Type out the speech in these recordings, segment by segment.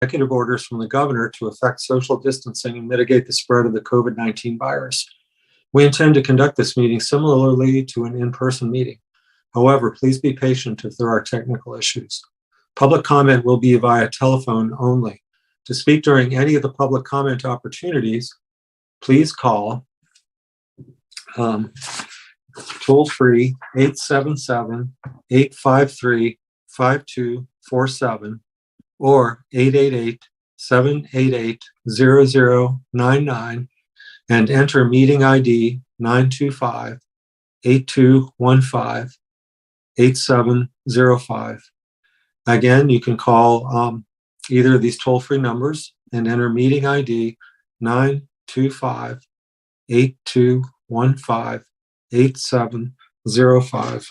executive orders from the governor to effect social distancing and mitigate the spread of the COVID-19 virus. We intend to conduct this meeting similarly to an in-person meeting. However, please be patient if there are technical issues. Public comment will be via telephone only. To speak during any of the public comment opportunities, please call toll-free 877-853-5247 or 888-788-0099 and enter meeting ID 925-8215-8705. Again, you can call either of these toll-free numbers and enter meeting ID 925-8215-8705.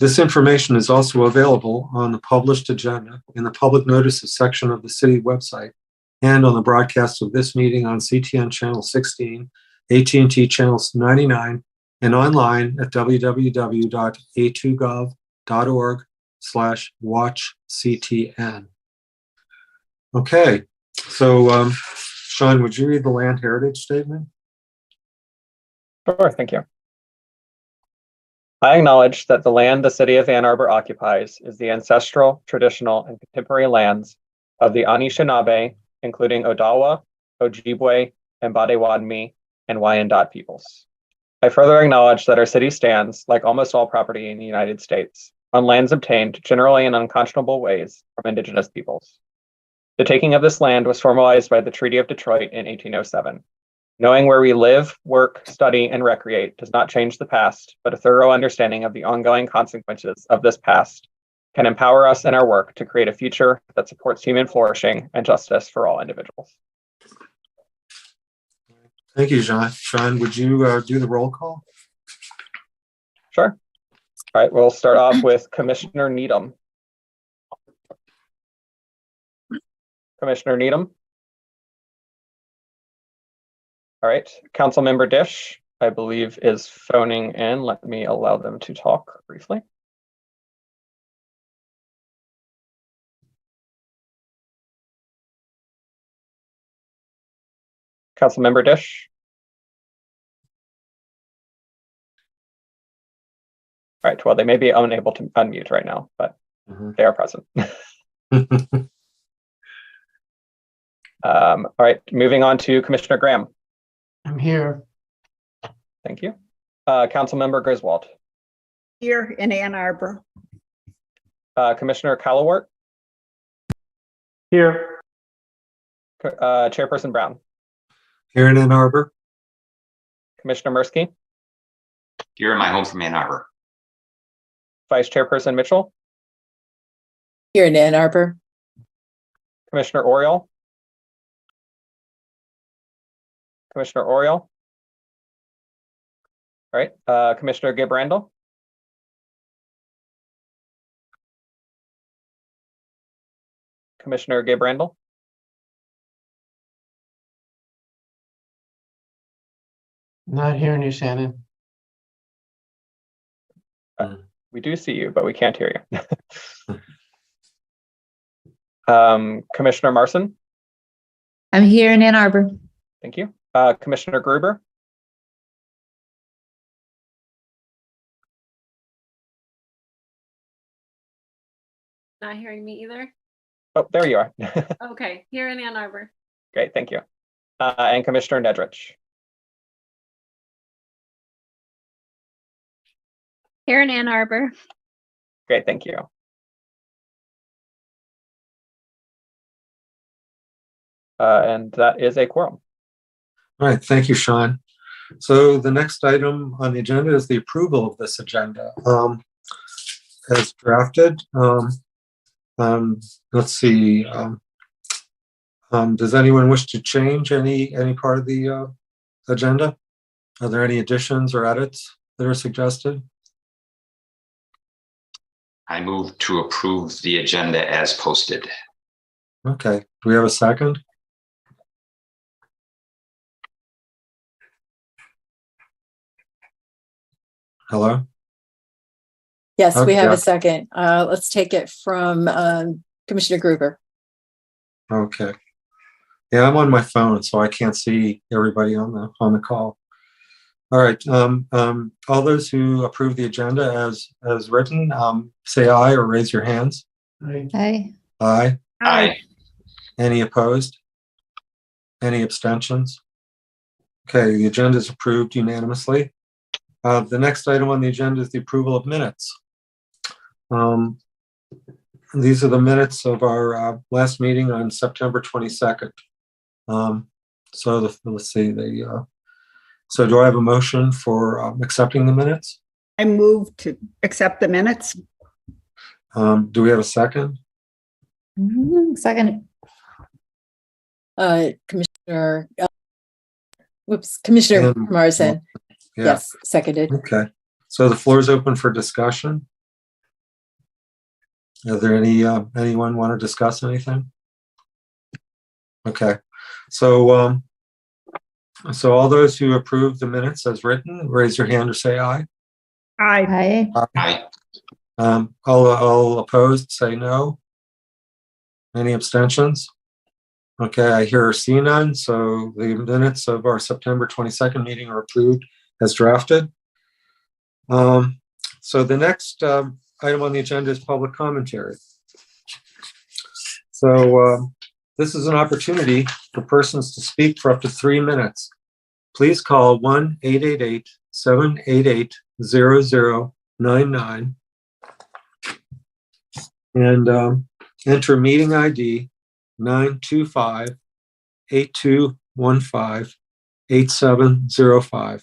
This information is also available on the published agenda in the public notices section of the city website and on the broadcast of this meeting on CTN Channel 16, AT&T Channel 99, and online at www.a2gov.org/watchctn. Okay, so Sean, would you read the land heritage statement? Sure, thank you. I acknowledge that the land the city of Ann Arbor occupies is the ancestral, traditional, and contemporary lands of the Anishinaabe, including Odawa, Ojibwe, and Badewadmi, and Wyandot peoples. I further acknowledge that our city stands, like almost all property in the United States, on lands obtained generally in unconscionable ways from indigenous peoples. The taking of this land was formalized by the Treaty of Detroit in 1807. Knowing where we live, work, study, and recreate does not change the past, but a thorough understanding of the ongoing consequences of this past can empower us in our work to create a future that supports human flourishing and justice for all individuals. Thank you, John. Sean, would you do the roll call? Sure. All right, we'll start off with Commissioner Needham. Commissioner Needham. All right, Councilmember Dish, I believe, is phoning in. Let me allow them to talk briefly. Councilmember Dish. All right, well, they may be unable to unmute right now, but they are present. All right, moving on to Commissioner Graham. I'm here. Thank you. Councilmember Griswold. Here in Ann Arbor. Commissioner Callowart. Here. Chairperson Brown. Here in Ann Arbor. Commissioner Mirsky. Here in my home from Ann Arbor. Vice Chairperson Mitchell. Here in Ann Arbor. Commissioner Oriole. Commissioner Oriole. All right, Commissioner Gabrandel. Commissioner Gabrandel. Not hearing you, Shannon. We do see you, but we can't hear you. Commissioner Marson. I'm here in Ann Arbor. Thank you. Commissioner Gruber. Not hearing me either. Oh, there you are. Okay, here in Ann Arbor. Great, thank you. And Commissioner Nedrich. Here in Ann Arbor. Great, thank you. And that is a quorum. All right, thank you, Sean. So the next item on the agenda is the approval of this agenda as drafted. Let's see. Does anyone wish to change any part of the agenda? Are there any additions or edits that are suggested? I move to approve the agenda as posted. Okay, do we have a second? Hello? Yes, we have Okay. a second. Let's take it from Commissioner Gruber. Okay. Yeah, I'm on my phone, so I can't see everybody on the call. All right. All those who approve the agenda as written, say aye or raise your hands. Aye. Aye. Aye. Aye. Any opposed? Any abstentions? Okay, the agenda is approved unanimously. The next item on the agenda is the approval of minutes. These are the minutes of our last meeting on September 22nd. Let's see. So do I have a motion for accepting the minutes? I move to accept the minutes. Do we have a second? Second. Commissioner, Commissioner And- Morrison. Yeah. Yes, seconded. Okay. So the floor is open for discussion. Are there anyone want to discuss anything? Okay. So all those who approve the minutes as written, raise your hand or say aye. Aye. Aye. Aye. All opposed, say no. Any abstentions? Okay, I hear or see none. So the minutes of our September 22nd meeting are approved as drafted. So the next item on the agenda is public commentary. So this is an opportunity for persons to speak for up to 3 minutes. Please call 1-888-788-0099 and enter meeting ID 925-8215-8705.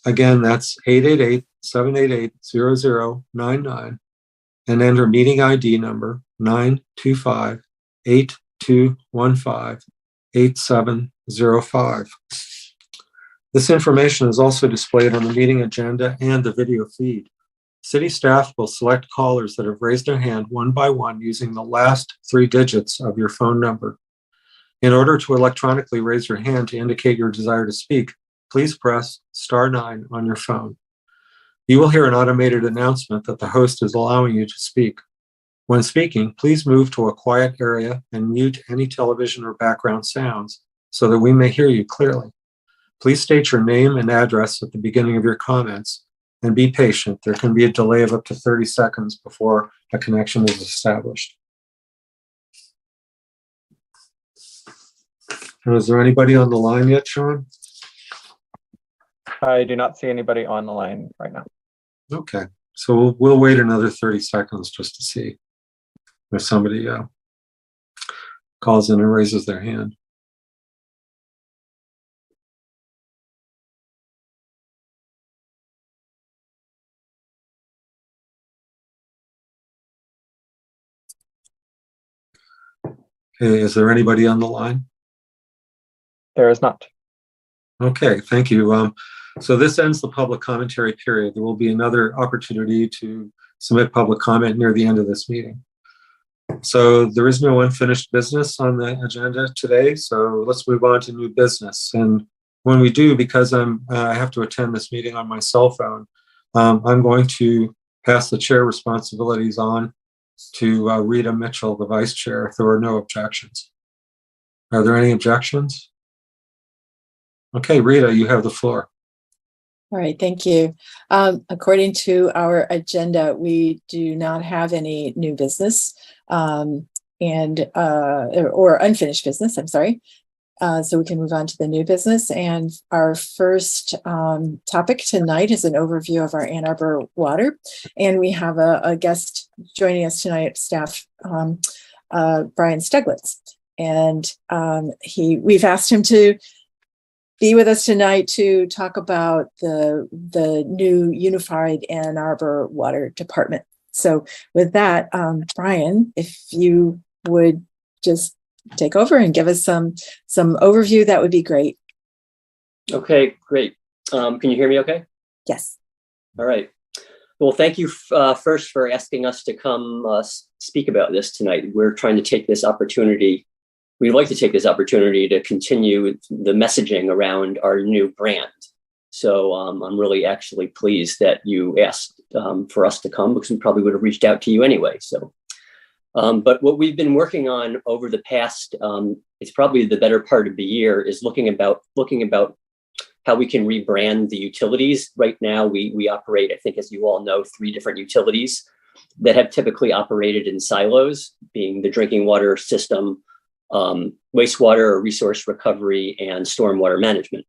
Again, that's 888-788-0099 and enter meeting ID number 925-8215-8705. This information is also displayed on the meeting agenda and the video feed. City staff will select callers that have raised their hand one by one using the last 3 digits of your phone number. In order to electronically raise your hand to indicate your desire to speak, please press *9 on your phone. You will hear an automated announcement that the host is allowing you to speak. When speaking, please move to a quiet area and mute any television or background sounds so that we may hear you clearly. Please state your name and address at the beginning of your comments and be patient. There can be a delay of up to 30 seconds before a connection is established. And is there anybody on the line yet, Sean? I do not see anybody on the line right now. Okay, so we'll wait another 30 seconds just to see if somebody calls in and raises their hand. Okay, is there anybody on the line? There is not. Okay, thank you. So this ends the public commentary period. There will be another opportunity to submit public comment near the end of this meeting. So there is no unfinished business on the agenda today. So let's move on to new business. And when we do, because I have to attend this meeting on my cell phone, I'm going to pass the chair responsibilities on to Rita Mitchell, the vice chair, if there are no objections. Are there any objections? Okay, Rita, you have the floor. All right, thank you. According to our agenda, we do not have any new business or unfinished business, I'm sorry. So we can move on to the new business. And our first topic tonight is an overview of our Ann Arbor water. And we have a guest joining us tonight, staff, Brian Steglitz. And we've asked him to be with us tonight to talk about the new unified Ann Arbor Water Department. So with that, Brian, if you would just take over and give us some overview, that would be great. Okay, great. Can you hear me okay? Yes. All right. Well, thank you first for asking us to come speak about this tonight. We're trying to take this opportunity. We'd like to take this opportunity to continue the messaging around our new brand. So I'm really actually pleased that you asked for us to come, because we probably would have reached out to you anyway. So But what we've been working on over the past, it's probably the better part of the year, is looking about how we can rebrand the utilities. Right now, we operate, I think, as you all know, 3 different utilities that have typically operated in silos, being the drinking water system, wastewater or resource recovery, and stormwater management.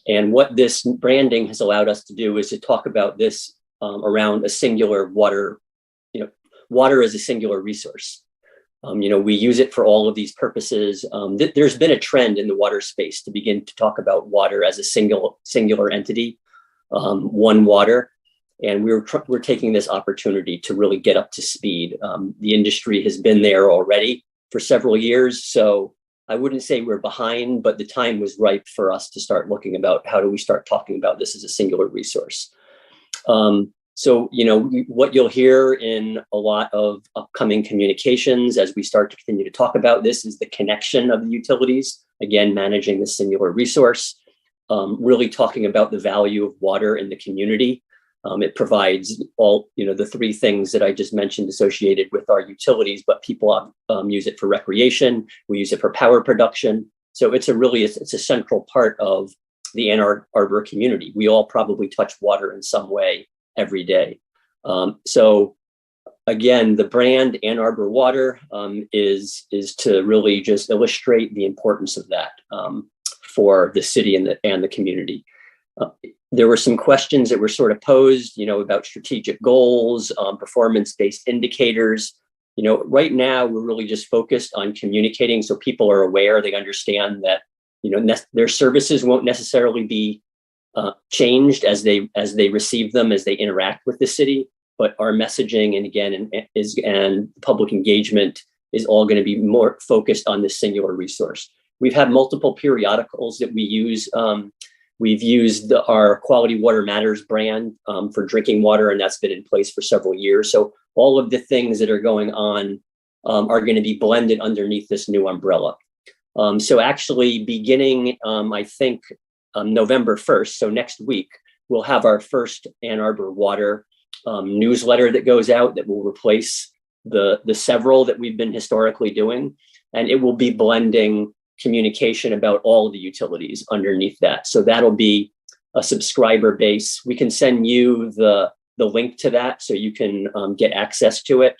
And what this branding has allowed us to do is to talk about this around a singular water, water as a singular resource. We use it for all of these purposes. There's been a trend in the water space to begin to talk about water as a singular entity, one water. And we're taking this opportunity to really get up to speed. The industry has been there already for several years. So I wouldn't say we're behind, but the time was ripe for us to start looking about how do we start talking about this as a singular resource. So, what you'll hear in a lot of upcoming communications as we start to continue to talk about this is the connection of the utilities, again, managing the singular resource, really talking about the value of water in the community. It provides all, the 3 things that I just mentioned associated with our utilities, but people use it for recreation. We use it for power production. So it's a central part of the Ann Arbor community. We all probably touch water in some way every day. So again, the brand Ann Arbor Water is to really just illustrate the importance of that for the city and the community. There were some questions that were sort of posed, about strategic goals, performance-based indicators. Right now we're really just focused on communicating so people are aware, they understand that, their services won't necessarily be changed as they receive them, as they interact with the city, but our messaging and public engagement is all going to be more focused on this singular resource. We've had multiple periodicals that we use. We've used our Quality Water Matters brand for drinking water, and that's been in place for several years. So all of the things that are going on are going to be blended underneath this new umbrella. So actually beginning, I think, November 1st, so next week, we'll have our first Ann Arbor Water newsletter that goes out that will replace the several that we've been historically doing. And it will be blending communication about all of the utilities underneath that. So that'll be a subscriber base. We can send you the link to that so you can get access to it.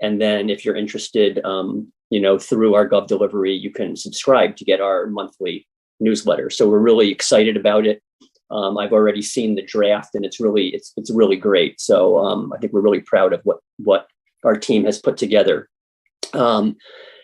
And then if you're interested, through our Gov delivery, you can subscribe to get our monthly newsletter. So we're really excited about it. I've already seen the draft, and it's really great. So I think we're really proud of what our team has put together.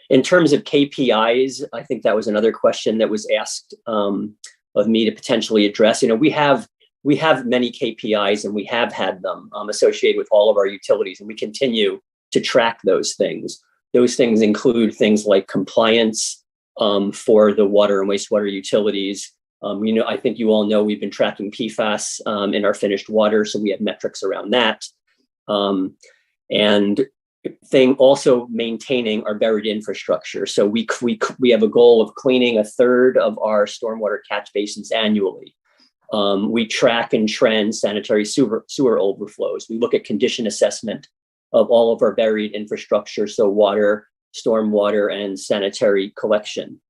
In terms of KPIs, I think that was another question that was asked of me to potentially address. We have many KPIs, and we have had them associated with all of our utilities, and we continue to track those things. Those things include things like compliance for the water and wastewater utilities. I think you all know we've been tracking PFAS in our finished water, so we have metrics around that. And also maintaining our buried infrastructure. So we have a goal of cleaning 1/3 of our stormwater catch basins annually. We track and trend sanitary sewer overflows. We look at condition assessment of all of our buried infrastructure, so water, stormwater, and sanitary collection.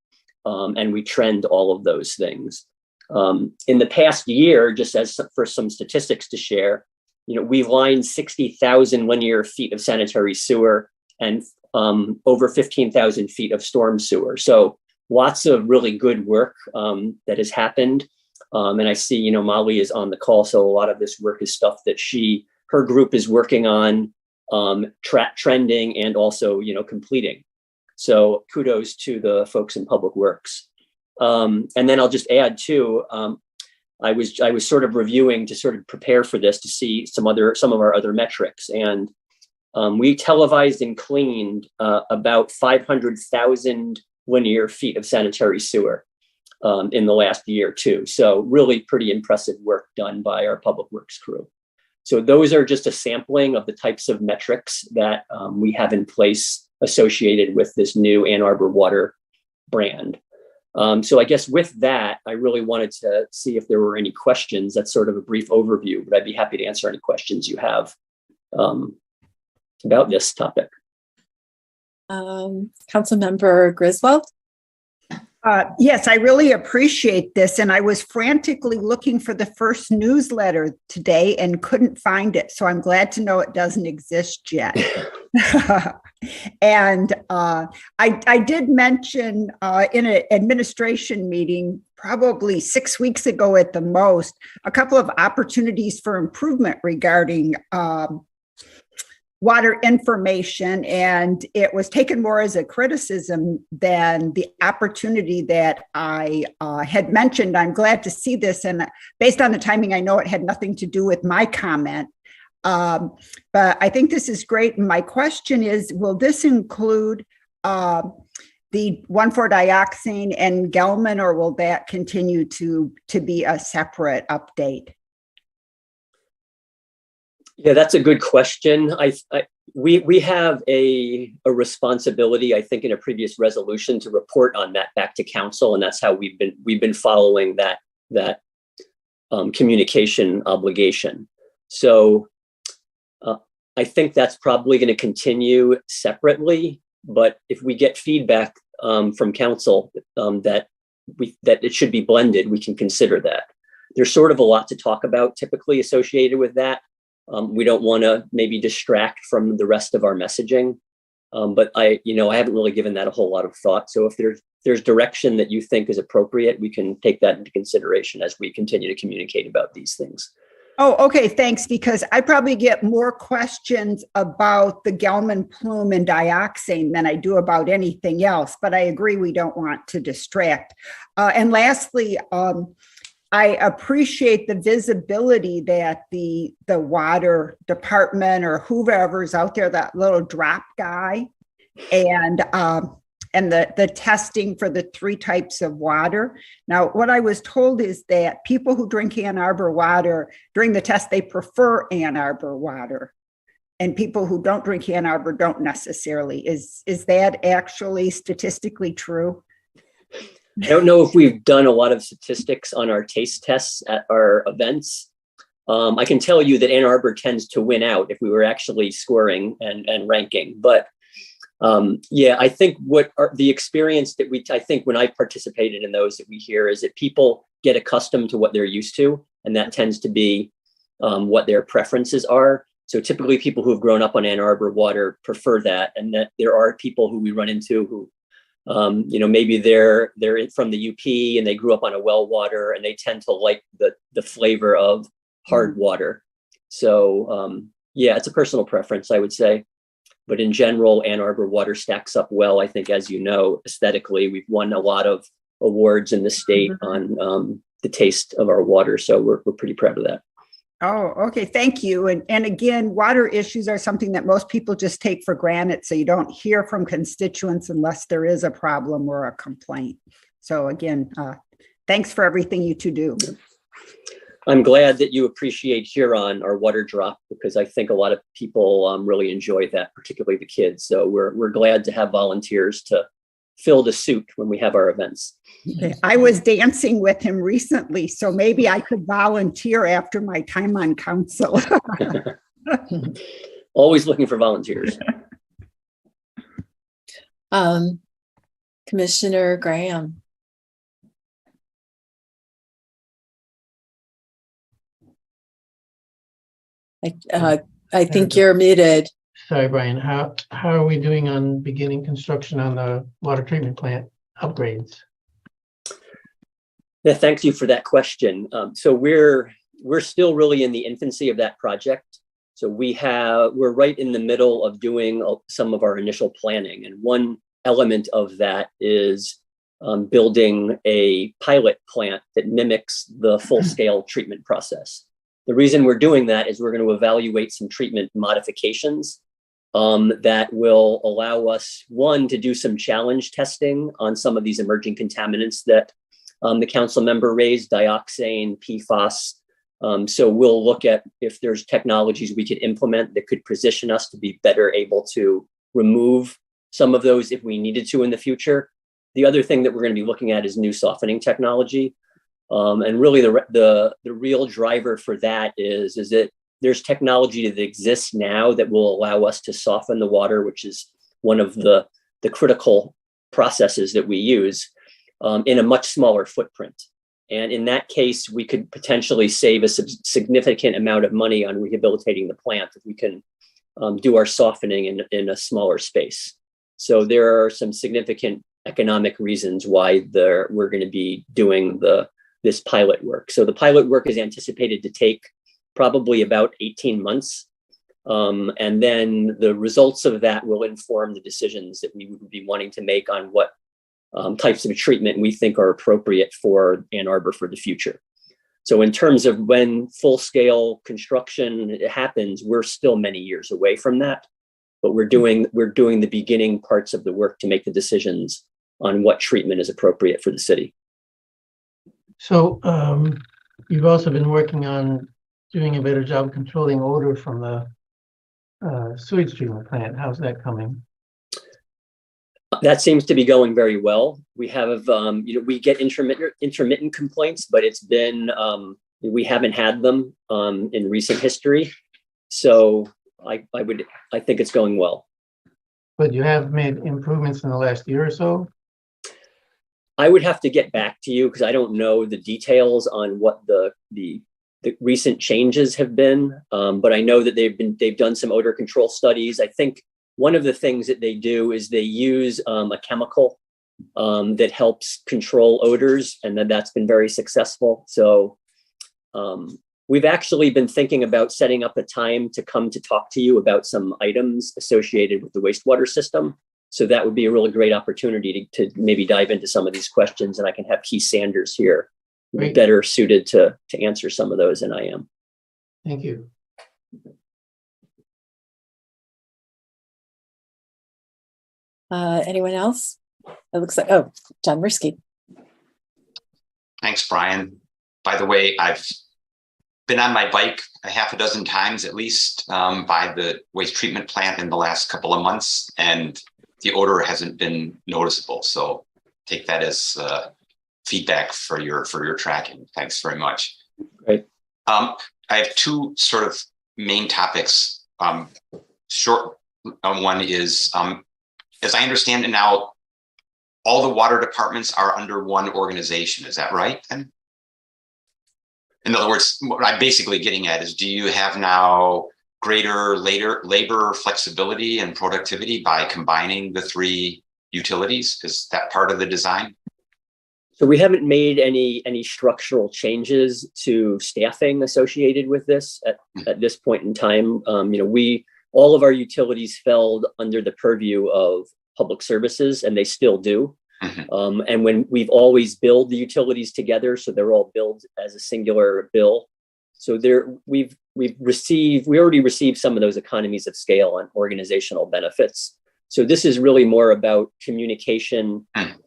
And we trend all of those things. In the past year, just for some statistics to share, we've lined 60,000 linear feet of sanitary sewer and over 15,000 feet of storm sewer. So lots of really good work that has happened. And I see, Molly is on the call. So a lot of this work is stuff that her group is working on, trending and also, completing. So kudos to the folks in Public Works. And then I'll just add too, I was sort of reviewing to sort of prepare for this to see some of our other metrics. And we televised and cleaned about 500,000 linear feet of sanitary sewer in the last year too. So really pretty impressive work done by our Public Works crew. So those are just a sampling of the types of metrics that we have in place associated with this new Ann Arbor Water brand. So I guess with that, I really wanted to see if there were any questions. That's sort of a brief overview, but I'd be happy to answer any questions you have about this topic. Councilmember Griswold? Yes, I really appreciate this. And I was frantically looking for the first newsletter today and couldn't find it. So I'm glad to know it doesn't exist yet. And I did mention in an administration meeting, probably 6 weeks ago at the most, a couple of opportunities for improvement regarding water information, and it was taken more as a criticism than the opportunity that I had mentioned. I'm glad to see this, and based on the timing, I know it had nothing to do with my comment, but I think this is great. And my question is, will this include the 1,4-dioxane and Gelman, or will that continue to be a separate update? Yeah, that's a good question. We have a responsibility, I think, in a previous resolution to report on that back to council, and that's how we've been following that communication obligation. So I think that's probably going to continue separately. But if we get feedback from council that it should be blended, we can consider that. There's sort of a lot to talk about typically associated with that. We don't want to maybe distract from the rest of our messaging, but I haven't really given that a whole lot of thought. So if there's direction that you think is appropriate, we can take that into consideration as we continue to communicate about these things. Oh, okay, thanks. Because I probably get more questions about the Gelman plume and dioxane than I do about anything else. But I agree, we don't want to distract. And lastly, I appreciate the visibility that the water department or whoever's out there, that little drop guy, and the testing for the 3 types of water. Now, what I was told is that people who drink Ann Arbor water during the test, they prefer Ann Arbor water, and people who don't drink Ann Arbor don't necessarily. Is that actually statistically true? I don't know if we've done a lot of statistics on our taste tests at our events. I can tell you that Ann Arbor tends to win out if we were actually scoring and ranking. But I think the experience that I think when I participated in those that we hear is that people get accustomed to what they're used to, and that tends to be what their preferences are. So typically people who have grown up on Ann Arbor water prefer that, and that there are people who we run into who maybe they're from the UP and they grew up on a well water and they tend to like the flavor of hard water. So it's a personal preference, I would say. But in general, Ann Arbor water stacks up well. I think, as you know, aesthetically, we've won a lot of awards in the state on the taste of our water. So we're pretty proud of that. Oh, okay. Thank you. And again, water issues are something that most people just take for granted. So you don't hear from constituents unless there is a problem or a complaint. So again, thanks for everything you two do. I'm glad that you appreciate Huron, our water drop, because I think a lot of people really enjoy that, particularly the kids. So we're glad to have volunteers to fill the suit when we have our events. Okay. I was dancing with him recently, so maybe I could volunteer after my time on council. Always looking for volunteers. Commissioner Graham. I think you're muted. Sorry, Brian. How are we doing on beginning construction on the water treatment plant upgrades? Yeah, thank you for that question. So we're still really in the infancy of that project. So we're right in the middle of doing some of our initial planning, and one element of that is building a pilot plant that mimics the full-scale treatment process. The reason we're doing that is we're going to evaluate some treatment modifications that will allow us, one, to do some challenge testing on some of these emerging contaminants that the council member raised, dioxane, PFAS. So we'll look at if there's technologies we could implement that could position us to be better able to remove some of those if we needed to in the future. The other thing that we're going to be looking at is new softening technology. And really the real driver for that is that there's technology that exists now that will allow us to soften the water, which is one of the the critical processes that we use in a much smaller footprint. And in that case, we could potentially save a significant amount of money on rehabilitating the plant if we can do our softening in a smaller space. So there are some significant economic reasons why we're going to be doing this pilot work. So the pilot work is anticipated to take probably about 18 months. And then the results of that will inform the decisions that we would be wanting to make on what types of treatment we think are appropriate for Ann Arbor for the future. So in terms of when full-scale construction happens, we're still many years away from that, but we're doing the beginning parts of the work to make the decisions on what treatment is appropriate for the city. So you've also been working on doing a better job controlling odor from the sewage treatment plant. How's that coming? That seems to be going very well. We have, we get intermittent complaints, but it's been, we haven't had them in recent history. So I think it's going well. But you have made improvements in the last year or so? I would have to get back to you because I don't know the details on what the recent changes have been. But I know that they've done some odor control studies. I think one of the things that they do is they use a chemical that helps control odors, and that's been very successful. So we've actually been thinking about setting up a time to come to talk to you about some items associated with the wastewater system. So that would be a really great opportunity to maybe dive into some of these questions, and I can have Keith Sanders here, Great. Better suited to answer some of those than I am. Thank you. Anyone else? It looks like, John Mirsky. Thanks, Brian. By the way, I've been on my bike a half a dozen times at least by the waste treatment plant in the last couple of months, and the odor hasn't been noticeable. So take that as feedback for your tracking. Thanks very much. Great. I have two sort of main topics. Short one is, as I understand it now, all the water departments are under one organization. Is that right? Then, in other words, what I'm basically getting at is, do you have now greater labor flexibility and productivity by combining the three utilities? Is that part of the design? So we haven't made any structural changes to staffing associated with this at this point in time. All of our utilities fell under the purview of public services, and they still do. Mm-hmm. And when we've always billed the utilities together, so they're all billed as a singular bill. So we already received some of those economies of scale and organizational benefits. So this is really more about communication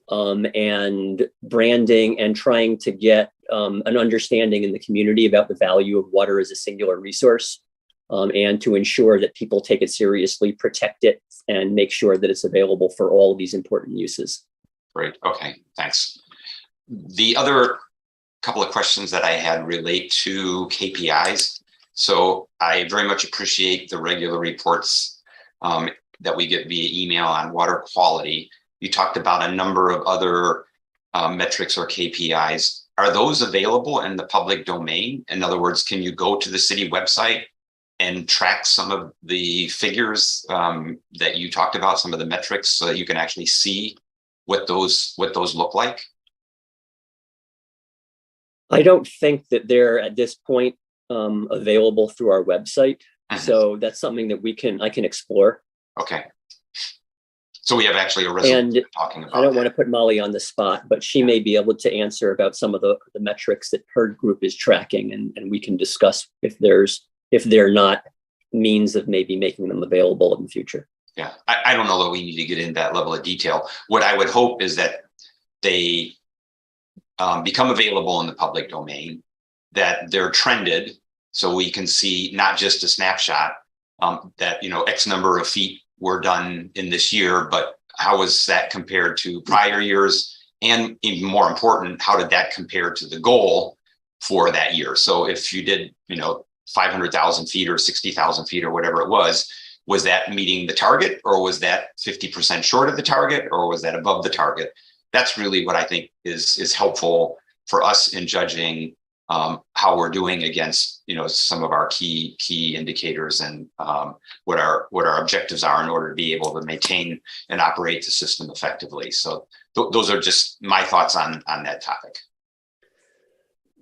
and branding and trying to get an understanding in the community about the value of water as a singular resource, and to ensure that people take it seriously, protect it, and make sure that it's available for all of these important uses. Great. Okay, thanks. The other couple of questions that I had relate to KPIs. So I very much appreciate the regular reports that we get via email on water quality. You talked about a number of other metrics or KPIs. Are those available in the public domain? In other words, can you go to the city website and track some of the figures that you talked about, some of the metrics, so that you can actually see what those look like? I don't think that they're at this point available through our website. Mm-hmm. So that's something that I can explore. Okay. So we have actually a resolution talking about. I don't want to put Molly on the spot, but she may be able to answer about some of the metrics that her group is tracking, and we can discuss if they're not means of maybe making them available in the future. Yeah, I don't know that we need to get into that level of detail. What I would hope is that they become available in the public domain, that they're trended, so we can see not just a snapshot that, X number of feet were done in this year, but how was that compared to prior years? And even more important, how did that compare to the goal for that year? So if you did, 500,000 feet or 60,000 feet or whatever it was was that meeting the target, or was that 50% short of the target, or was that above the target? That's really what I think is helpful for us in judging how we're doing against, some of our key indicators, and what our objectives are in order to be able to maintain and operate the system effectively. So those are just my thoughts on that topic.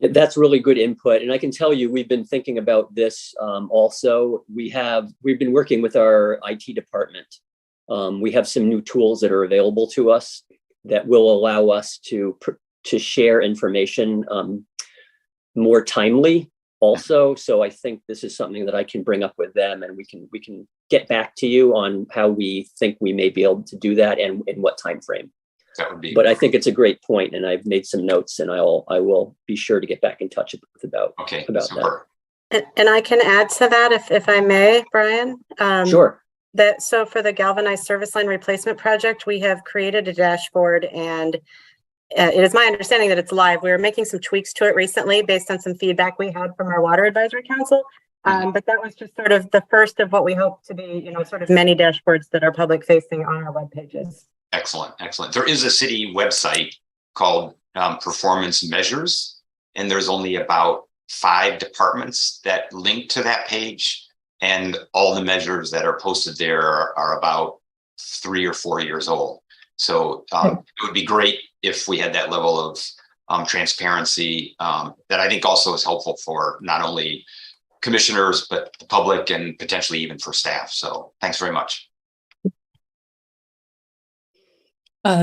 That's really good input. And I can tell you, we've been thinking about this also. We've been working with our IT department. We have some new tools that are available to us that will allow us to share information more timely also. So I think this is something that I can bring up with them, and we can get back to you on how we think we may be able to do that and in what time frame. That would be. But I think it's a great point, and I've made some notes, and I will be sure to get back in touch about super. that. And I can add to that if I may, Brian. Sure. So for the galvanized service line replacement project, we have created a dashboard, and it is my understanding that it's live. We were making some tweaks to it recently based on some feedback we had from our Water Advisory Council. But that was just sort of the first of what we hope to be, sort of many dashboards that are public facing on our web pages. Excellent. There is a city website called Performance Measures, and there's only about 5 departments that link to that page, and all the measures that are posted there are about 3 or 4 years old. So it would be great if we had that level of transparency that I think also is helpful for not only commissioners, but the public, and potentially even for staff. So thanks very much.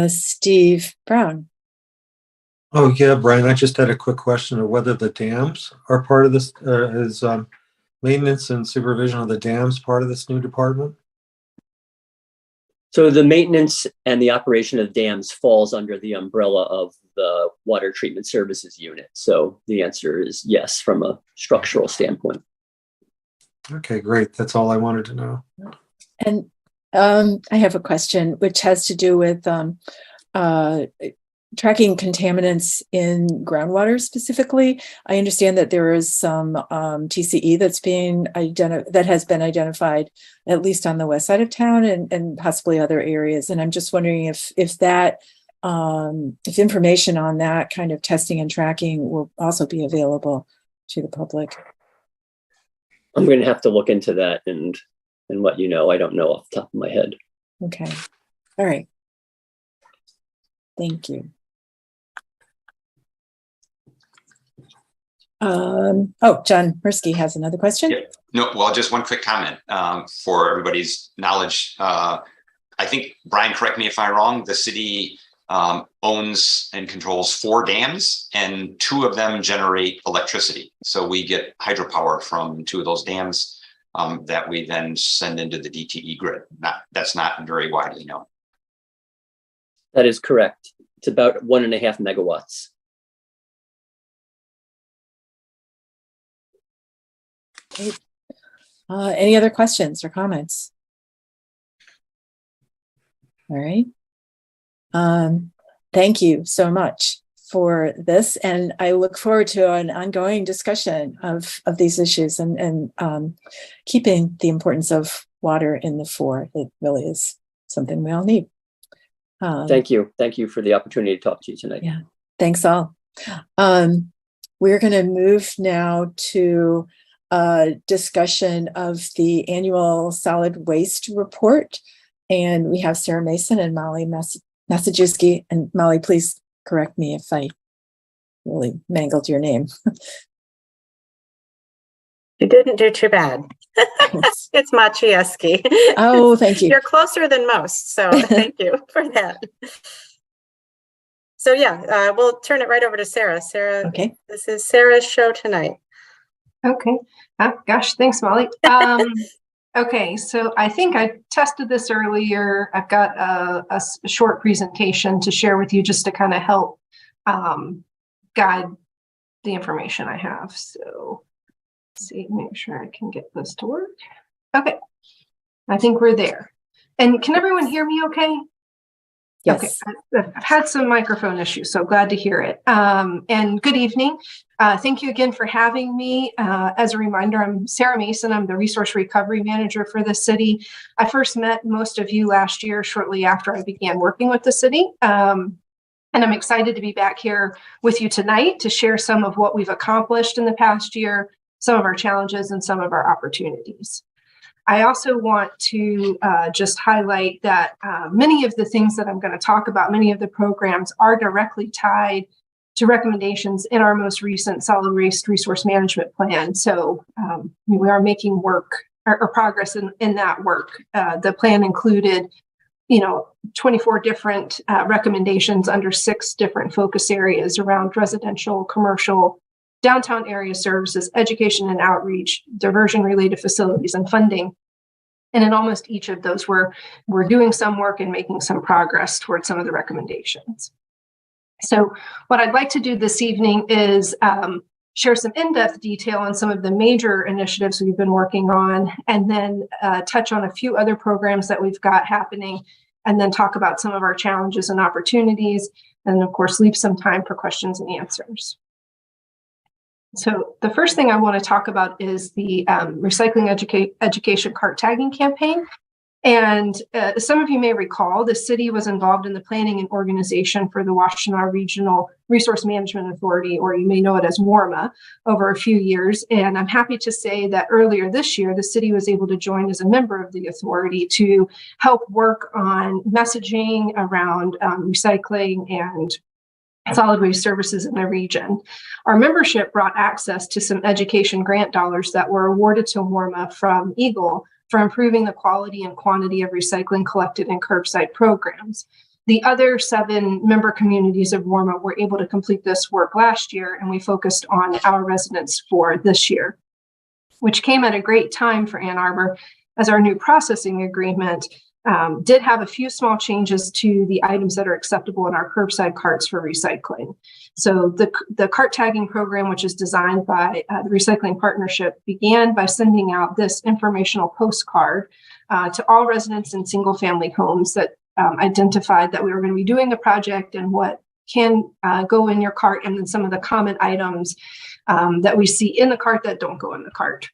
Steve Brown. Oh, yeah, Brian, I just had a quick question of whether the dams are part of this, is maintenance and supervision of the dams part of this new department? So the maintenance and the operation of dams falls under the umbrella of the water treatment services unit. So the answer is yes, from a structural standpoint. Okay, great. That's all I wanted to know. And I have a question which has to do with tracking contaminants in groundwater specifically. I understand that there is some TCE that has been identified, at least on the west side of town, and possibly other areas. And I'm just wondering if information on that kind of testing and tracking will also be available to the public. I'm going to have to look into that and let you know. I don't know off the top of my head. Okay. All right. Thank you. John Mirsky has another question. Yeah. No, well, just one quick comment for everybody's knowledge. I think, Brian, correct me if I'm wrong, the city owns and controls 4 dams, and 2 of them generate electricity. So we get hydropower from 2 of those dams that we then send into the DTE grid. That's not very widely known. That is correct. It's about 1.5 megawatts. Okay. Any other questions or comments? All right. Thank you so much for this, and I look forward to an ongoing discussion of these issues and keeping the importance of water in the fore. It really is something we all need. Thank you. Thank you for the opportunity to talk to you tonight. Yeah, thanks all. We're going to move now to a discussion of the annual solid waste report. And we have Sarah Mason and Molly Masajewski. And Molly, please correct me if I really mangled your name. You didn't do too bad. It's Maciejewski. Oh, thank you. You're closer than most, so thank you for that. So yeah, we'll turn it right over to Sarah. Sarah, okay. This is Sarah's show tonight. Okay. Gosh, thanks, Molly. Okay, so I think I tested this earlier. I've got a short presentation to share with you just to kind of help guide the information I have. So let's see, make sure I can get this to work. Okay, I think we're there. And can everyone hear me okay? Yes. Okay, I've had some microphone issues, so glad to hear it. And good evening. Thank you again for having me. As a reminder, I'm Sarah Mason. I'm the Resource Recovery Manager for the city. I first met most of you last year, shortly after I began working with the city. And I'm excited to be back here with you tonight to share some of what we've accomplished in the past year, some of our challenges, and some of our opportunities. I also want to just highlight that many of the things that I'm going to talk about, many of the programs are directly tied to recommendations in our most recent solid waste resource management plan. So we are making work or progress in that work. The plan included 24 different recommendations under 6 different focus areas around residential, commercial, downtown area services, education and outreach, diversion related facilities, and funding. And in almost each of those, we're doing some work and making some progress towards some of the recommendations. So what I'd like to do this evening is share some in-depth detail on some of the major initiatives we've been working on, and then touch on a few other programs that we've got happening, and then talk about some of our challenges and opportunities, and of course, leave some time for questions and answers. So the first thing I want to talk about is the recycling education cart tagging campaign. And some of you may recall, the city was involved in the planning and organization for the Washtenaw Regional Resource Management Authority, or you may know it as WRMA, over a few years. And I'm happy to say that earlier this year, the city was able to join as a member of the authority to help work on messaging around recycling and solid waste services in the region. Our membership brought access to some education grant dollars that were awarded to WRMA from EAGLE for improving the quality and quantity of recycling collected in curbside programs. The other 7 member communities of WRMA were able to complete this work last year, and we focused on our residents for this year, which came at a great time for Ann Arbor, as our new processing agreement did have a few small changes to the items that are acceptable in our curbside carts for recycling. So the cart tagging program, which is designed by the Recycling Partnership, began by sending out this informational postcard to all residents in single family homes that identified that we were going to be doing the project and what can go in your cart, and then some of the common items that we see in the cart that don't go in the cart.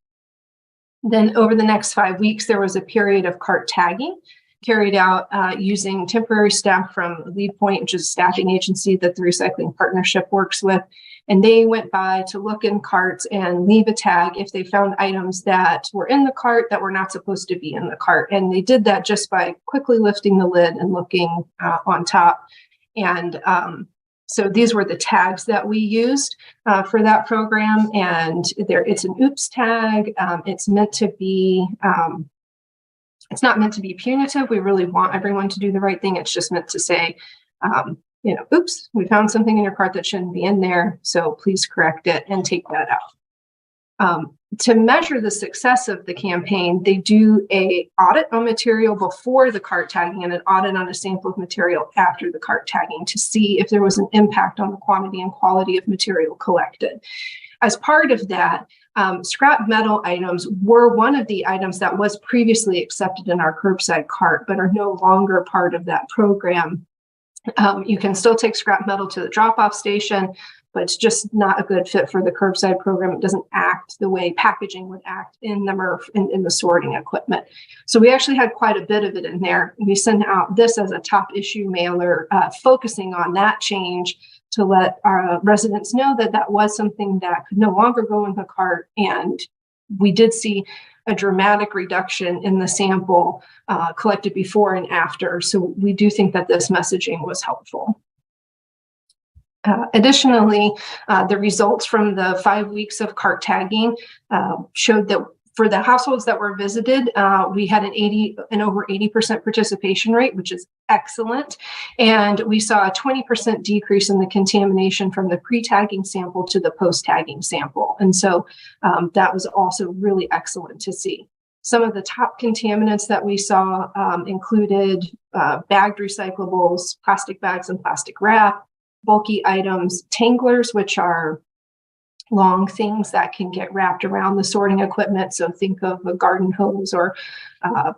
Then over the next 5 weeks, there was a period of cart tagging carried out using temporary staff from Lead Point, which is a staffing agency that the Recycling Partnership works with. And they went by to look in carts and leave a tag if they found items that were in the cart that were not supposed to be in the cart. And they did that just by quickly lifting the lid and looking on top. And so these were the tags that we used for that program. And it's an oops tag. It's meant to be, it's not meant to be punitive. We really want everyone to do the right thing. It's just meant to say, oops, we found something in your cart that shouldn't be in there. So please correct it and take that out. To measure the success of the campaign, they do an audit on material before the cart tagging and an audit on a sample of material after the cart tagging to see if there was an impact on the quantity and quality of material collected. As part of that, scrap metal items were one of the items that was previously accepted in our curbside cart, but are no longer part of that program. You can still take scrap metal to the drop-off station, but it's just not a good fit for the curbside program. It doesn't act the way packaging would act in the MRF, in the sorting equipment. So we actually had quite a bit of it in there. We sent out this as a top issue mailer, focusing on that change to let our residents know that that was something that could no longer go in the cart. And we did see a dramatic reduction in the sample collected before and after. So we do think that this messaging was helpful. Additionally, the results from the 5 weeks of cart tagging showed that for the households that were visited, we had an over 80% participation rate, which is excellent. And we saw a 20% decrease in the contamination from the pre-tagging sample to the post-tagging sample. And so that was also really excellent to see. Some of the top contaminants that we saw included bagged recyclables, plastic bags and plastic wrap, bulky items, tanglers, which are long things that can get wrapped around the sorting equipment. So think of a garden hose or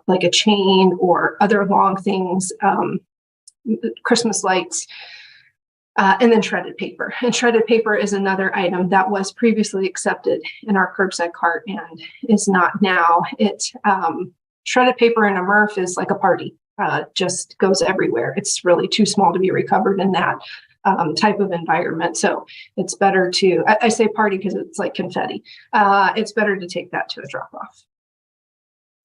like a chain or other long things. Christmas lights, and then shredded paper. And shredded paper is another item that was previously accepted in our curbside cart and is not now. Shredded paper in a MRF is like a party, just goes everywhere. It's really too small to be recovered in that type of environment. So it's better to, I say party because it's like confetti. It's better to take that to a drop off.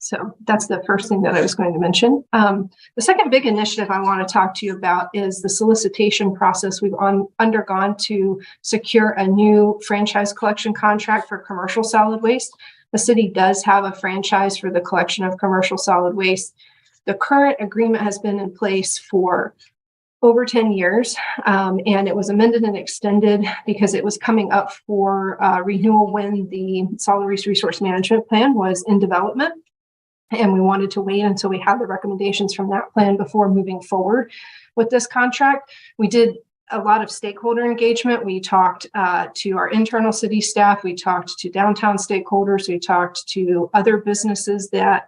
So that's the first thing that I was going to mention. The second big initiative I want to talk to you about is the solicitation process we've undergone to secure a new franchise collection contract for commercial solid waste. The city does have a franchise for the collection of commercial solid waste. The current agreement has been in place for over 10 years, and it was amended and extended because it was coming up for renewal when the solid waste resource management plan was in development. And we wanted to wait until we had the recommendations from that plan before moving forward with this contract. We did a lot of stakeholder engagement. We talked to our internal city staff. We talked to downtown stakeholders. We talked to other businesses that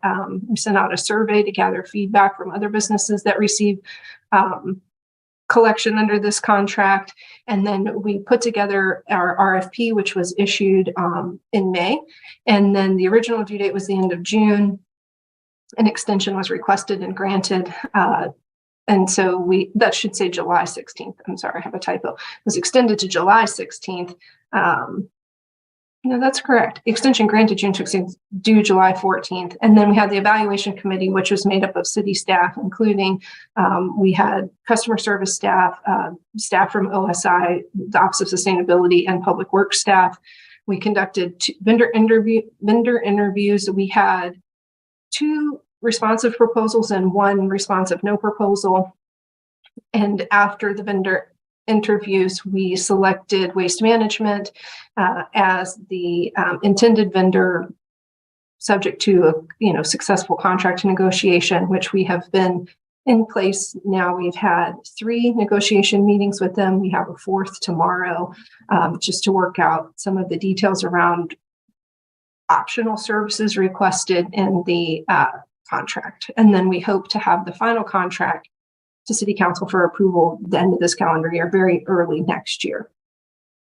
we sent out a survey to gather feedback from other businesses that received collection under this contract. And then we put together our RFP, which was issued in May. And then the original due date was the end of June. An extension was requested and granted. And so that should say July 16th. I'm sorry, I have a typo. It was extended to July 16th. No, that's correct. Extension granted June 16th, due July 14th. And then we had the evaluation committee, which was made up of city staff, including we had customer service staff, staff from OSI, the Office of Sustainability, and Public Works staff. We conducted vendor interviews. We had 2 responsive proposals and 1 responsive no proposal. And after the vendor interviews, we selected Waste Management as the intended vendor, subject to a successful contract negotiation, which we have been in place now. We've had 3 negotiation meetings with them. We have a 4th tomorrow, just to work out some of the details around optional services requested in the contract. And then we hope to have the final contract to City Council for approval at the end of this calendar year, very early next year.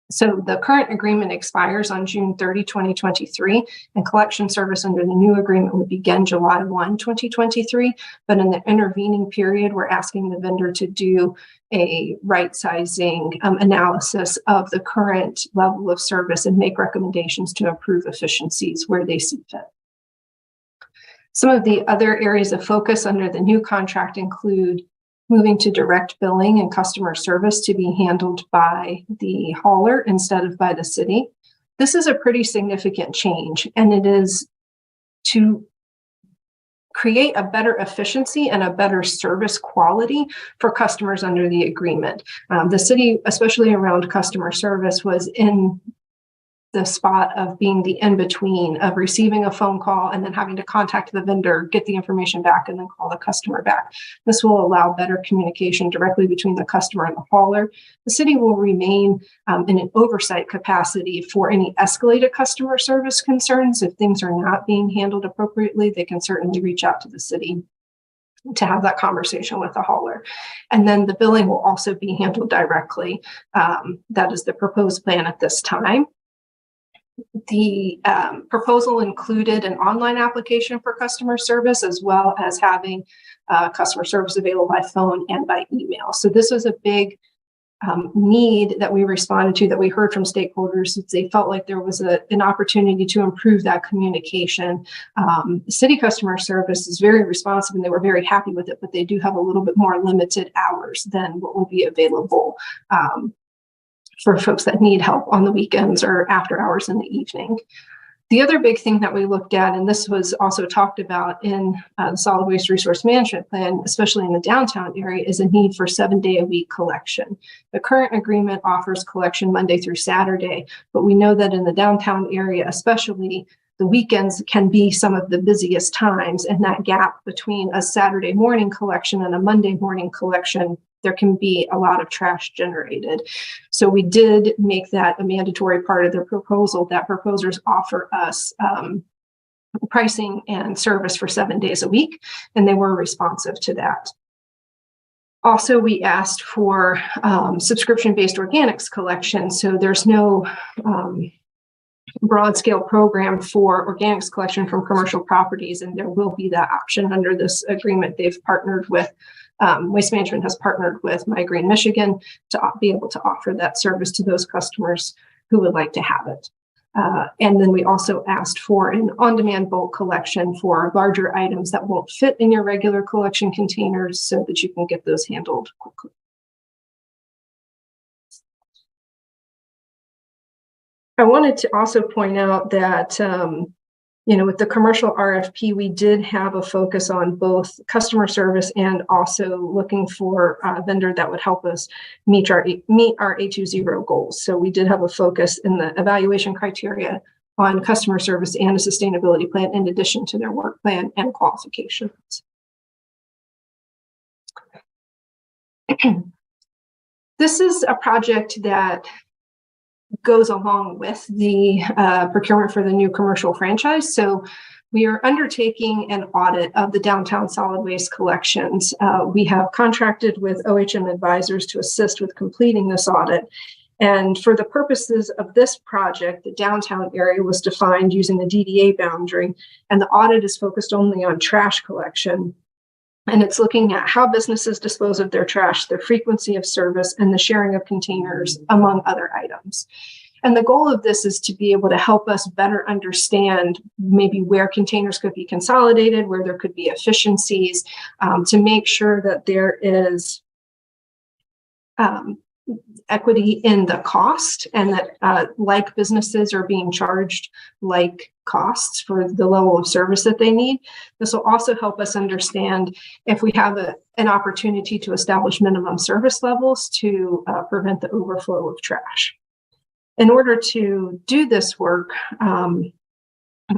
So the current agreement expires on June 30, 2023, and collection service under the new agreement would begin July 1, 2023. But in the intervening period, we're asking the vendor to do a right-sizing analysis of the current level of service and make recommendations to improve efficiencies where they see fit. Some of the other areas of focus under the new contract include moving to direct billing and customer service to be handled by the hauler instead of by the city. This is a pretty significant change, and it is to create a better efficiency and a better service quality for customers under the agreement. The city, especially around customer service, was in the spot of being the in-between of receiving a phone call and then having to contact the vendor, get the information back, and then call the customer back. This will allow better communication directly between the customer and the hauler. The city will remain in an oversight capacity for any escalated customer service concerns. If things are not being handled appropriately, they can certainly reach out to the city to have that conversation with the hauler. And then the billing will also be handled directly. That is the proposed plan at this time. The proposal included an online application for customer service, as well as having customer service available by phone and by email. So this was a big need that we responded to, that we heard from stakeholders. They felt like there was an opportunity to improve that communication. City customer service is very responsive and they were very happy with it, but they do have a little bit more limited hours than what will be available for folks that need help on the weekends or after hours in the evening. The other big thing that we looked at, and this was also talked about in the Solid Waste Resource Management Plan, especially in the downtown area, is a need for 7-day-a-week collection. The current agreement offers collection Monday through Saturday, but we know that in the downtown area, especially, the weekends can be some of the busiest times, and that gap between a Saturday morning collection and a Monday morning collection, there can be a lot of trash generated. So we did make that a mandatory part of the proposal, that proposers offer us pricing and service for 7 days a week, and they were responsive to that. Also, we asked for subscription-based organics collection. So there's no broad scale program for organics collection from commercial properties, and there will be that option under this agreement. They've partnered with, Waste Management has partnered with My Green Michigan to be able to offer that service to those customers who would like to have it. And then we also asked for an on-demand bulk collection for larger items that won't fit in your regular collection containers so that you can get those handled quickly. I wanted to also point out that, with the commercial RFP, we did have a focus on both customer service and also looking for a vendor that would help us meet our A20 goals. So we did have a focus in the evaluation criteria on customer service and a sustainability plan in addition to their work plan and qualifications. This is a project that goes along with the procurement for the new commercial franchise. So we are undertaking an audit of the downtown solid waste collections. We have contracted with OHM advisors to assist with completing this audit. And for the purposes of this project, the downtown area was defined using the DDA boundary, and the audit is focused only on trash collection. And it's looking at how businesses dispose of their trash, their frequency of service, and the sharing of containers, among other items. And the goal of this is to be able to help us better understand maybe where containers could be consolidated, where there could be efficiencies, to make sure that there is equity in the cost, and that like businesses are being charged like costs for the level of service that they need. This will also help us understand if we have an opportunity to establish minimum service levels to prevent the overflow of trash. In order to do this work,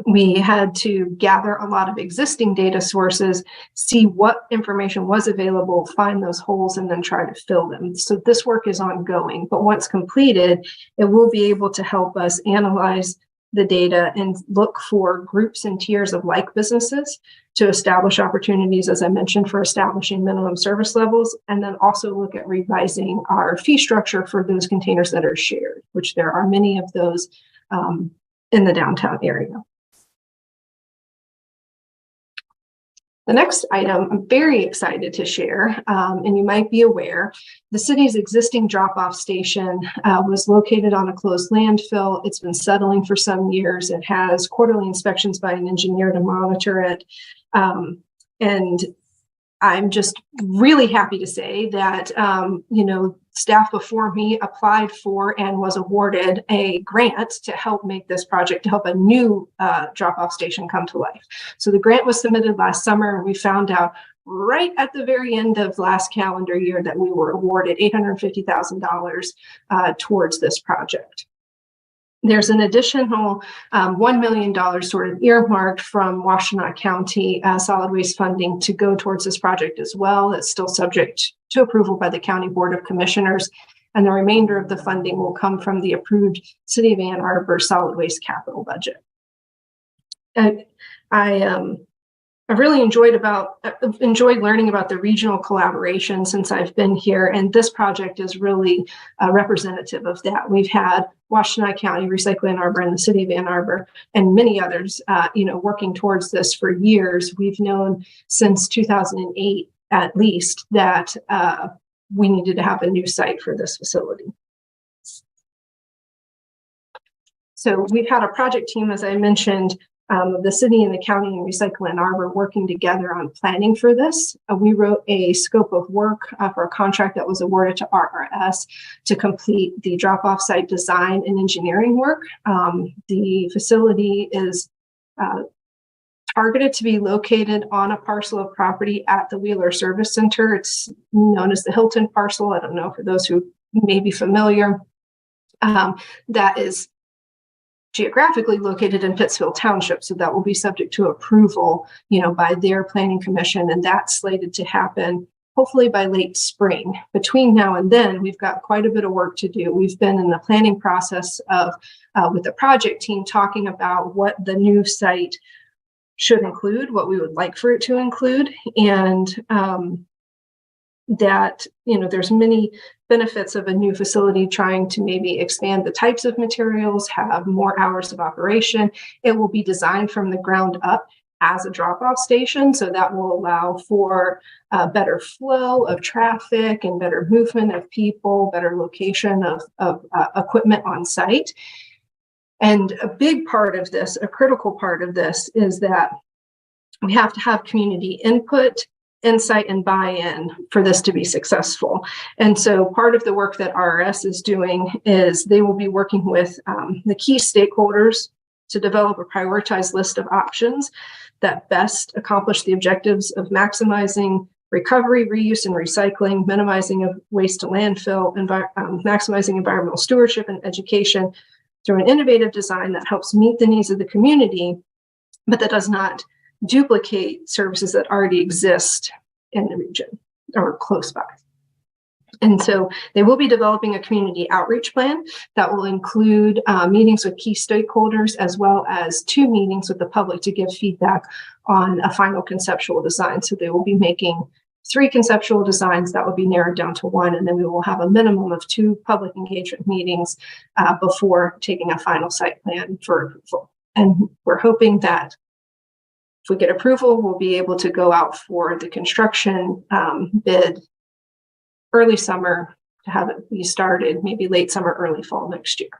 we had to gather a lot of existing data sources, see what information was available, find those holes, and then try to fill them. So this work is ongoing, but once completed, it will be able to help us analyze the data and look for groups and tiers of like businesses to establish opportunities, as I mentioned, for establishing minimum service levels, and then also look at revising our fee structure for those containers that are shared, which there are many of those in the downtown area. The next item I'm very excited to share, and you might be aware, the city's existing drop-off station was located on a closed landfill. It's been settling for some years. It has quarterly inspections by an engineer to monitor it. And I'm just really happy to say that, staff before me applied for and was awarded a grant to help make this project, to help a new drop-off station come to life. So the grant was submitted last summer, and we found out right at the very end of last calendar year that we were awarded $850,000 towards this project. There's an additional $1 million sort of earmarked from Washtenaw County solid waste funding to go towards this project as well. It's still subject to approval by the County Board of Commissioners, and the remainder of the funding will come from the approved City of Ann Arbor solid waste capital budget. I've really enjoyed learning about the regional collaboration since I've been here, and this project is really representative of that. We've had Washtenaw County, Recycle Ann Arbor, and the City of Ann Arbor, and many others, working towards this for years. We've known since 2008, at least, that we needed to have a new site for this facility. So we've had a project team, as I mentioned, the city and the county and Recycle Ann Arbor working together on planning for this. We wrote a scope of work for a contract that was awarded to RRS to complete the drop-off site design and engineering work. The facility is targeted to be located on a parcel of property at the Wheeler Service Center. It's known as the Hilton parcel. I don't know, for those who may be familiar. That is geographically located in Pittsfield Township, so that will be subject to approval, by their planning commission, and that's slated to happen hopefully by late spring. Between now and then, we've got quite a bit of work to do. We've been in the planning process of with the project team talking about what the new site should include, what we would like for it to include, and that, there's many benefits of a new facility trying to maybe expand the types of materials, have more hours of operation. It will be designed from the ground up as a drop-off station, so that will allow for better flow of traffic and better movement of people, better location of equipment on site. And a big part of this, a critical part of this, is that we have to have community input, insight, and buy-in for this to be successful. And so part of the work that RRS is doing is they will be working with the key stakeholders to develop a prioritized list of options that best accomplish the objectives of maximizing recovery, reuse, and recycling, minimizing of waste to landfill, maximizing environmental stewardship and education through an innovative design that helps meet the needs of the community, but that does not duplicate services that already exist in the region or close by. And so they will be developing a community outreach plan that will include meetings with key stakeholders, as well as 2 meetings with the public to give feedback on a final conceptual design. So they will be making 3 conceptual designs that will be narrowed down to 1, and then we will have a minimum of 2 public engagement meetings before taking a final site plan for approval. And we're hoping that if we get approval, we'll be able to go out for the construction bid early summer to have it be started, maybe late summer, early fall next year.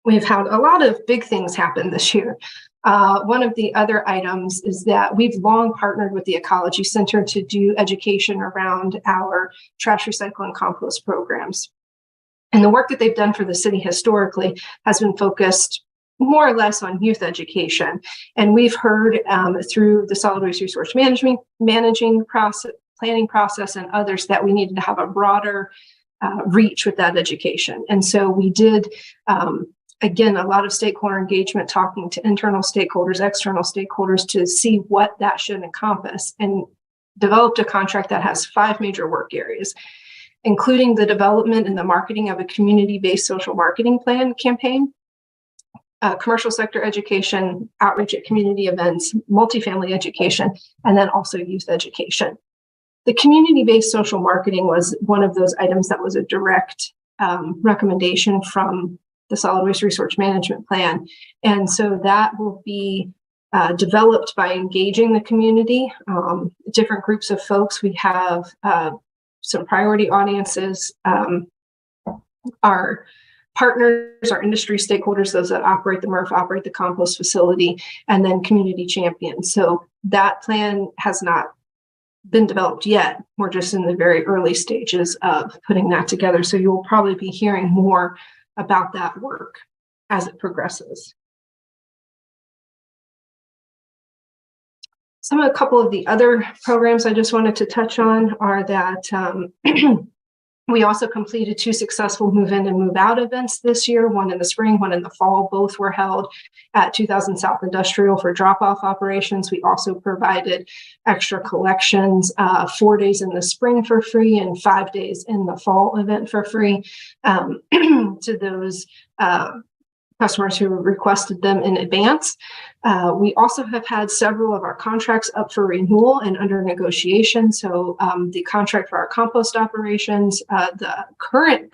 We've had a lot of big things happen this year. One of the other items is that we've long partnered with the Ecology Center to do education around our trash recycle and compost programs. And the work that they've done for the city historically has been focused more or less on youth education. And we've heard through the solid waste resource planning process and others that we needed to have a broader reach with that education. And so we did, again, a lot of stakeholder engagement, talking to internal stakeholders, external stakeholders to see what that should encompass, and developed a contract that has 5 major work areas, including the development and the marketing of a community-based social marketing plan campaign, commercial sector education, outreach at community events, multifamily education, and then also youth education. The community-based social marketing was one of those items that was a direct recommendation from the solid waste resource management plan. And so that will be developed by engaging the community, different groups of folks. We have some priority audiences, our partners, our industry stakeholders, those that operate the MRF, operate the compost facility, and then community champions. So that plan has not been developed yet. We're just in the very early stages of putting that together. So you will probably be hearing more about that work as it progresses. A couple of the other programs I just wanted to touch on are that we also completed 2 successful move-in and move-out events this year, one in the spring, one in the fall. Both were held at 2000 South Industrial for drop-off operations. We also provided extra collections, 4 days in the spring for free and 5 days in the fall event for free to those customers who requested them in advance. We also have had several of our contracts up for renewal and under negotiation. So the contract for our compost operations, the current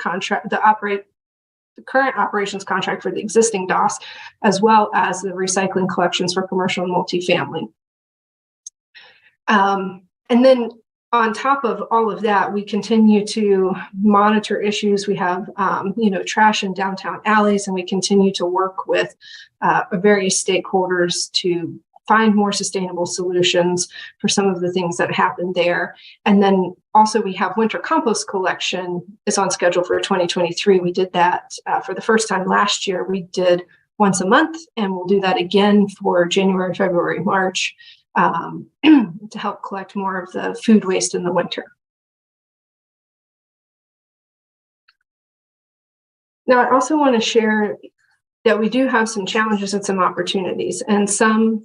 operations contract for the existing DOS, as well as the recycling collections for commercial and multifamily. And then on top of all of that, we continue to monitor issues. We have, trash in downtown alleys, and we continue to work with various stakeholders to find more sustainable solutions for some of the things that happen there. And then also we have winter compost collection is on schedule for 2023. We did that for the first time last year. We did once a month, and we'll do that again for January, February, March. To help collect more of the food waste in the winter. Now, I also want to share that we do have some challenges and some opportunities, and some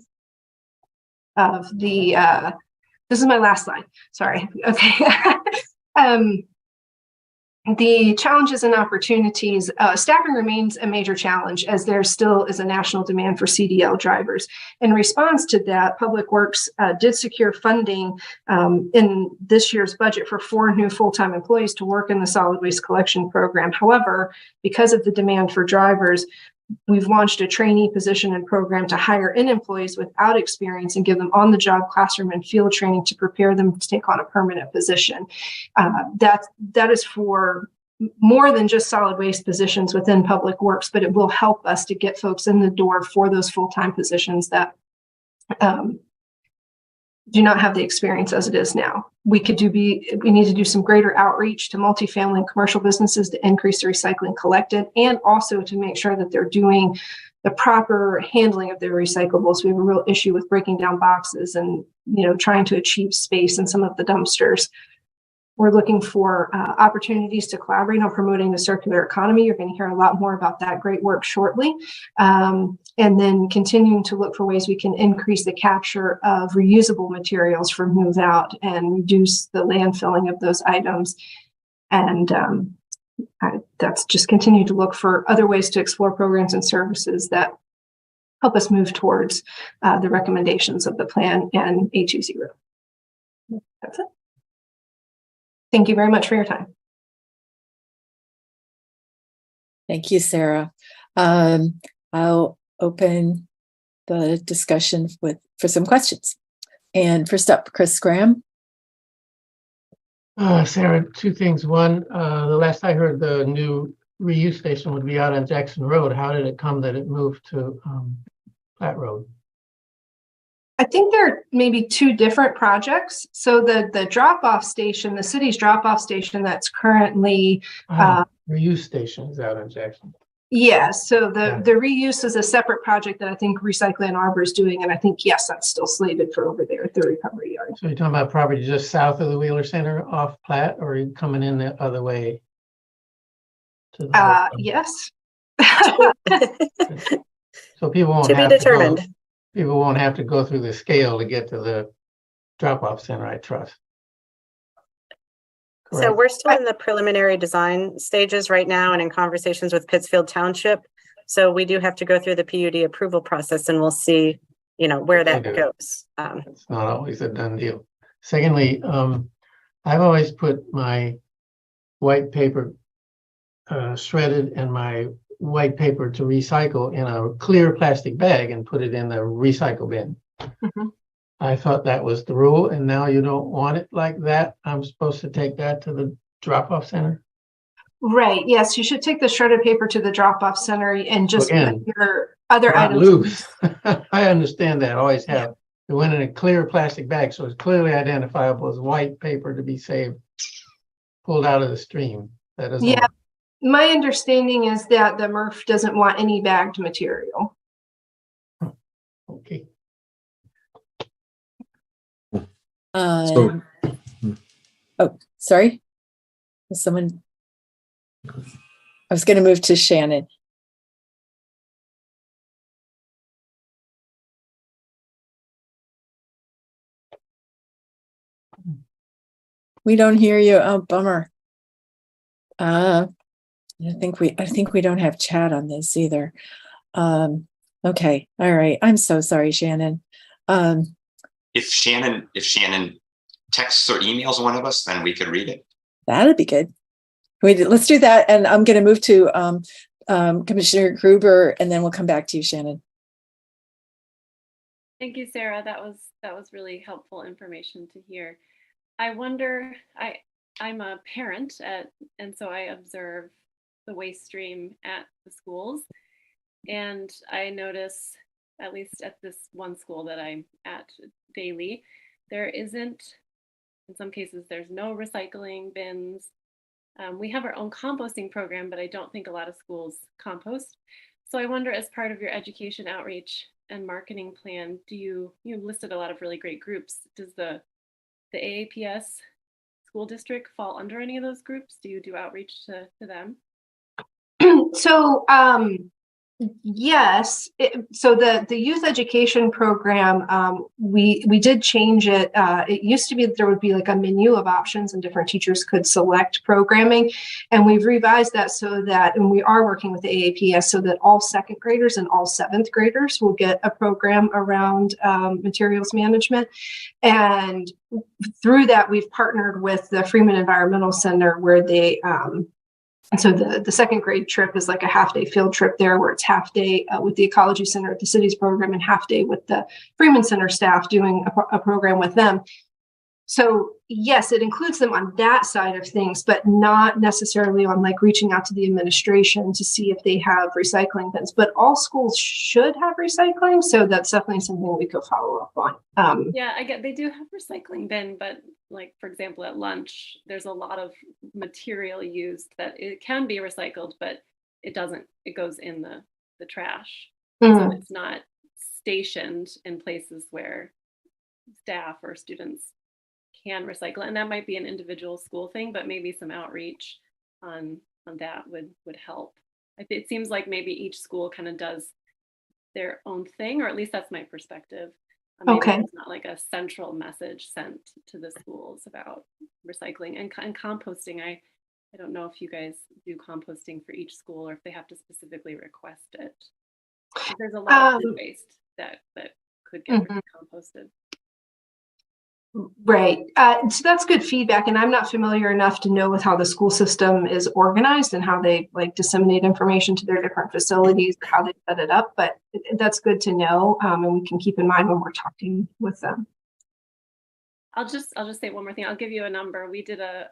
of the, this is my last slide, sorry, okay. the challenges and opportunities, staffing remains a major challenge as there still is a national demand for CDL drivers. In response to that, Public Works did secure funding in this year's budget for 4 new full-time employees to work in the solid waste collection program. However, because of the demand for drivers, we've launched a trainee position and program to hire in employees without experience and give them on-the-job classroom and field training to prepare them to take on a permanent position. That is for more than just solid waste positions within Public Works, but it will help us to get folks in the door for those full-time positions that do not have the experience as it is now. We need to do some greater outreach to multifamily and commercial businesses to increase the recycling collected, and also to make sure that they're doing the proper handling of their recyclables. We have a real issue with breaking down boxes and, trying to achieve space in some of the dumpsters. We're looking for opportunities to collaborate on promoting the circular economy. You're going to hear a lot more about that great work shortly. And then continuing to look for ways we can increase the capture of reusable materials from move out and reduce the landfilling of those items. And that's just continue to look for other ways to explore programs and services that help us move towards the recommendations of the plan and A20. That's it. Thank you very much for your time. Thank you, Sarah. I'll open the discussion for some questions. And first up, Chris Graham. Sarah, 2 things. One, the last I heard, the new reuse station would be out on Jackson Road. How did it come that it moved to Platte Road? I think there are maybe 2 different projects. So the drop-off station, the city's drop-off station that's currently reuse station is out on Jackson. Yeah, so the reuse is a separate project that I think Recycling Arbor is doing, and I think, yes, that's still slated for over there at the recovery yard. So you're talking about property just south of the Wheeler Center off Platte, or are you coming in the other way? Yes. So people won't To be determined. People won't have to go through the scale to get to the drop-off center, I trust. Correct. So we're still in the preliminary design stages right now and in conversations with Pittsfield Township. So we do have to go through the PUD approval process, and we'll see, where that goes. It's not always a done deal. Secondly, I've always put my white paper shredded and my white paper to recycle in a clear plastic bag and put it in the recycle bin. Mm-hmm. I thought that was the rule, and now you don't want it like that. I'm supposed to take that to the drop-off center? Right. Yes, you should take the shredded paper to the drop-off center and just Again, put your other items loose. I understand that. I always have. It went in a clear plastic bag, so it's clearly identifiable as white paper to be saved, pulled out of the stream. That doesn't work. My understanding is that the MRF doesn't want any bagged material. Okay. Oh, sorry. Was someone? I was going to move to Shannon. We don't hear you. Oh, bummer. I think we don't have chat on this either. Okay. All right. I'm so sorry, Shannon. If Shannon texts or emails one of us, then we could read it. That'd be good. Let's do that. And I'm going to move to Commissioner Gruber, and then we'll come back to you, Shannon. Thank you, Sarah. That was really helpful information to hear. I wonder, I'm a parent and so I observe the waste stream at the schools. And I notice, at least at this one school that I'm at daily, there isn't, in some cases, there's no recycling bins. We have our own composting program, but I don't think a lot of schools compost. So I wonder, as part of your education outreach and marketing plan, you listed a lot of really great groups. Does the AAPS school district fall under any of those groups? Do you do outreach to them? So Yes. So the youth education program, we did change it. It used to be that there would be like a menu of options and different teachers could select programming. And we've revised that so that, and we are working with the AAPS so that all second graders and all seventh graders will get a program around materials management. And through that, we've partnered with the Freeman Environmental Center where they, and so the second grade trip is like a half-day field trip there where it's half day with the Ecology Center at the city's program and half day with the Freeman Center staff doing a program with them. So yes, it includes them on that side of things, but not necessarily on like reaching out to the administration to see if they have recycling bins. But all schools should have recycling, so that's definitely something we could follow up on. Yeah, I get they do have recycling bin, but like for example, at lunch, there's a lot of material used that it can be recycled, but it doesn't. It goes in the trash, so it's not stationed in places where staff or students can recycle, and that might be an individual school thing, but maybe some outreach on that would help. It seems like maybe each school kind of does their own thing, or at least that's my perspective. Maybe Okay. there's not like a central message sent to the schools about recycling and composting. I don't know if you guys do composting for each school or if they have to specifically request it. There's a lot of food waste that could get composted. Right. So that's good feedback. And I'm not familiar enough to know with how the school system is organized and how they like disseminate information to their different facilities, how they set it up. But that's good to know. And we can keep in mind when we're talking with them. I'll just say one more thing. I'll give you a number. We did a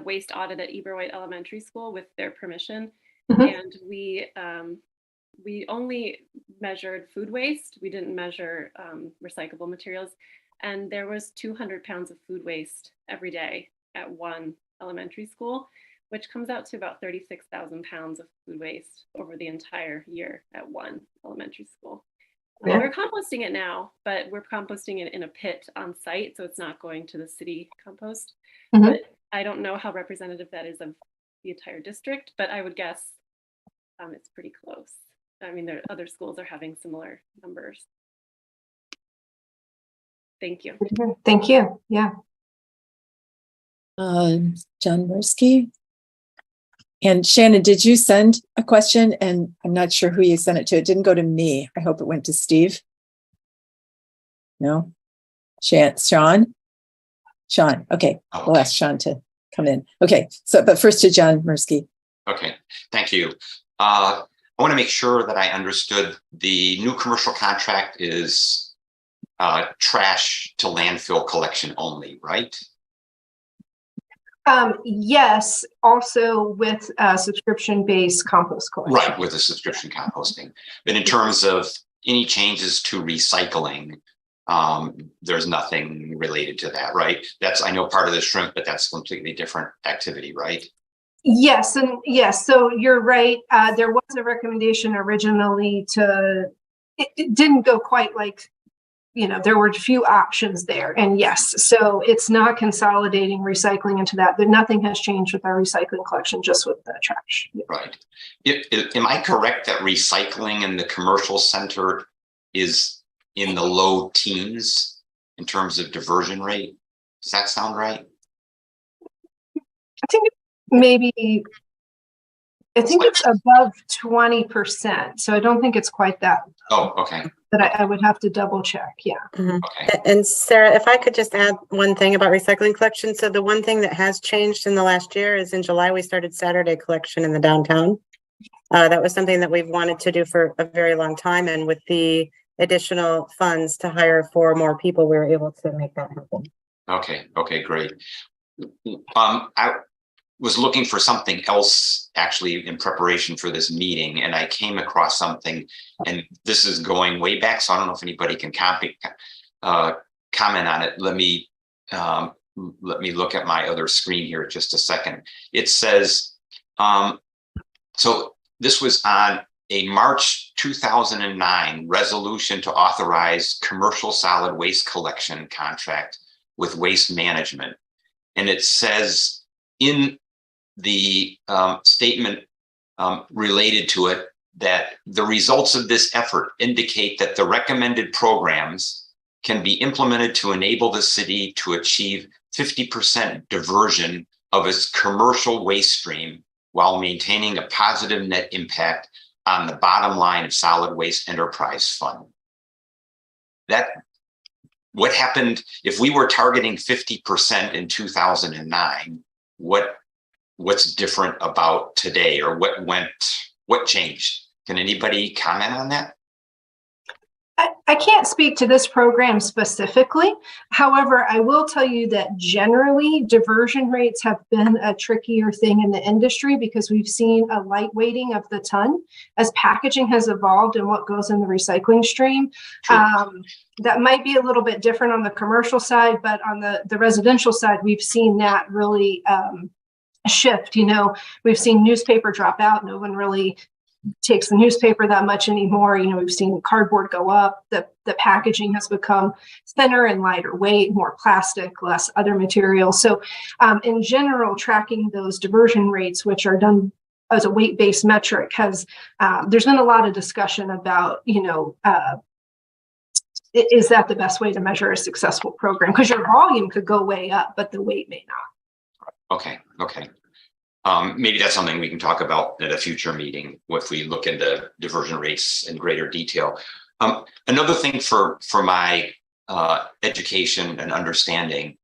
waste audit at Eberwhite Elementary School with their permission, and we only measured food waste. We didn't measure recyclable materials. And there was 200 pounds of food waste every day at one elementary school, which comes out to about 36,000 pounds of food waste over the entire year at one elementary school. Yeah. We're composting it now, but we're composting it in a pit on site, so it's not going to the city compost. But I don't know how representative that is of the entire district, but I would guess it's pretty close. I mean, other schools are having similar numbers. Thank you. Thank you. Yeah. John Mursky. And Shannon, did you send a question? And I'm not sure who you sent it to. It didn't go to me. I hope it went to Steve. No? Sean? Okay. We'll ask Sean to come in. Okay. So, but first to John Mursky. Okay. Thank you. I want to make sure that I understood the new commercial contract is trash to landfill collection only, right? Yes, also with subscription-based compost collection. Right, with the subscription composting. But in terms of any changes to recycling, there's nothing related to that, right? That's, I know, part of the shrimp, but that's a completely different activity, right? Yes, and yes, so you're right. There was a recommendation originally it didn't go quite like, there were a few options there. And yes, so it's not consolidating recycling into that, but nothing has changed with our recycling collection, just with the trash. Right. Am I correct that recycling in the commercial center is in the low teens in terms of diversion rate? Does that sound right? I think it's above 20%. So I don't think it's quite that. Oh, okay. But I would have to double check. Yeah. Okay. And Sarah, if I could just add one thing about recycling collection. So the one thing that has changed in the last year is in July, we started Saturday collection in the downtown. That was something that we've wanted to do for a very long time. And with the additional funds to hire 4 more people, we were able to make that happen. Okay. Okay, great. I was looking for something else actually in preparation for this meeting, and I came across something, and this is going way back, so I don't know if anybody can comment on it. Let me look at my other screen here just a second. It says, so this was on a March 2009 resolution to authorize commercial solid waste collection contract with Waste Management. And it says in the statement related to it, that the results of this effort indicate that the recommended programs can be implemented to enable the city to achieve 50% diversion of its commercial waste stream while maintaining a positive net impact on the bottom line of Solid Waste Enterprise Fund. What happened if we were targeting 50% in 2009? What's different about today, or what changed? Can anybody comment on that? I can't speak to this program specifically. However, I will tell you that generally diversion rates have been a trickier thing in the industry because we've seen a light weighting of the ton as packaging has evolved and what goes in the recycling stream. That might be a little bit different on the commercial side, but on the residential side, we've seen that really shift. You know, we've seen newspaper drop out. No one really takes the newspaper that much anymore. You know, we've seen cardboard go up. The packaging has become thinner and lighter weight, more plastic, less other materials. So in general, tracking those diversion rates, which are done as a weight-based metric, has there's been a lot of discussion about, you know, is that the best way to measure a successful program? Because your volume could go way up, but the weight may not. Okay. Maybe that's something we can talk about at a future meeting if we look into diversion rates in greater detail. Another thing for my education and understanding,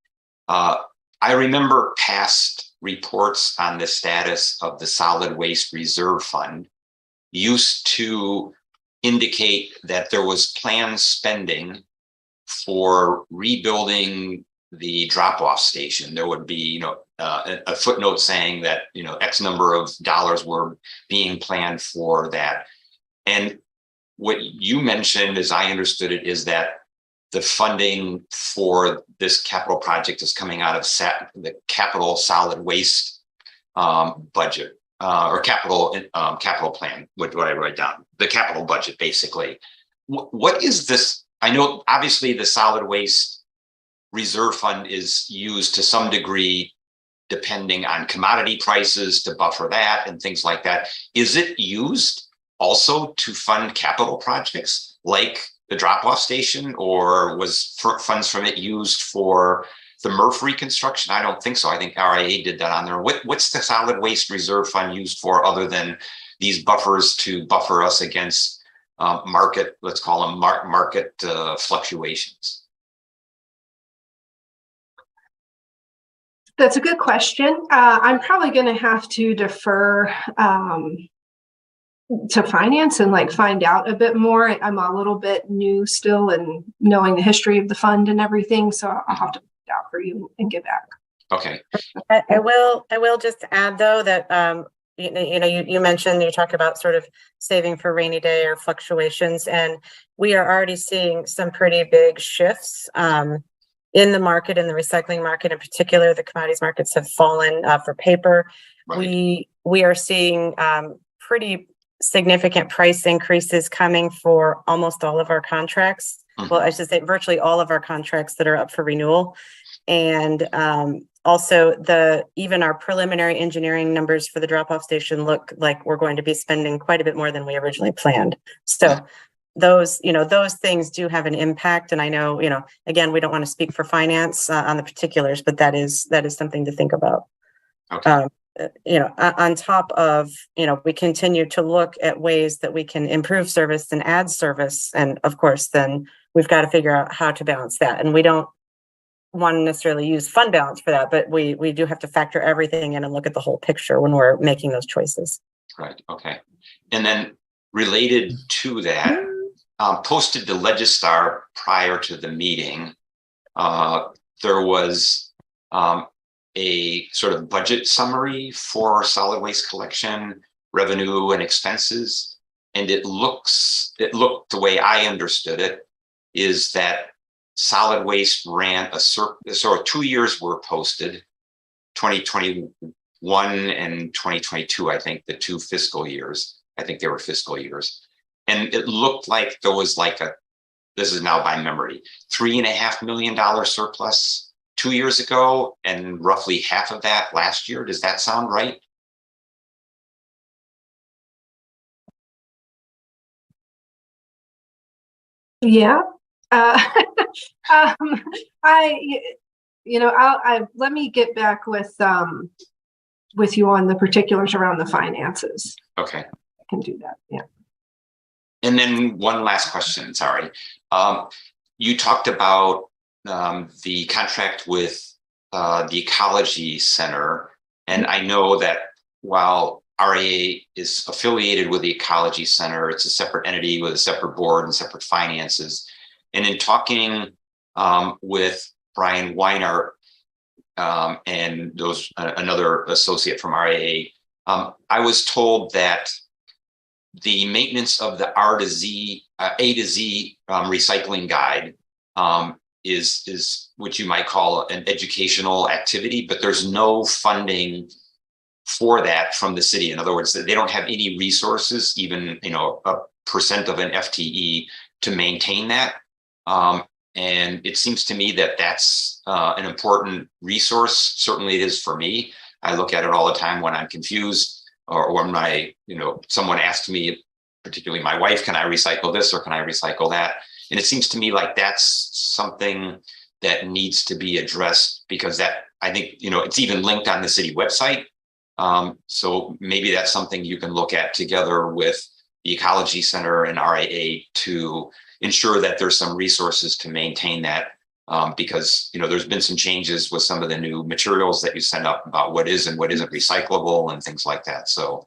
I remember past reports on the status of the Solid Waste Reserve Fund used to indicate that there was planned spending for rebuilding the drop-off station. There would be, you know, a footnote saying that, you know, X number of dollars were being planned for that. And what you mentioned, as I understood it, is that the funding for this capital project is coming out of the capital solid waste budget or capital plan. What do I write down? The capital budget, basically. What is this? I know obviously the solid waste reserve fund is used to some degree depending on commodity prices to buffer that and things like that. Is it used also to fund capital projects like the drop-off station, or was funds from it used for the MRF reconstruction? I don't think so. I think RIA did that on there. What's the solid waste reserve fund used for other than these buffers to buffer us against market, let's call them market fluctuations? That's a good question. I'm probably going to have to defer to finance and like find out a bit more. I'm a little bit new still in knowing the history of the fund and everything, so I'll have to find out for you and get back. Okay. I will just add though that you mentioned, you talk about sort of saving for rainy day or fluctuations, and we are already seeing some pretty big shifts in the market, in the recycling market in particular. The commodities markets have fallen for paper. Right. We are seeing pretty significant price increases coming for almost all of our contracts. Mm-hmm. Well, I should say virtually all of our contracts that are up for renewal. And also even our preliminary engineering numbers for the drop-off station look like we're going to be spending quite a bit more than we originally planned. So those things do have an impact. And I know, again, we don't want to speak for finance on the particulars, but that is something to think about. Okay. On top of, we continue to look at ways that we can improve service and add service. And of course, then we've got to figure out how to balance that. And we don't want to necessarily use fund balance for that, but we do have to factor everything in and look at the whole picture when we're making those choices. Right. Okay. And then related to that, posted to Legistar prior to the meeting, there was a sort of budget summary for solid waste collection, revenue and expenses. And it looked the way I understood it is that solid waste ran so 2 years were posted, 2021 and 2022, I think the two fiscal years. I think they were fiscal years. And it looked like there was this is now by memory, $3.5 million surplus 2 years ago, and roughly half of that last year. Does that sound right? Yeah. Let me get back with you on the particulars around the finances. Okay. I can do that. Yeah. And then one last question, sorry. You talked about the contract with the Ecology Center. And I know that while RAA is affiliated with the Ecology Center, it's a separate entity with a separate board and separate finances. And in talking with Brian Weinert and those another associate from RAA, I was told that the maintenance of the A to Z recycling guide is what you might call an educational activity, but there's no funding for that from the city. In other words, they don't have any resources, even a % of an FTE to maintain that. And it seems to me that that's an important resource. Certainly it is for me. I look at it all the time when I'm confused or when someone asks me, particularly my wife, can I recycle this or can I recycle that? And it seems to me like that's something that needs to be addressed, because that, I think, it's even linked on the city website. So maybe that's something you can look at together with the Ecology Center and RAA to ensure that there's some resources to maintain that. Because there's been some changes with some of the new materials that you send up about what is and what isn't recyclable and things like that. So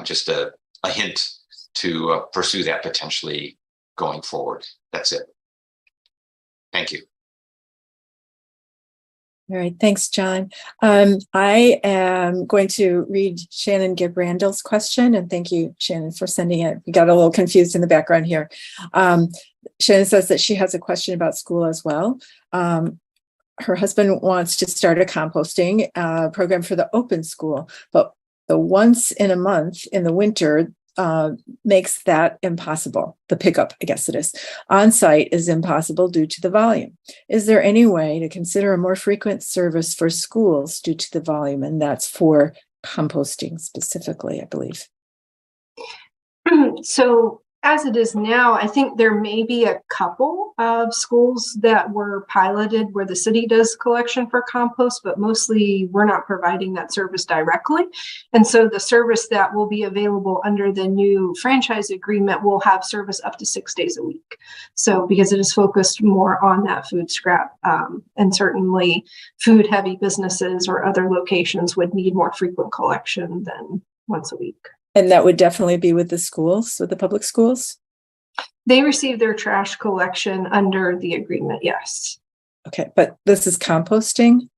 just a hint to pursue that potentially going forward. That's it. Thank you. All right, thanks, John. I am going to read Shannon Gibb-Randall's question, and thank you, Shannon, for sending it. We got a little confused in the background here. Shannon says that she has a question about school as well. Her husband wants to start a composting program for the open school, but the once in a month in the winter makes that impossible. The pickup, I guess it is, on site is impossible due to the volume. Is there any way to consider a more frequent service for schools due to the volume? And that's for composting specifically, I believe. So as it is now, I think there may be a couple of schools that were piloted where the city does collection for compost, but mostly we're not providing that service directly. And so the service that will be available under the new franchise agreement will have service up to 6 days a week. So because it is focused more on that food scrap, and certainly food heavy businesses or other locations would need more frequent collection than once a week. And that would definitely be with the schools, with the public schools? They receive their trash collection under the agreement, yes. Okay, but this is composting?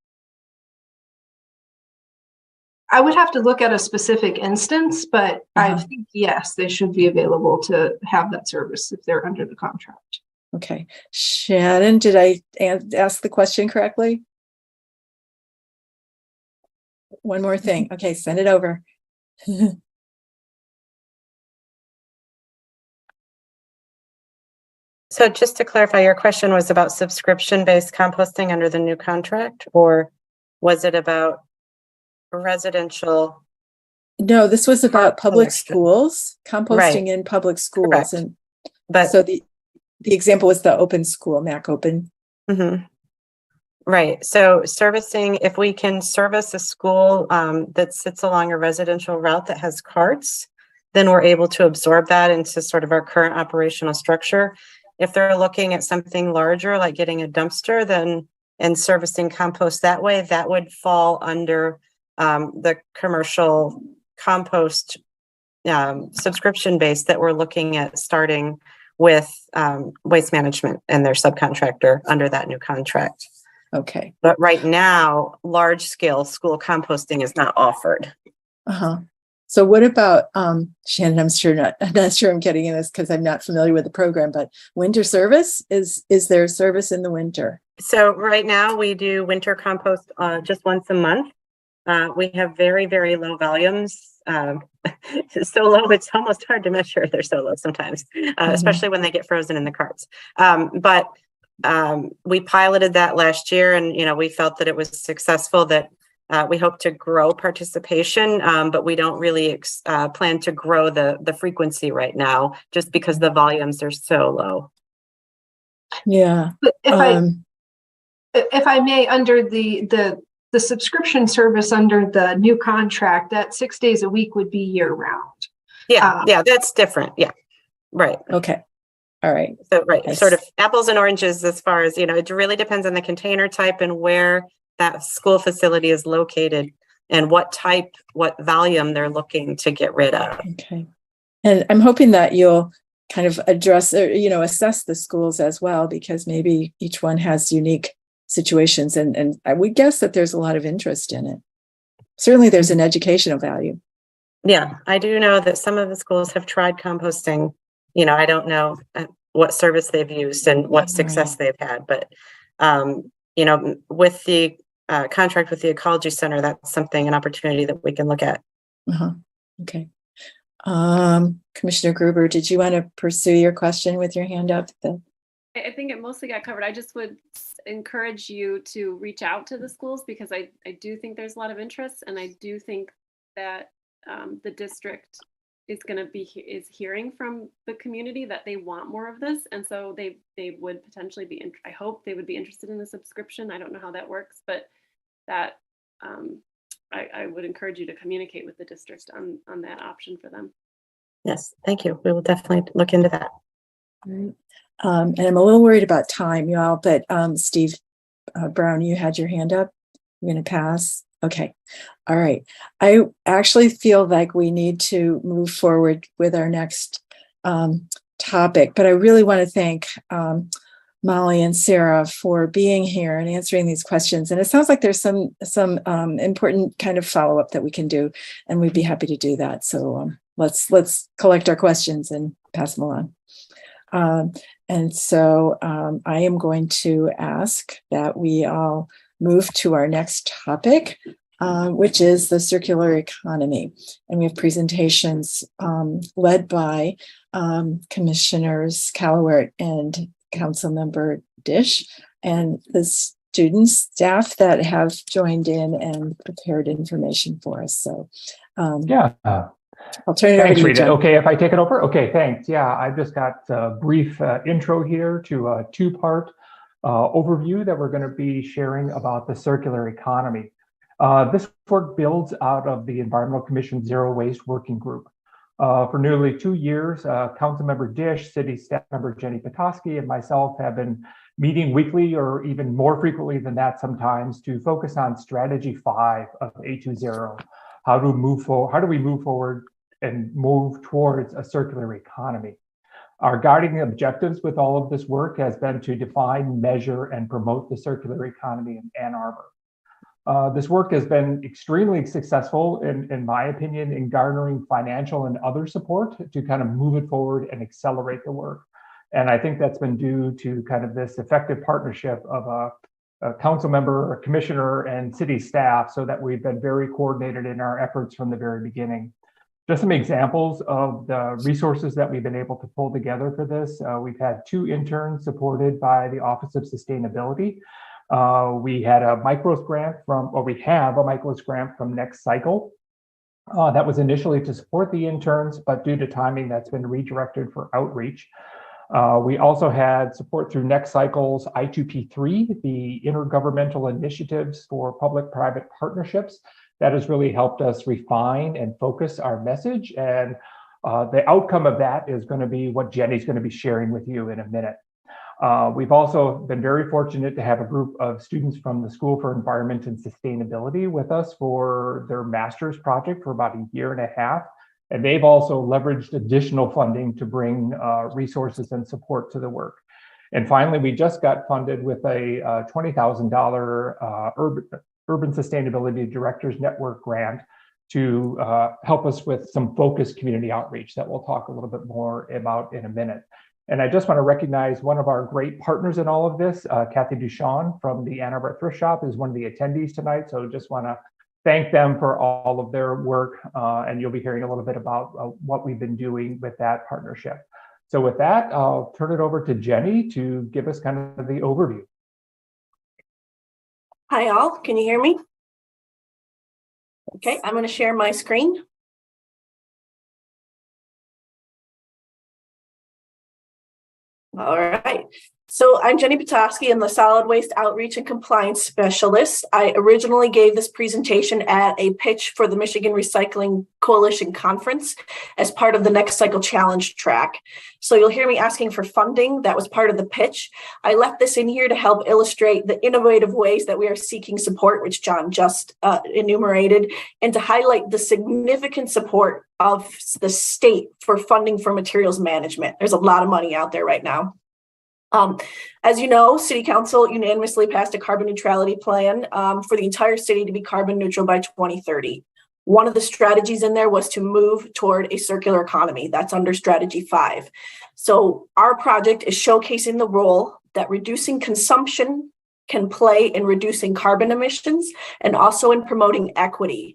I would have to look at a specific instance, but I think, yes, they should be available to have that service if they're under the contract. Okay. Shannon, did I ask the question correctly? One more thing. Okay, send it over. So just to clarify, your question was about subscription-based composting under the new contract, or was it about residential? No, this was about public schools, composting Right. in public schools. Correct. And But so the example was the open school, Mac Open. mm-hmm. Right. So servicing, if we can service a school that sits along a residential route that has carts, then we're able to absorb that into sort of our current operational structure. If they're looking at something larger, like getting a dumpster, then and servicing compost that way, that would fall under the commercial compost subscription base that we're looking at starting with Waste Management and their subcontractor under that new contract. Okay. But right now, large scale school composting is not offered. So what about, Shannon, I'm not sure I'm getting in this because I'm not familiar with the program, but winter service, is there service in the winter? So right now we do winter compost just once a month. We have very, very low volumes. So low, it's almost hard to measure. They're so low sometimes, especially when they get frozen in the carts. But we piloted that last year, and we felt that it was successful, that we hope to grow participation, but we don't really plan to grow the frequency right now, just because the volumes are so low. Yeah. But if I may, under the subscription service under the new contract, that 6 days a week would be year round. Yeah, yeah, that's different. Yeah, right. Okay. All right. So, right, Nice. sort of apples and oranges as far as, it really depends on the container type and where that school facility is located and what volume they're looking to get rid of. Okay. And I'm hoping that you'll kind of address or, assess the schools as well, because maybe each one has unique situations. And I would guess that there's a lot of interest in it. Certainly there's an educational value. Yeah, I do know that some of the schools have tried composting. I don't know what service they've used and what success they've had, but, with the contract with the Ecology Center, that's an opportunity that we can look at. Okay. Commissioner Gruber, did you want to pursue your question with your hand up? I think it mostly got covered. I just would encourage you to reach out to the schools, because I do think there's a lot of interest, and I do think that the district is hearing from the community that they want more of this, and so they would potentially be. I hope they would be interested in the subscription. I don't know how that works, but that I would encourage you to communicate with the district on that option for them. Yes, thank you. We will definitely look into that. All right. And I'm a little worried about time, y'all, but Steve Brown, you had your hand up. You're going to pass. Okay. All right. I actually feel like we need to move forward with our next topic, but I really want to thank Molly and Sarah for being here and answering these questions. And it sounds like there's some important kind of follow-up that we can do, and we'd be happy to do that. So let's collect our questions and pass them along. And so I am going to ask that we all move to our next topic, which is the circular economy. And we have presentations led by Commissioners Callowart and Councilmember Dish, and the students, staff that have joined in and prepared information for us. So yeah. I'll turn it over to you, John. Okay, if I take it over? Okay, thanks. Yeah, I've just got a brief intro here to a two-part overview that we're going to be sharing about the circular economy. This work builds out of the Environmental Commission Zero Waste Working Group. For nearly 2 years, Councilmember Dish, City Staff Member Jenny Petoskey, and myself have been meeting weekly or even more frequently than that sometimes to focus on Strategy 5 of 820. How do we move forward and move towards a circular economy? Our guiding objectives with all of this work has been to define, measure, and promote the circular economy in Ann Arbor. This work has been extremely successful, in my opinion, in garnering financial and other support to kind of move it forward and accelerate the work. And I think that's been due to kind of this effective partnership of a council member, a commissioner, and city staff, so that we've been very coordinated in our efforts from the very beginning. Just some examples of the resources that we've been able to pull together for this. We've had 2 interns supported by the Office of Sustainability. We had a micros grant we have a micros grant from Next Cycle. That was initially to support the interns, but due to timing, that's been redirected for outreach. We also had support through Next Cycle's I2P3, the Intergovernmental Initiatives for Public-Private Partnerships. That has really helped us refine and focus our message. And the outcome of that is going to be what Jenny's going to be sharing with you in a minute. We've also been very fortunate to have a group of students from the School for Environment and Sustainability with us for their master's project for about 1.5 years. And they've also leveraged additional funding to bring resources and support to the work. And finally, we just got funded with a $20,000 Urban Sustainability Directors Network grant to help us with some focused community outreach that we'll talk a little bit more about in a minute. And I just want to recognize one of our great partners in all of this, Kathy Duchamp from the Ann Arbor Thrift Shop is one of the attendees tonight. So just want to thank them for all of their work. And you'll be hearing a little bit about what we've been doing with that partnership. So with that, I'll turn it over to Jenny to give us kind of the overview. Hi all, can you hear me? Okay, I'm going to share my screen. All right, So I'm Jenny Petoskey. I'm the Solid Waste Outreach and Compliance Specialist. I originally gave this presentation at a pitch for the Michigan Recycling Coalition Conference as part of the Next Cycle Challenge track. So you'll hear me asking for funding. That was part of the pitch. I left this in here to help illustrate the innovative ways that we are seeking support, which John just enumerated, and to highlight the significant support of the state for funding for materials management. There's a lot of money out there right now. As you know, City Council unanimously passed a carbon neutrality plan for the entire city to be carbon neutral by 2030. One of the strategies in there was to move toward a circular economy. That's under Strategy 5. So our project is showcasing the role that reducing consumption can play in reducing carbon emissions and also in promoting equity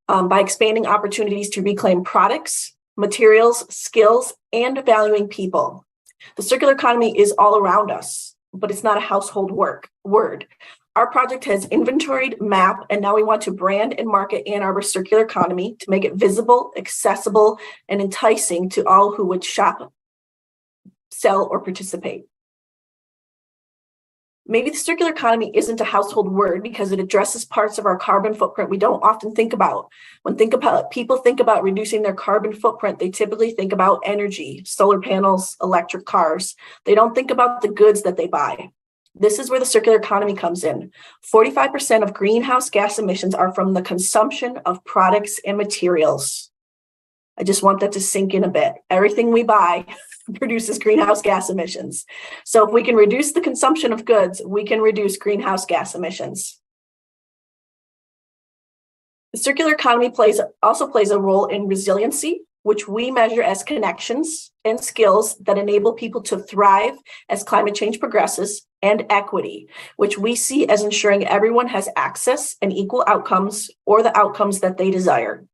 by expanding opportunities to reclaim products, materials, skills, and valuing people. The circular economy is all around us, but it's not a household word. Our project has inventoried, mapped, and now we want to brand and market Ann Arbor circular economy to make it visible, accessible, and enticing to all who would shop, sell, or participate. Maybe the circular economy isn't a household word because it addresses parts of our carbon footprint we don't often think about. When people think about reducing their carbon footprint, they typically think about energy, solar panels, electric cars. They don't think about the goods that they buy. This is where the circular economy comes in. 45% of greenhouse gas emissions are from the consumption of products and materials. I just want that to sink in a bit. Everything we buy produces greenhouse gas emissions. So if we can reduce the consumption of goods, we can reduce greenhouse gas emissions. The circular economy also plays a role in resiliency, which we measure as connections and skills that enable people to thrive as climate change progresses, and equity, which we see as ensuring everyone has access and equal outcomes or the outcomes that they desire.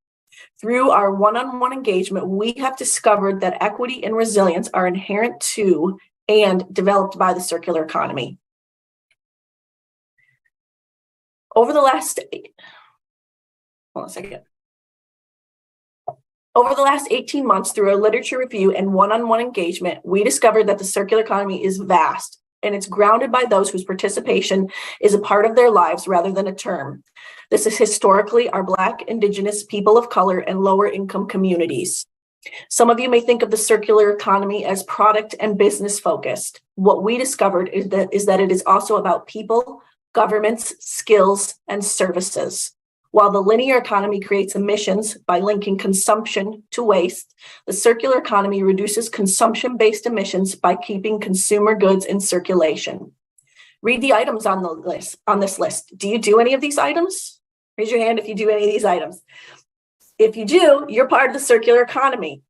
Through our one-on-one engagement, we have discovered that equity and resilience are inherent to and developed by the circular economy. Over the last 18 months, through a literature review and one-on-one engagement, we discovered that the circular economy is vast and it's grounded by those whose participation is a part of their lives rather than a term. This is historically our Black, Indigenous, people of color, and lower income communities. Some of you may think of the circular economy as product and business focused. What we discovered is that it is also about people, governments, skills, and services. While the linear economy creates emissions by linking consumption to waste, the circular economy reduces consumption-based emissions by keeping consumer goods in circulation. Read the items on this list. Do you do any of these items? Raise your hand if you do any of these items. If you do, you're part of the circular economy.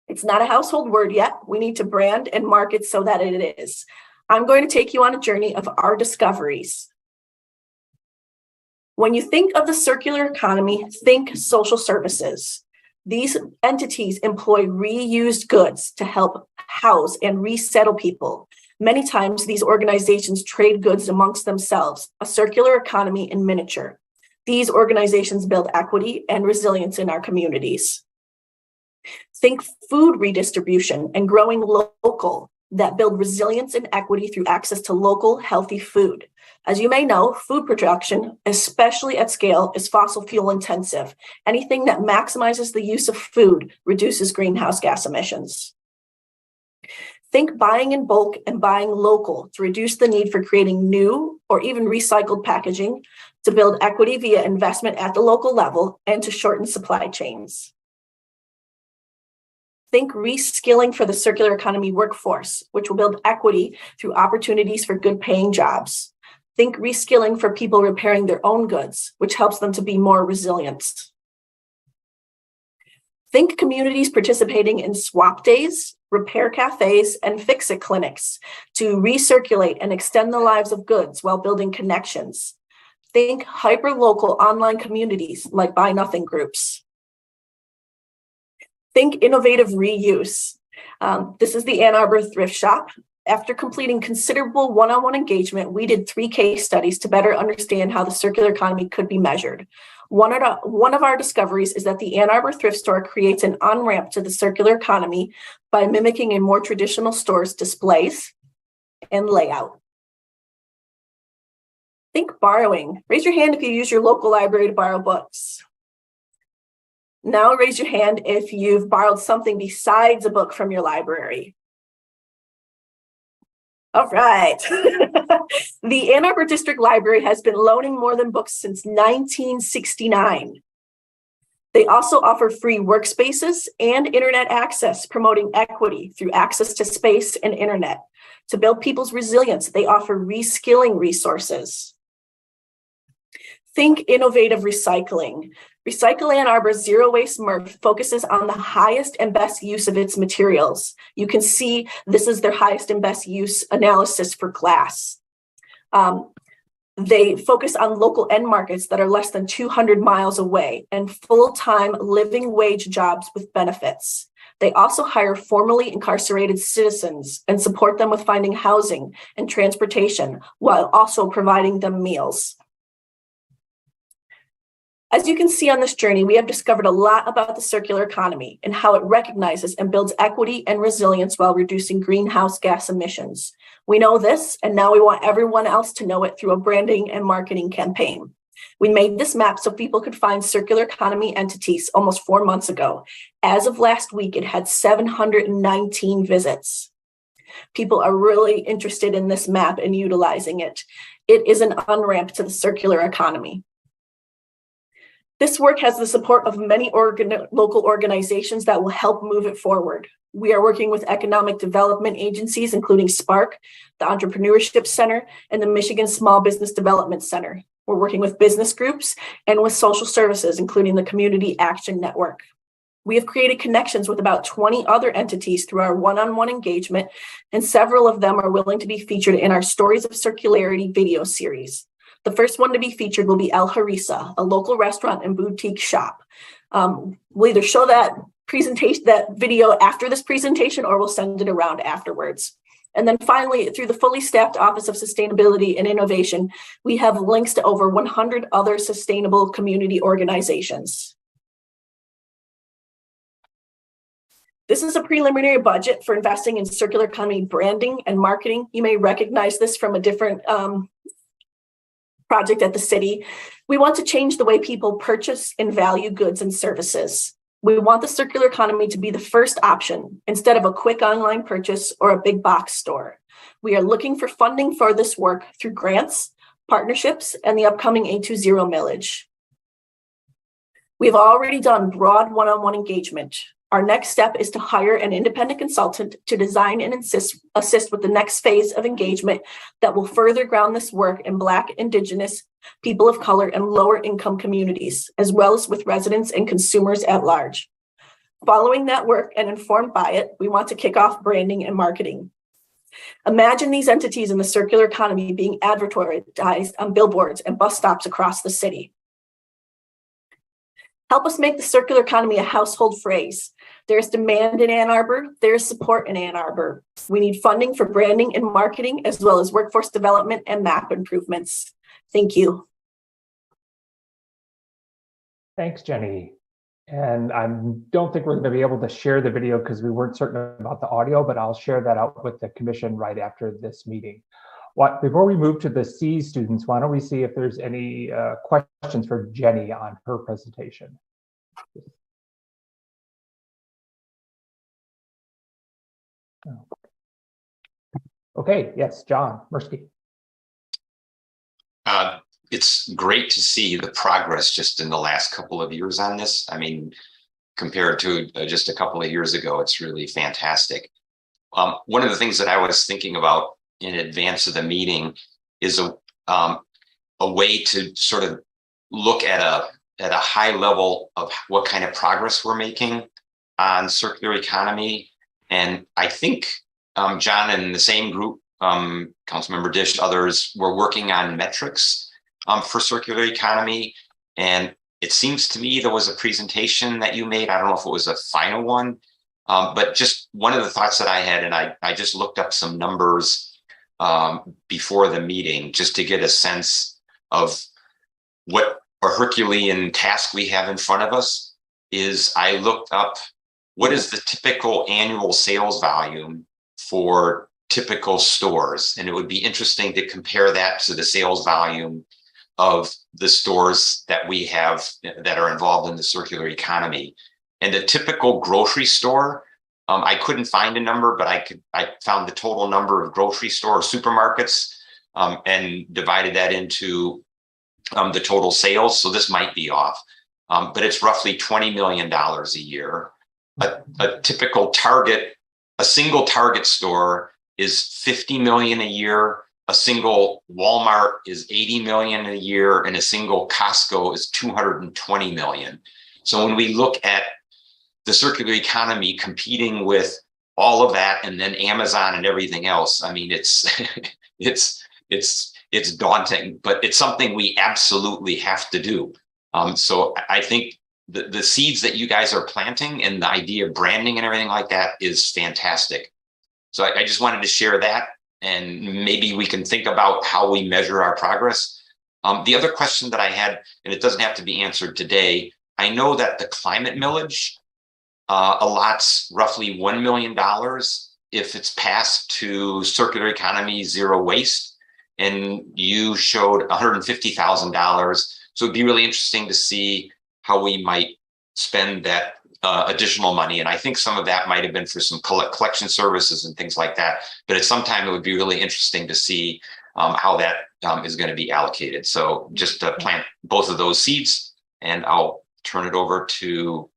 It's not a household word yet. We need to brand and market so that it is. I'm going to take you on a journey of our discoveries. When you think of the circular economy, think social services. These entities employ reused goods to help house and resettle people. Many times, these organizations trade goods amongst themselves, a circular economy in miniature. These organizations build equity and resilience in our communities. Think food redistribution and growing local that build resilience and equity through access to local, healthy food. As you may know, food production, especially at scale, is fossil fuel intensive. Anything that maximizes the use of food reduces greenhouse gas emissions. Think buying in bulk and buying local to reduce the need for creating new or even recycled packaging, to build equity via investment at the local level, and to shorten supply chains. Think reskilling for the circular economy workforce, which will build equity through opportunities for good paying jobs. Think reskilling for people repairing their own goods, which helps them to be more resilient. Think communities participating in swap days, repair cafes, and fix-it clinics to recirculate and extend the lives of goods while building connections. Think hyper-local online communities like Buy Nothing groups. Think innovative reuse. This is the Ann Arbor Thrift Shop. After completing considerable one-on-one engagement, we did 3 case studies to better understand how the circular economy could be measured. One of our discoveries is that the Ann Arbor thrift store creates an on-ramp to the circular economy by mimicking a more traditional store's displays, and layout. Think borrowing. Raise your hand if you use your local library to borrow books. Now raise your hand if you've borrowed something besides a book from your library. All right. The Ann Arbor District Library has been loaning more than books since 1969. They also offer free workspaces and internet access, promoting equity through access to space and internet. To build people's resilience, they offer reskilling resources. Think innovative recycling. Recycle Ann Arbor's Zero Waste MRF focuses on the highest and best use of its materials. You can see this is their highest and best use analysis for glass. They focus on local end markets that are less than 200 miles away and full-time living wage jobs with benefits. They also hire formerly incarcerated citizens and support them with finding housing and transportation while also providing them meals. As you can see on this journey, we have discovered a lot about the circular economy and how it recognizes and builds equity and resilience while reducing greenhouse gas emissions. We know this, and now we want everyone else to know it through a branding and marketing campaign. We made this map so people could find circular economy entities almost 4 months ago. As of last week, it had 719 visits. People are really interested in this map and utilizing it. It is an on-ramp to the circular economy. This work has the support of many local organizations that will help move it forward. We are working with economic development agencies, including Spark, the Entrepreneurship Center, and the Michigan Small Business Development Center. We're working with business groups and with social services, including the Community Action Network. We have created connections with about 20 other entities through our one-on-one engagement, and several of them are willing to be featured in our Stories of Circularity video series. The first one to be featured will be El Harissa, a local restaurant and boutique shop. We'll either show that presentation, that video after this presentation, or we'll send it around afterwards. And then finally, through the fully staffed Office of Sustainability and Innovation, we have links to over 100 other sustainable community organizations. This is a preliminary budget for investing in circular economy branding and marketing. You may recognize this from a different project at the city. We want to change the way people purchase and value goods and services. We want the circular economy to be the first option instead of a quick online purchase or a big box store. We are looking for funding for this work through grants, partnerships, and the upcoming 820 millage. We've already done broad one-on-one engagement. Our next step is to hire an independent consultant to design and assist with the next phase of engagement that will further ground this work in Black, Indigenous, people of color, and lower income communities, as well as with residents and consumers at large. Following that work and informed by it, we want to kick off branding and marketing. Imagine these entities in the circular economy being advertised on billboards and bus stops across the city. Help us make the circular economy a household phrase. There's demand in Ann Arbor, there's support in Ann Arbor. We need funding for branding and marketing, as well as workforce development and map improvements. Thank you. Thanks, Jenny. And I don't think we're going to be able to share the video because we weren't certain about the audio, but I'll share that out with the commission right after this meeting. Before we move to the C students, why don't we see if there's any questions for Jenny on her presentation? Okay, yes, John Mursky. It's great to see the progress just in the last couple of years on this. I mean, compared to just a couple of years ago, it's really fantastic. One of the things that I was thinking about in advance of the meeting is a way to sort of look at a high level of what kind of progress we're making on circular economy. And I think John and the same group, Councilmember Dish, others were working on metrics for circular economy. And it seems to me there was a presentation that you made. I don't know if it was a final one, but just one of the thoughts that I had, and I just looked up some numbers before the meeting just to get a sense of what a Herculean task we have in front of us. Is I looked up what is the typical annual sales volume for typical stores, and it would be interesting to compare that to the sales volume of the stores that we have that are involved in the circular economy. And a typical grocery store, I couldn't find a number, but I found the total number of grocery store or supermarkets and divided that into the total sales. So this might be off, but it's roughly $20 million a year. A typical Target, a single Target store is 50 million a year. A single Walmart is 80 million a year, and a single Costco is 220 million. So when we look at the circular economy competing with all of that, and then Amazon and everything else, I mean, it's it's daunting, but it's something we absolutely have to do. So I think the seeds that you guys are planting and the idea of branding and everything like that is fantastic. So I just wanted to share that, and maybe we can think about how we measure our progress. The other question that I had, and it doesn't have to be answered today, I know that the climate millage allots roughly $1 million if it's passed to circular economy, zero waste, and you showed $150,000. So it'd be really interesting to see how we might spend that additional money. And I think some of that might have been for some collection services and things like that. But at some time, it would be really interesting to see how that is going to be allocated. So just to plant both of those seeds, and I'll turn it over to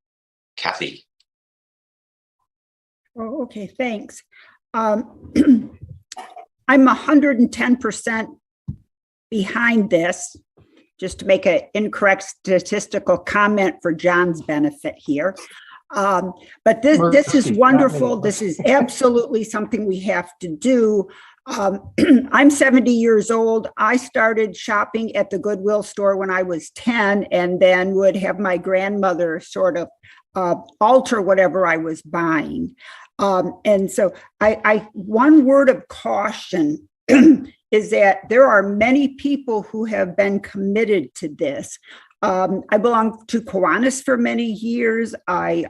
Kathy. Oh, okay, thanks. I'm 110% behind this, just to make an incorrect statistical comment for John's benefit here. But this is wonderful. This is absolutely something we have to do. I'm 70 years old. I started shopping at the Goodwill store when I was 10, and then would have my grandmother sort of alter whatever I was buying. And so I one word of caution is that there are many people who have been committed to this. I belonged to Kiwanis for many years. I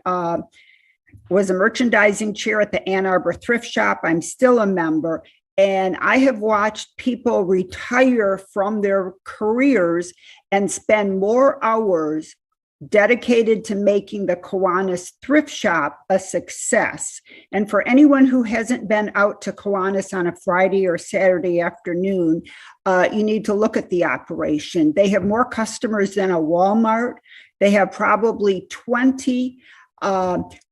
was a merchandising chair at the Ann Arbor Thrift Shop. I'm still a member. And I have watched people retire from their careers and spend more hours dedicated to making the Kiwanis Thrift Shop a success. And for anyone who hasn't been out to Kiwanis on a Friday or Saturday afternoon, you need to look at the operation. They have more customers than a Walmart. They have probably 20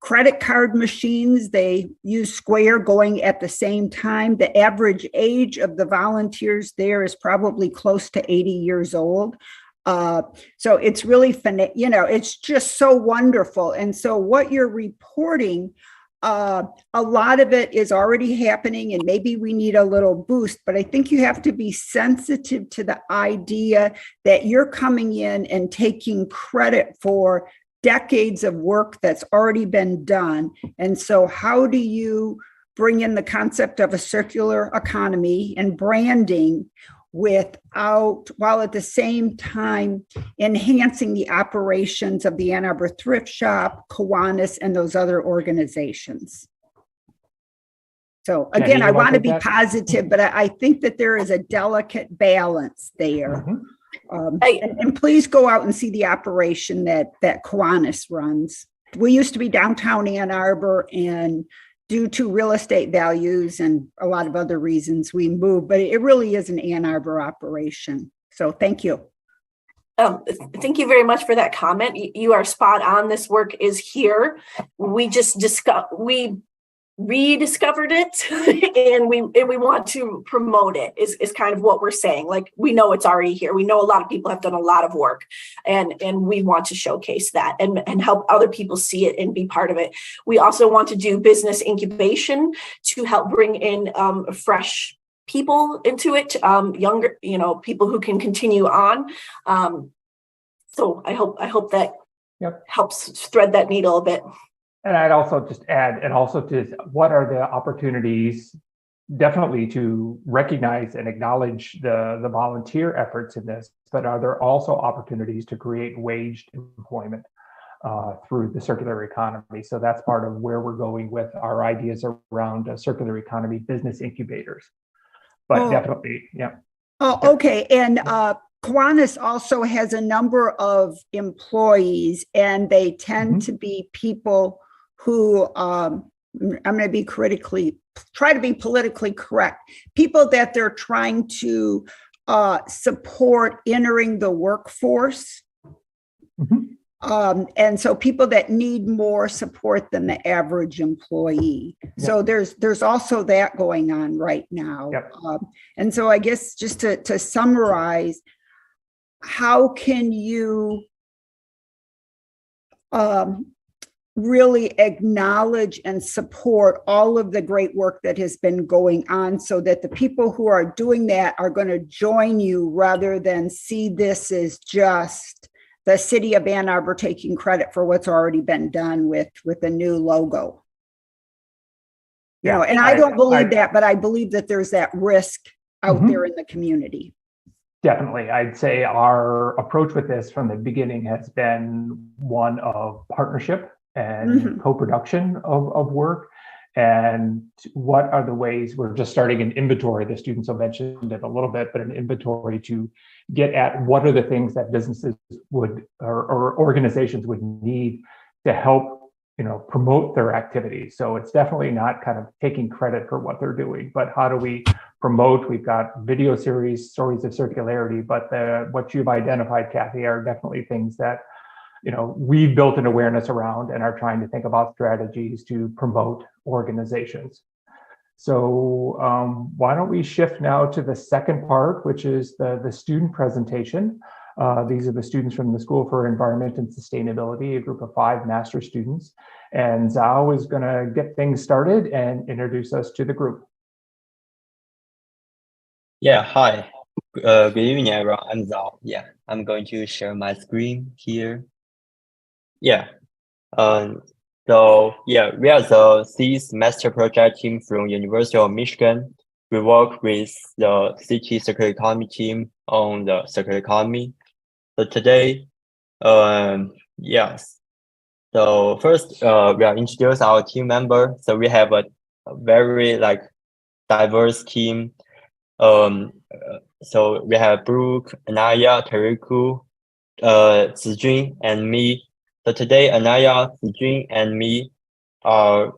credit card machines. They use Square going at the same time. The average age of the volunteers there is probably close to 80 years old. So it's really fun, you know, it's just so wonderful. And so what you're reporting, a lot of it is already happening, and maybe we need a little boost, but I think you have to be sensitive to the idea that you're coming in and taking credit for decades of work that's already been done. And so how do you bring in the concept of a circular economy and branding while at the same time enhancing the operations of the Ann Arbor Thrift Shop, Kiwanis, and those other organizations? So again, I want to be positive, but I think that there is a delicate balance there. And please go out and see the operation that Kiwanis runs. We used to be downtown Ann Arbor, and due to real estate values and a lot of other reasons, we moved, but it really is an Ann Arbor operation. So thank you. Thank you very much for that comment. You are spot on. This work is here. We just rediscovered it and we want to promote it is kind of what we're saying. Like, we know it's already here. We know a lot of people have done a lot of work, and we want to showcase that and help other people see it and be part of it. We also want to do business incubation to help bring in fresh people into it, younger, people who can continue on. So I hope that helps thread that needle a bit. And I'd also just add, and also to what are the opportunities, definitely to recognize and acknowledge the volunteer efforts in this, but are there also opportunities to create waged employment? through the circular economy. So that's part of where we're going with our ideas around circular economy business incubators. But definitely, yeah. Oh, okay. And Kiwanis also has a number of employees, and they tend to be people who, I'm going to be try to be politically correct, people that they're trying to support entering the workforce. And so people that need more support than the average employee. So there's also that going on right now. And so I guess just to summarize, how can you really acknowledge and support all of the great work that has been going on, so that the people who are doing that are going to join you, rather than see this as just the city of Ann Arbor taking credit for what's already been done with a new logo. You know, and I don't believe that, but I believe that there's that risk out there in the community. Definitely. I'd say our approach with this from the beginning has been one of partnership and co-production of work. And what are the ways, we're just starting an inventory, the students have mentioned it a little bit, but an inventory to get at what are the things that businesses would, or organizations would need to help, you know, promote their activities. So it's definitely not kind of taking credit for what they're doing, but how do we promote? We've got video series, stories of circularity, but what you've identified, Kathy, are definitely things that, you know, we've built an awareness around and are trying to think about strategies to promote organizations. So why don't we shift now to the second part, which is the student presentation. These are the students from the School for Environment and Sustainability, a group of 5 master students. And Zhao is going to get things started and introduce us to the group. Yeah, hi. Good evening, everyone. I'm Zhao. Yeah, I'm going to share my screen here. Yeah. So yeah, we are the 6th master project team from University of Michigan. We work with the city circular economy team on the circular economy. So today, yes. So first, we are introduce our team member. So we have a very diverse team. So we have Brooke, Anaya, Tariku, Zijun, and me. So today, Anaya, Zijun, and me are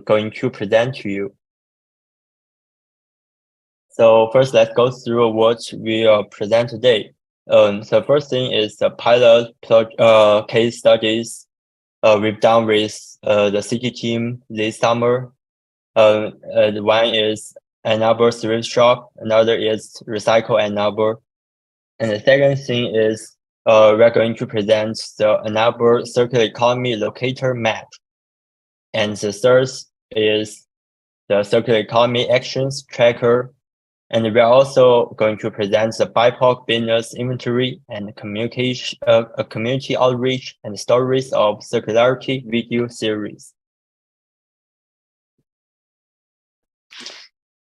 going to present to you. So first, let's go through what we present today. So first thing is the pilot case studies we've done with the city team this summer. One is Ann Arbor thrift shop, another is Recycle Ann Arbor. And the second thing is we're going to present the Ann Arbor Circular Economy Locator Map. And the third is the Circular Economy Actions Tracker. And we're also going to present the BIPOC business inventory and communication, community outreach and stories of circularity video series.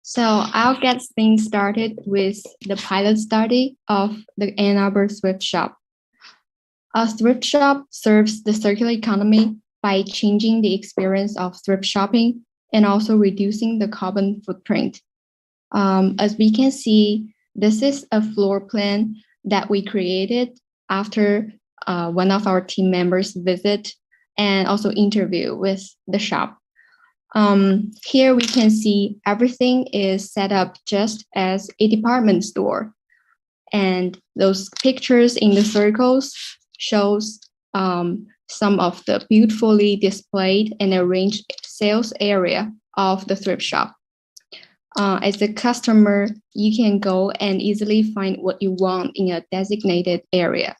So I'll get things started with the pilot study of the Ann Arbor thrift shop. A thrift shop serves the circular economy by changing the experience of thrift shopping and also reducing the carbon footprint. As we can see, this is a floor plan that we created after one of our team members visit and also interview with the shop. Here we can see everything is set up just as a department store. And those pictures in the circles shows some of the beautifully displayed and arranged sales area of the thrift shop. As a customer, you can go and easily find what you want in a designated area.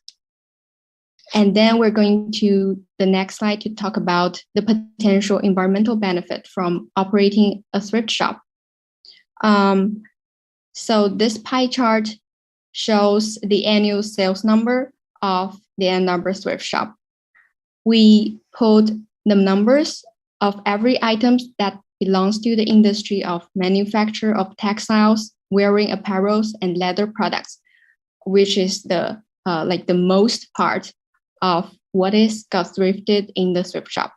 And then we're going to the next slide to talk about the potential environmental benefit from operating a thrift shop. So this pie chart shows the annual sales number of the Ann Arbor thrift shop. We put the numbers of every item that belongs to the industry of manufacture of textiles, wearing apparels, and leather products, which is the most part of what is got thrifted in the thrift shop.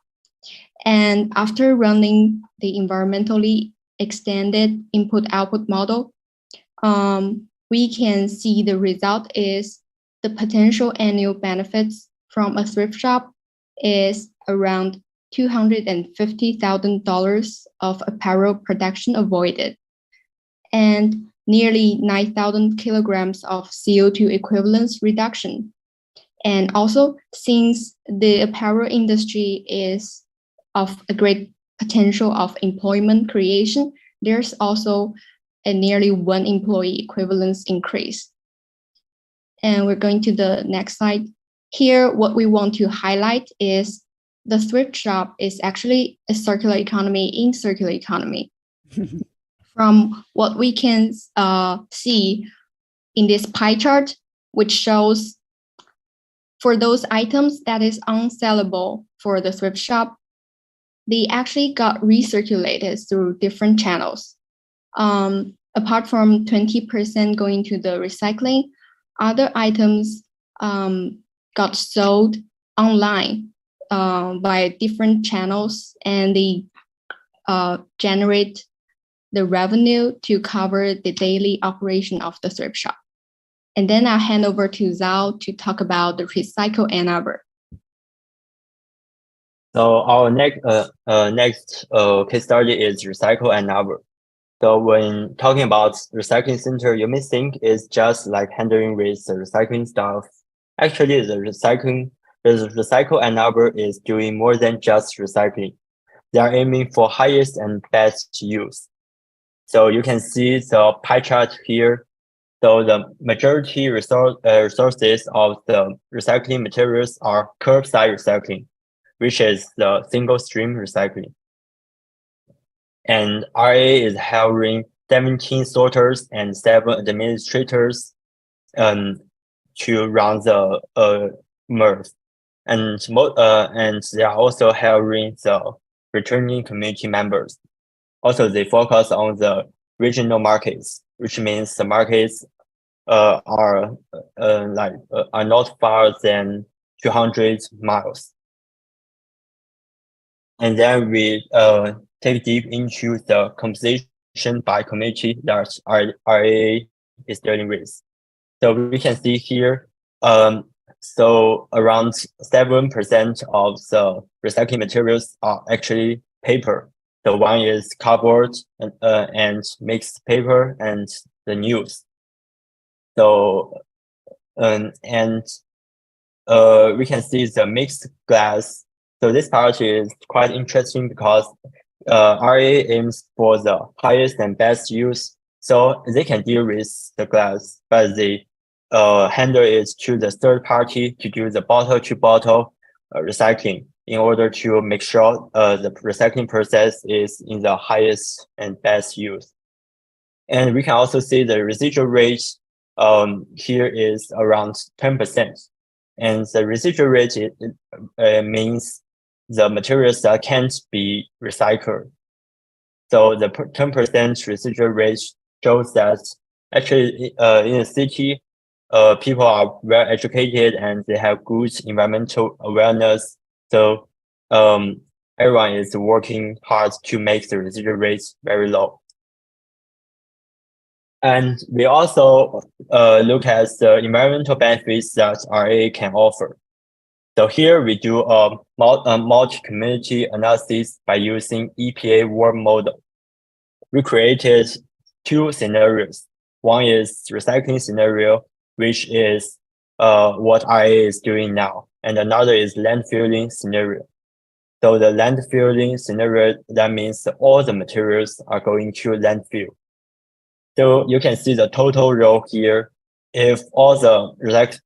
And after running the environmentally extended input-output model, we can see the result is the potential annual benefits from a thrift shop is around $250,000 of apparel production avoided, and nearly 9,000 kilograms of CO2 equivalence reduction. And also, since the apparel industry is of a great potential of employment creation, there's also a nearly 1 employee equivalence increase. And we're going to the next slide. Here, what we want to highlight is the thrift shop is actually a circular economy in circular economy. From what we can see in this pie chart, which shows for those items that is unsellable for the thrift shop, they actually got recirculated through different channels. Apart from 20% going to the recycling, other items got sold online by different channels, and they generate the revenue to cover the daily operation of the thrift shop. And then I'll hand over to Zhao to talk about the Recycle Ann Arbor. So our next case study is Recycle Ann Arbor. So when talking about recycling center, you may think it's just like handling with the recycling stuff. Actually, the Recycle Ann Arbor is doing more than just recycling. They are aiming for highest and best use. So you can see the pie chart here. So the majority resources of the recycling materials are curbside recycling, which is the single stream recycling. And RA is hiring 17 sorters and 7 administrators to run the MRF. And they are also hiring the returning community members. Also, they focus on the regional markets, which means the markets are not far than 200 miles. And then we take deep into the composition by community that RA is dealing with. So we can see here, so around 7% of the recycling materials are actually paper. The one is cardboard and mixed paper and the news. So we can see the mixed glass. So this part is quite interesting because RA aims for the highest and best use. So they can deal with the glass, but they handle it to the third party to do the bottle-to-bottle recycling in order to make sure the recycling process is in the highest and best use. And we can also see the residual rate here is around 10%. And the residual rate means the materials that can't be recycled. So the 10% residual rate shows that actually in the city, people are well educated and they have good environmental awareness. So everyone is working hard to make the residual rates very low. And we also look at the environmental benefits that RA can offer. So here we do a multi-community analysis by using EPA world model. We created 2 scenarios. One is recycling scenario, which is what RA is doing now. And another is landfilling scenario. So the landfilling scenario, that means all the materials are going to landfill. So you can see the total row here. If all the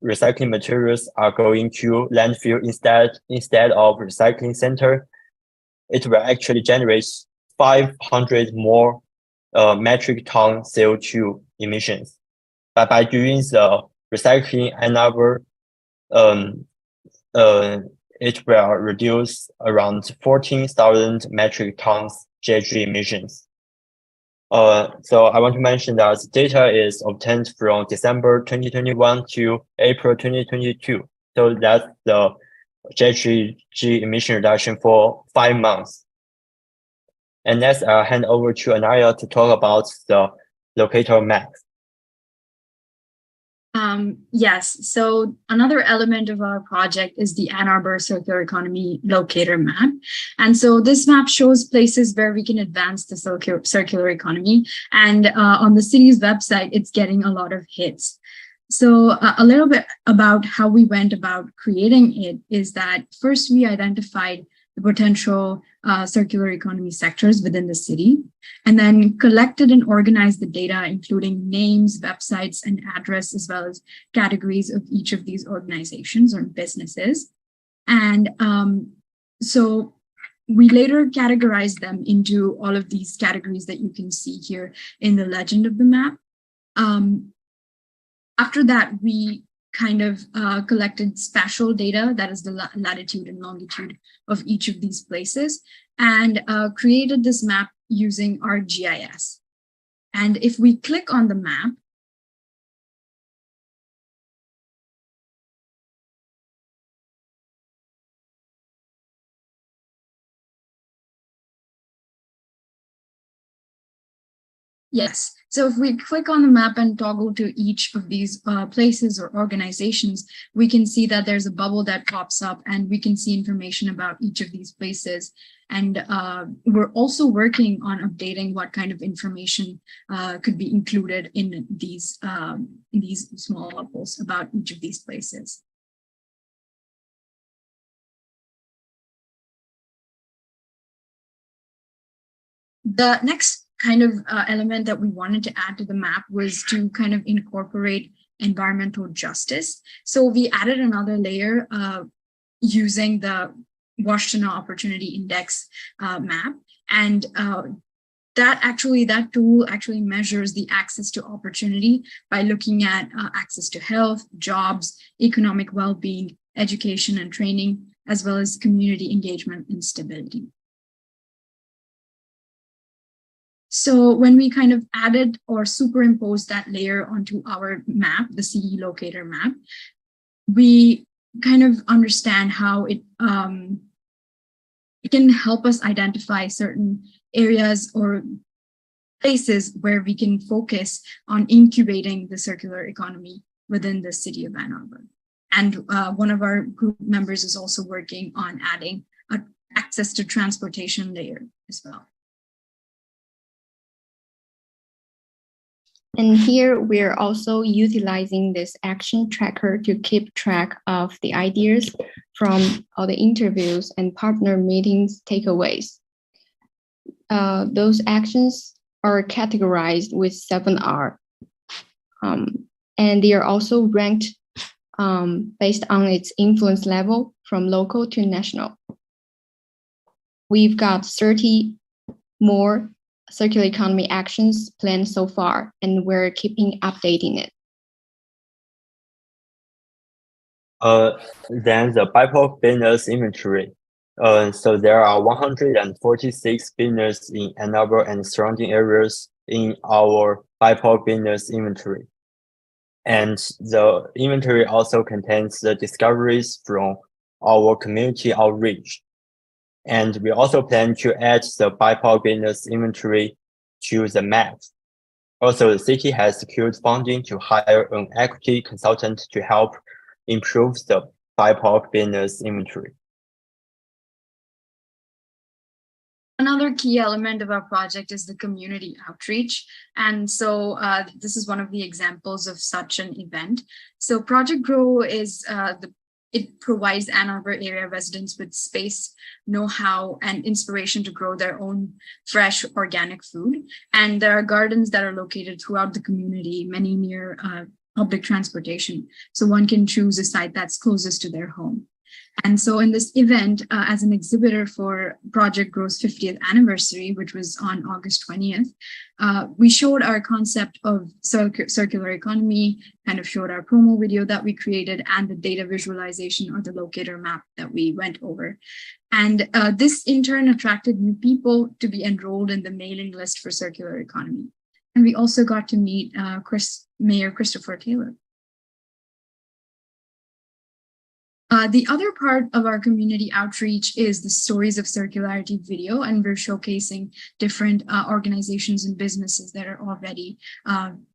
recycling materials are going to landfill instead of recycling center, it will actually generate 500 more metric ton CO2 emissions. But by doing the recycling Ann Arbor, it will reduce around 14,000 metric tons GHG emissions. So I want to mention that the data is obtained from December 2021 to April 2022. So that's the GHG emission reduction for 5 months. And next, I'll hand over to Anaya to talk about the locator map. Yes, so another element of our project is the Ann Arbor Circular Economy Locator Map. And so this map shows places where we can advance the circular economy. And on the city's website, it's getting a lot of hits. So a little bit about how we went about creating it is that first we identified the potential circular economy sectors within the city, and then collected and organized the data, including names, websites, and address, as well as categories of each of these organizations or businesses. And so we later categorized them into all of these categories that you can see here in the legend of the map. After that, we kind of collected spatial data, that is the latitude and longitude of each of these places, and created this map using ArcGIS. And if we click on the map, yes. So if we click on the map and toggle to each of these places or organizations, we can see that there's a bubble that pops up and we can see information about each of these places. And we're also working on updating what kind of information could be included in these small bubbles about each of these places. The next kind of element that we wanted to add to the map was to kind of incorporate environmental justice. So we added another layer using the Washtenaw Opportunity Index map. And that tool actually measures the access to opportunity by looking at access to health, jobs, economic well-being, education and training, as well as community engagement and stability. So when we kind of added or superimposed that layer onto our map, the CE locator map, we kind of understand how it can help us identify certain areas or places where we can focus on incubating the circular economy within the city of Ann Arbor. And one of our group members is also working on adding an access to transportation layer as well. And here we're also utilizing this action tracker to keep track of the ideas from all the interviews and partner meetings takeaways. Those actions are categorized with 7R. And they are also ranked based on its influence level from local to national. We've got 30 more circular economy actions planned so far, and we're keeping updating it. Then the BIPOC business inventory. So there are 146 businesses in Ann Arbor and surrounding areas in our BIPOC business inventory. And the inventory also contains the discoveries from our community outreach. And we also plan to add the BIPOC business inventory to the map. Also, the city has secured funding to hire an equity consultant to help improve the BIPOC business inventory. Another key element of our project is the community outreach. And so this is one of the examples of such an event. So Project Grow is it provides Ann Arbor area residents with space, know-how, and inspiration to grow their own fresh organic food. And there are gardens that are located throughout the community, many near public transportation. So one can choose a site that's closest to their home. And so in this event, as an exhibitor for Project Grow's 50th anniversary, which was on August 20th, we showed our concept of circular economy, kind of showed our promo video that we created and the data visualization or the locator map that we went over. And this in turn attracted new people to be enrolled in the mailing list for circular economy. And we also got to meet Mayor Christopher Taylor. The other part of our community outreach is the Stories of Circularity video, and we're showcasing different organizations and businesses that are already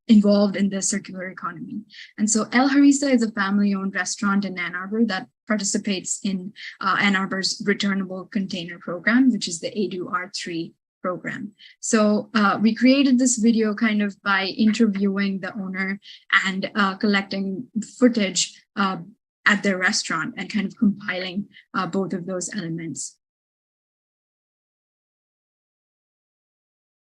involved in the circular economy. And so El Harissa is a family-owned restaurant in Ann Arbor that participates in Ann Arbor's returnable container program, which is the ADO R3 program. So we created this video kind of by interviewing the owner and collecting footage at their restaurant and kind of compiling both of those elements.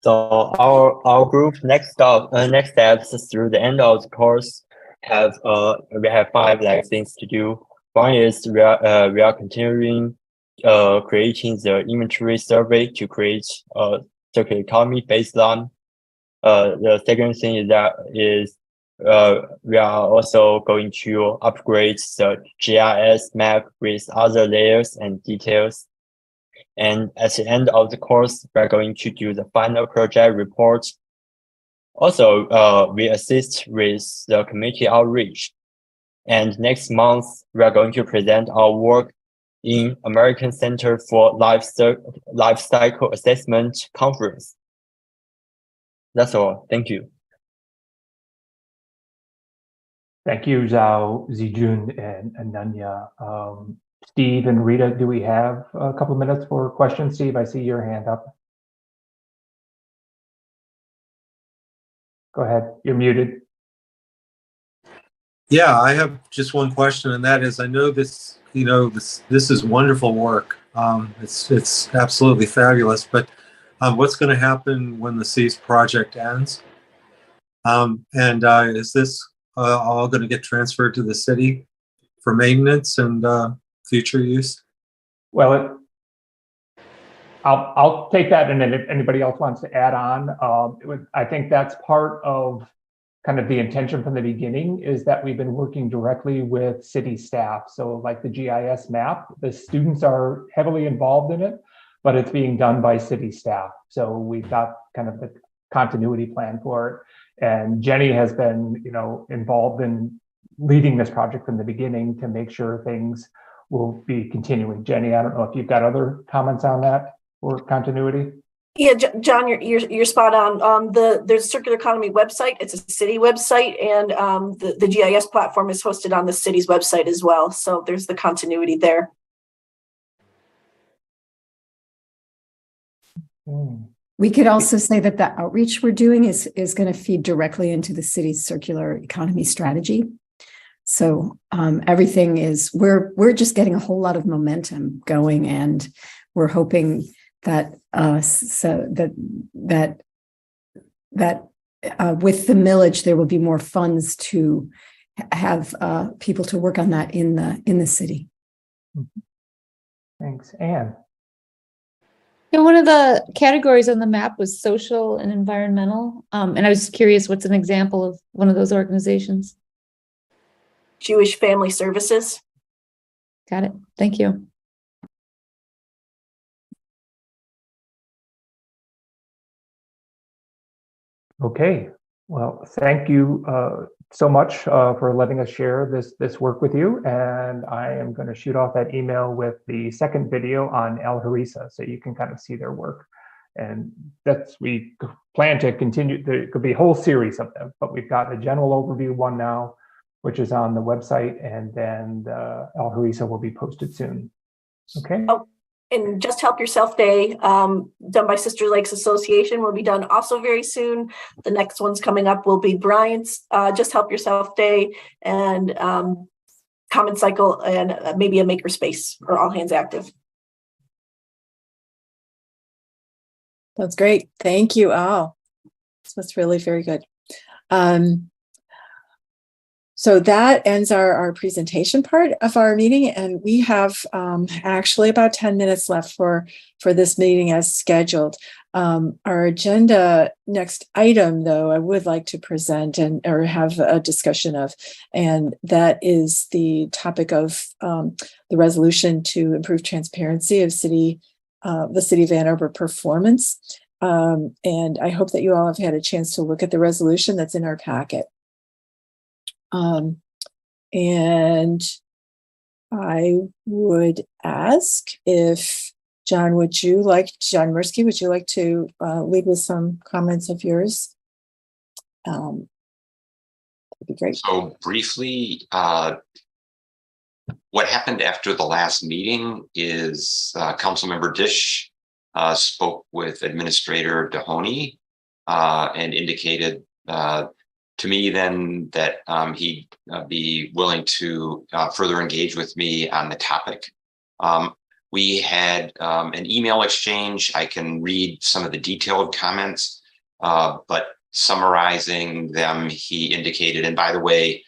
So our group next steps through the end of the course we have 5 things to do. One is we are continuing creating the inventory survey to create a circular economy baseline. The second thing is we are also going to upgrade the GIS map with other layers and details. And at the end of the course, we're going to do the final project report. Also, we assist with the community outreach. And next month, we are going to present our work in American Center for Life Cycle Assessment Conference. That's all. Thank you. Thank you, Zhao, Zijun, and Ananya. Steve and Rita, do we have a couple of minutes for questions? Steve, I see your hand up. Go ahead, you're muted. Yeah, I have just one question, and that is, I know this, this is wonderful work. It's absolutely fabulous, but what's going to happen when the SEAS project ends? Is this all going to get transferred to the city for maintenance and future use? Well, I'll take that, and then if anybody else wants to add on, I think that's part of kind of the intention from the beginning, is that we've been working directly with city staff. So like the GIS map, the students are heavily involved in it, but it's being done by city staff. So we've got kind of the continuity plan for it. And Jenny has been, involved in leading this project from the beginning to make sure things will be continuing. Jenny, I don't know if you've got other comments on that or continuity. Yeah, John, you're spot on. There's a circular economy website. It's a city website, and the GIS platform is hosted on the city's website as well. So there's the continuity there. We could also say that the outreach we're doing is going to feed directly into the city's circular economy strategy. So everything is, we're just getting a whole lot of momentum going, and we're hoping that with the millage there will be more funds to have people to work on that in the city. Thanks, Anne. One of the categories on the map was social and environmental, and I was curious, what's an example of one of those organizations? Jewish Family Services. Got it. Thank you. Okay, well, thank you so much for letting us share this work with you. And I am going to shoot off that email with the second video on El Harissa, so you can kind of see their work. And we plan to continue. There could be a whole series of them, but we've got a general overview one now, which is on the website, and then El Harissa will be posted soon. Okay. Oh, and Just Help Yourself Day, done by Sister Lakes Association, will be done also very soon. The next one's coming up will be Bryant's Just Help Yourself Day, and Common Cycle, and maybe a makerspace or All Hands Active. That's great. Thank you all. This was really very good. So that ends our presentation part of our meeting, and we have actually about 10 minutes left for this meeting as scheduled. Our agenda next item, though, I would like to present or have a discussion of, and that is the topic of the resolution to improve transparency of the City of Ann Arbor performance. And I hope that you all have had a chance to look at the resolution that's in our packet. I would ask if John Mursky, would you like to lead with some comments of yours? That'd be great. So briefly, what happened after the last meeting is Councilmember Dish spoke with Administrator Dahoney and indicated to me then that he'd be willing to further engage with me on the topic. We had an email exchange. I can read some of the detailed comments, but summarizing them, he indicated, and by the way,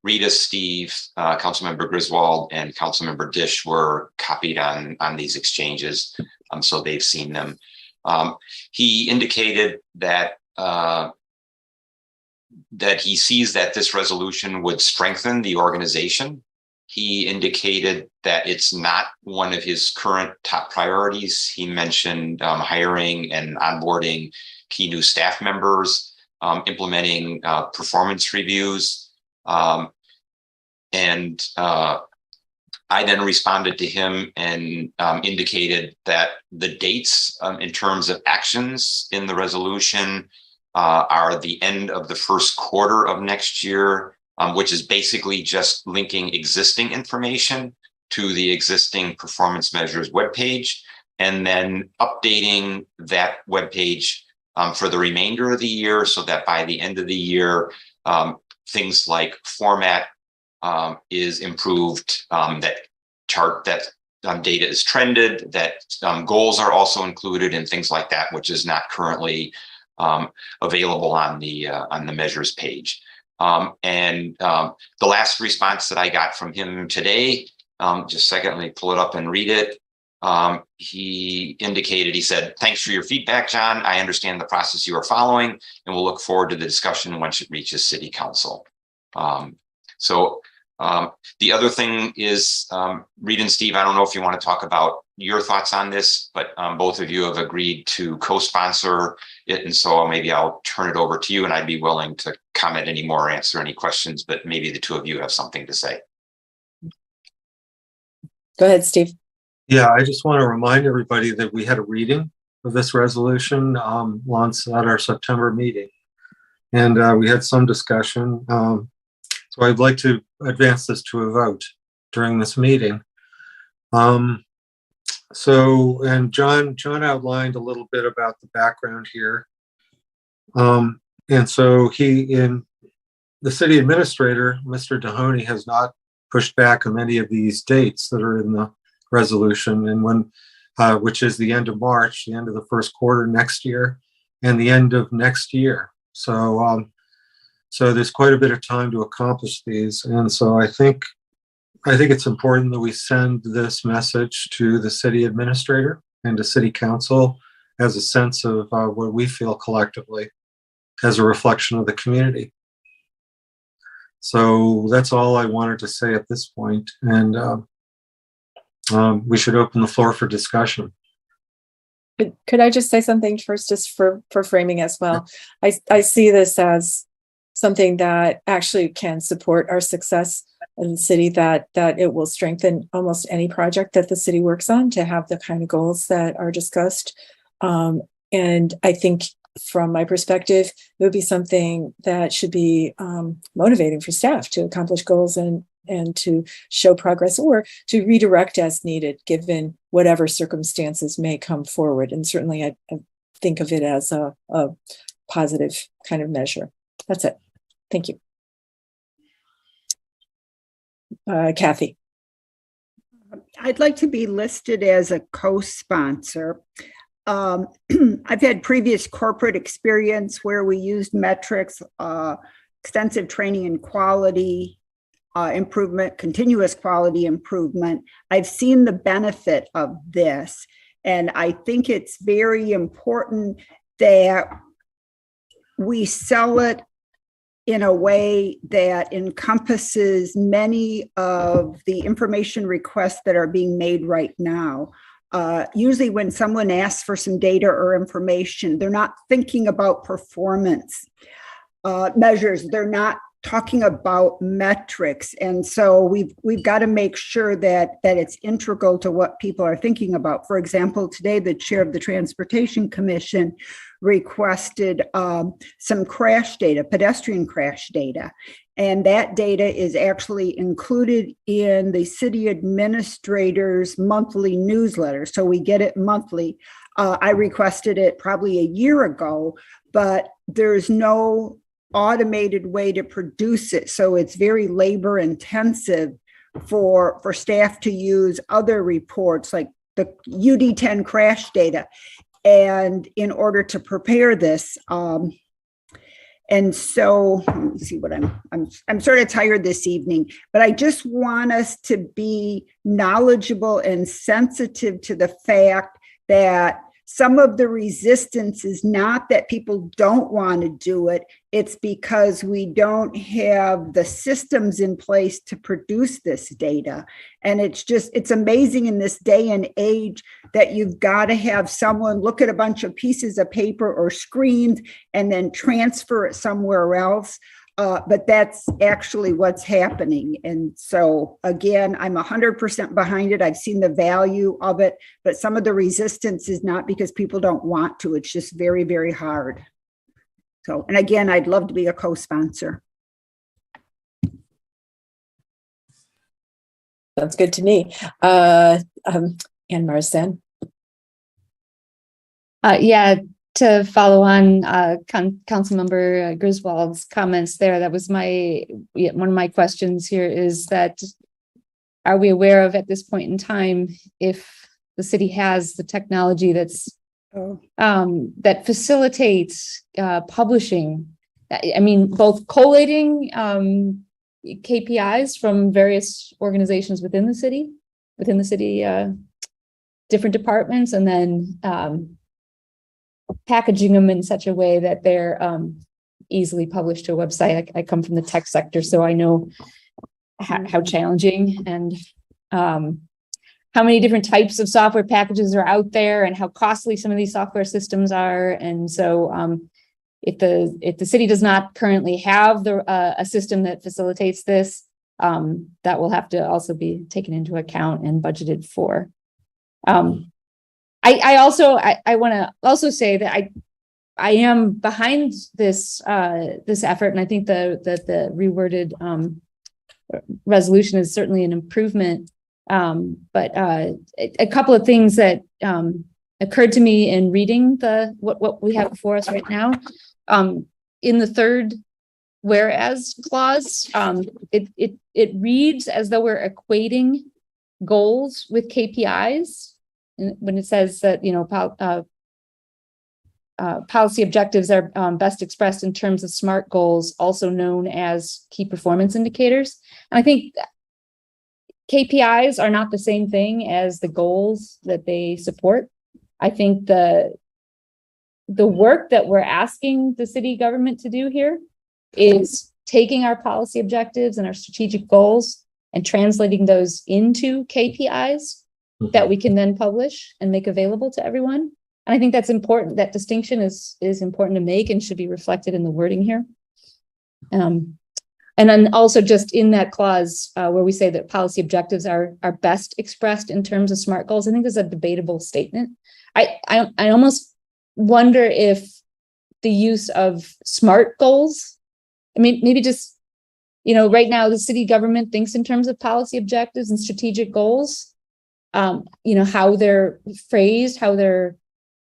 Rita, Steve, Councilmember Griswold, and Councilmember Dish were copied on these exchanges, so they've seen them. He indicated that that he sees that this resolution would strengthen the organization. He indicated that it's not one of his current top priorities. He mentioned hiring and onboarding key new staff members, implementing performance reviews. And I then responded to him and indicated that the dates in terms of actions in the resolution are the end of the first quarter of next year, which is basically just linking existing information to the existing performance measures webpage, and then updating that webpage for the remainder of the year so that by the end of the year, things like format is improved, that chart that data is trended, that goals are also included, and things like that, which is not currently available on the measures page. And the last response that I got from him today, just secondly, pull it up and read it. He indicated, he said, "Thanks for your feedback, John. I understand the process you are following, and we'll look forward to the discussion once it reaches City Council." The other thing is, Reed and Steve, I don't know if you want to talk about your thoughts on this, but both of you have agreed to co-sponsor it. And so maybe I'll turn it over to you, and I'd be willing to comment any more or answer any questions, but maybe the two of you have something to say. Go ahead, Steve. Yeah, I just want to remind everybody that we had a reading of this resolution once at our September meeting. And we had some discussion. So I'd like to advance this to a vote during this meeting. And John outlined a little bit about the background here. And so the city administrator, Mr. Dahoney, has not pushed back on any of these dates that are in the resolution, and which is the end of March, the end of the first quarter next year, and the end of next year. So there's quite a bit of time to accomplish these. And so I think it's important that we send this message to the city administrator and to city council as a sense of what we feel collectively as a reflection of the community. So that's all I wanted to say at this point. And we should open the floor for discussion. Could I just say something first, just for framing as well? I see this as something that actually can support our success in the city, that it will strengthen almost any project that the city works on to have the kind of goals that are discussed. And I think from my perspective, it would be something that should be motivating for staff to accomplish goals and to show progress, or to redirect as needed, given whatever circumstances may come forward. And certainly I think of it as a positive kind of measure. That's it. Thank you. Kathy. I'd like to be listed as a co-sponsor. I've had previous corporate experience where we used metrics, extensive training in quality improvement, continuous quality improvement. I've seen the benefit of this, and I think it's very important that we sell it in a way that encompasses many of the information requests that are being made right now. Usually when someone asks for some data or information, they're not thinking about performance measures. They're not talking about metrics. And so we've got to make sure that it's integral to what people are thinking about. For example, today, the chair of the Transportation Commission requested some crash data, pedestrian crash data. And that data is actually included in the city administrator's monthly newsletter. So we get it monthly. I requested it probably a year ago, but there's no automated way to produce it. So it's very labor intensive for staff to use other reports like the UD10 crash data. And in order to prepare this, and so let me see what I'm sort of tired this evening, but I just want us to be knowledgeable and sensitive to the fact that some of the resistance is not that people don't want to do it. It's because we don't have the systems in place to produce this data. And it's amazing in this day and age that you've got to have someone look at a bunch of pieces of paper or screens and then transfer it somewhere else. But that's actually what's happening. And so, again, I'm 100% behind it. I've seen the value of it, but some of the resistance is not because people don't want to. It's just very, very hard. So, and again, I'd love to be a co-sponsor. Sounds good to me. Ann Marsan. Yeah. To follow on Councilmember Griswold's comments there, that was one of my questions here is that, are we aware of at this point in time if the city has the technology that's that facilitates publishing? I mean, both collating KPIs from various organizations within the city, different departments, and then packaging them in such a way that they're easily published to a website. I come from the tech sector, so I know how challenging and how many different types of software packages are out there and how costly some of these software systems are. And so if the city does not currently have a system that facilitates this, that will have to also be taken into account and budgeted for. I want to also say that I am behind this effort, and I think the reworded resolution is certainly an improvement. But a couple of things that occurred to me in reading what we have before us right now. In the third whereas clause, it reads as though we're equating goals with KPIs. When it says that, policy objectives are best expressed in terms of SMART goals, also known as key performance indicators. And I think KPIs are not the same thing as the goals that they support. I think the work that we're asking the city government to do here is taking our policy objectives and our strategic goals and translating those into KPIs that we can then publish and make available to everyone. And I think that's important. That distinction is important to make and should be reflected in the wording here. And then also just in that clause where we say that policy objectives are best expressed in terms of SMART goals, I think is a debatable statement. I almost wonder if the use of SMART goals, I mean, maybe just, right now the city government thinks in terms of policy objectives and strategic goals. How they're phrased, how they're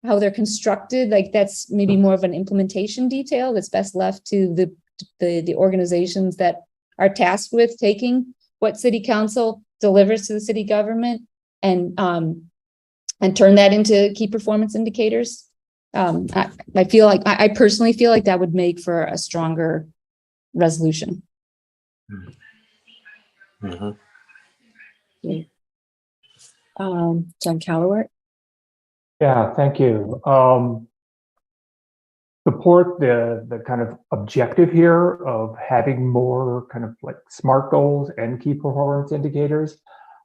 constructed, like that's maybe more of an implementation detail that's best left to the organizations that are tasked with taking what city council delivers to the city government and turn that into key performance indicators. I personally feel like that would make for a stronger resolution. Mm-hmm. Yeah. John Callowart. Yeah, thank you. Support the kind of objective here of having more kind of like SMART goals and key performance indicators.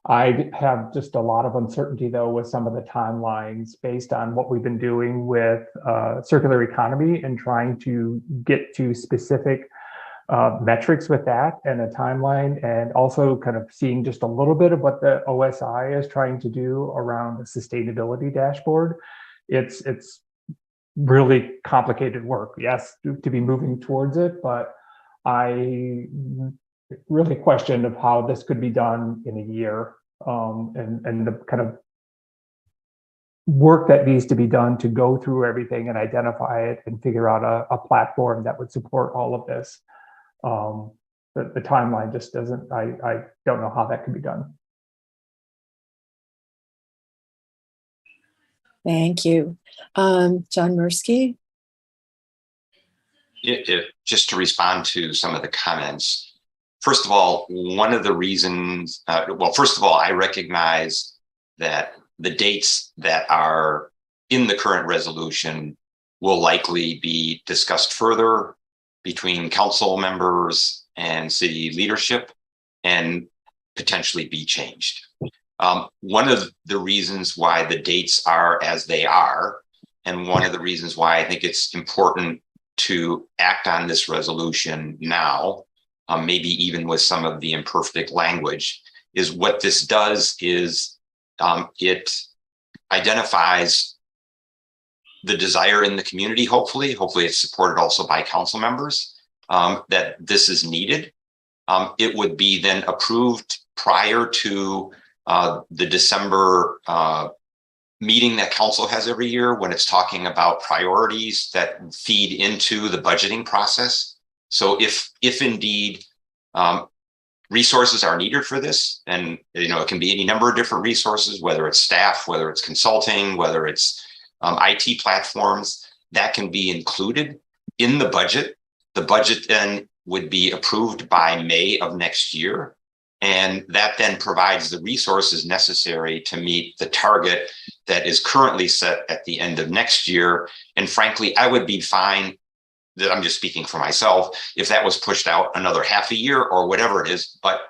I have just a lot of uncertainty though with some of the timelines based on what we've been doing with circular economy and trying to get to specific metrics with that and a timeline, and also kind of seeing just a little bit of what the OSI is trying to do around the sustainability dashboard. It's really complicated work, yes, to be moving towards it, but I really questioned of how this could be done in a year, and the kind of work that needs to be done to go through everything and identify it and figure out a platform that would support all of this. The timeline just doesn't, I don't know how that can be done. Thank you. John Mursky? Just to respond to some of the comments, first of all, one of the reasons, first of all, I recognize that the dates that are in the current resolution will likely be discussed further between council members and city leadership and potentially be changed. One of the reasons why the dates are as they are, and one of the reasons why I think it's important to act on this resolution now, maybe even with some of the imperfect language, is what this does is it identifies the desire in the community, hopefully it's supported also by council members, that this is needed. It would be then approved prior to the December meeting that council has every year when it's talking about priorities that feed into the budgeting process. So if indeed resources are needed for this, and it can be any number of different resources, whether it's staff, whether it's consulting, whether it's IT platforms, that can be included in the budget. The budget then would be approved by May of next year. And that then provides the resources necessary to meet the target that is currently set at the end of next year. And frankly, I would be fine, that I'm just speaking for myself, if that was pushed out another half a year or whatever it is, but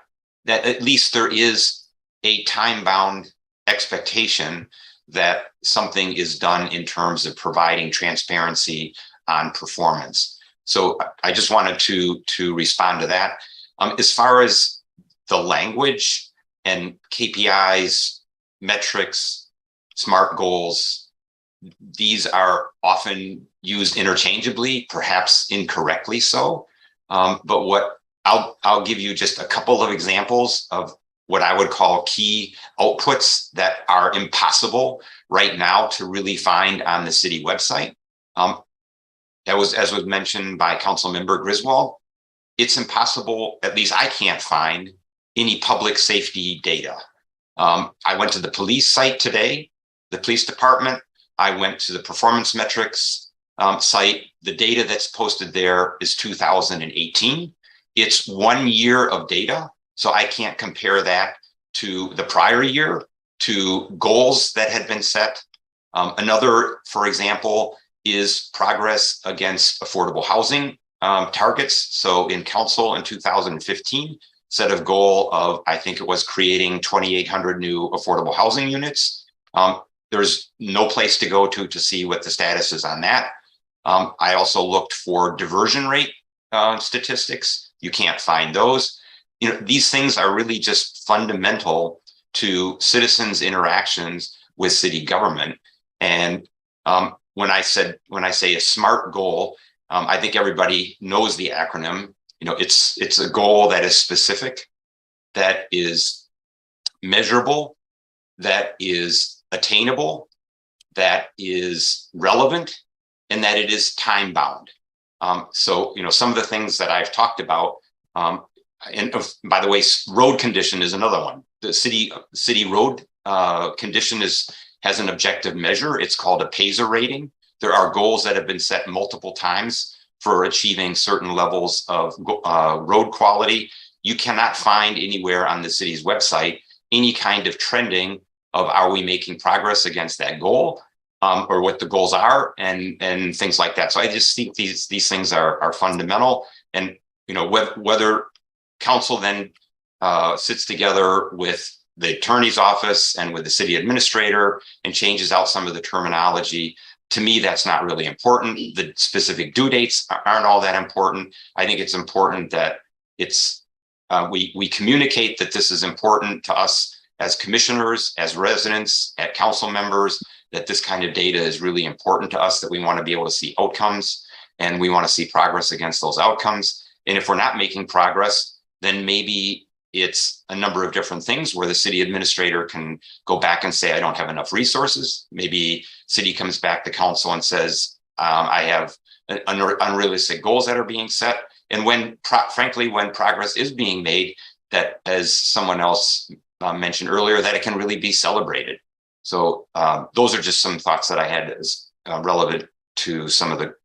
that at least there is a time-bound expectation that something is done in terms of providing transparency on performance. So I just wanted to respond to that. As far as the language and KPIs, metrics, SMART goals, these are often used interchangeably, perhaps incorrectly so. But what I'll give you just a couple of examples of what I would call key outputs that are impossible right now to really find on the city website. As was mentioned by Councilmember Griswold, it's impossible, at least I can't find any public safety data. I went to the police site today, the police department. I went to the performance metrics site. The data that's posted there is 2018. It's 1 year of data, so I can't compare that to the prior year, to goals that had been set. Another, for example, is progress against affordable housing targets. So in council in 2015, set a goal of, I think it was creating 2,800 new affordable housing units. There's no place to go to see what the status is on that. I also looked for diversion rate statistics. You can't find those. These things are really just fundamental to citizens' interactions with city government. And when I say a SMART goal, I think everybody knows the acronym. It's a goal that is specific, that is measurable, that is attainable, that is relevant, and that it is time bound. So some of the things that I've talked about, and by the way, road condition is another one. The city road condition has an objective measure. It's called a PASER rating. There are goals that have been set multiple times for achieving certain levels of road quality. You cannot find anywhere on the city's website any kind of trending of are we making progress against that goal, or what the goals are, and things like that. So I just think these things are fundamental. And whether council then sits together with the attorney's office and with the city administrator and changes out some of the terminology to me, that's not really important. The specific due dates aren't all that important. I think it's important that we communicate that this is important to us as commissioners, as residents, as council members, that this kind of data is really important to us, that we want to be able to see outcomes and we want to see progress against those outcomes. And if we're not making progress, then maybe it's a number of different things where the city administrator can go back and say, I don't have enough resources. Maybe city comes back to council and says, I have unrealistic goals that are being set. And frankly, when progress is being made, that, as someone else mentioned earlier, that it can really be celebrated. So those are just some thoughts that I had as relevant to some of the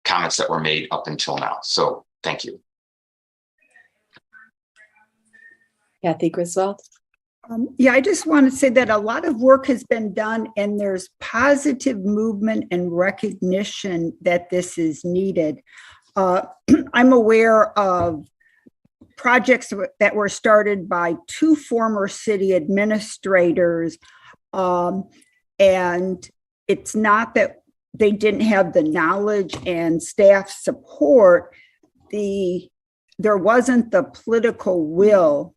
comments that were made up until now. So thank you. Kathy Griswold. Yeah, I just want to say that a lot of work has been done and there's positive movement and recognition that this is needed. I'm aware of projects that were started by 2 former city administrators, and it's not that they didn't have the knowledge and staff support. There wasn't the political will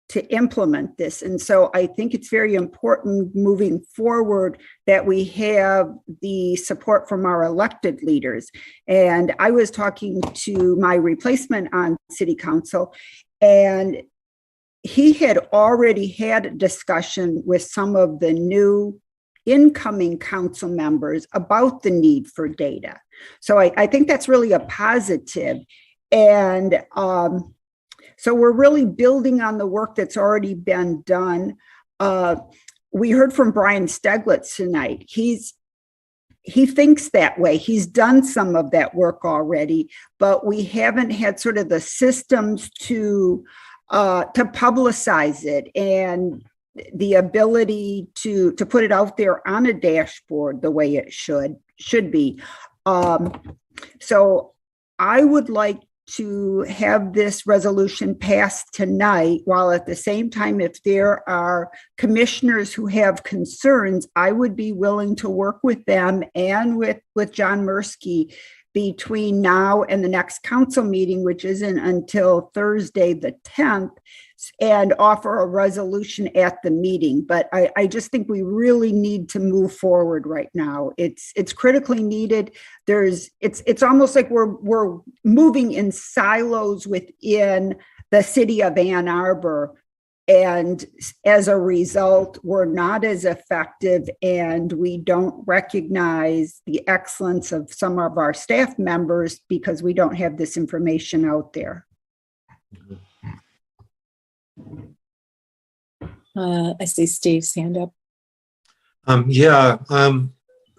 to implement this. And so I think it's very important moving forward that we have the support from our elected leaders. And I was talking to my replacement on city council, and he had already had a discussion with some of the new incoming council members about the need for data. So I think that's really a positive. And so we're really building on the work that's already been done. We heard from Brian Steglitz tonight. He thinks that way. He's done some of that work already, but we haven't had sort of the systems to publicize it and the ability to put it out there on a dashboard the way it should be. So I would like to have this resolution passed tonight, while at the same time, if there are commissioners who have concerns, I would be willing to work with them and with John Mursky between now and the next council meeting, which isn't until Thursday the 10th, and offer a resolution at the meeting. But I just think we really need to move forward right now. It's critically needed. It's almost like we're moving in silos within the city of Ann Arbor. And as a result, we're not as effective and we don't recognize the excellence of some of our staff members because we don't have this information out there. I see Steve's hand up. I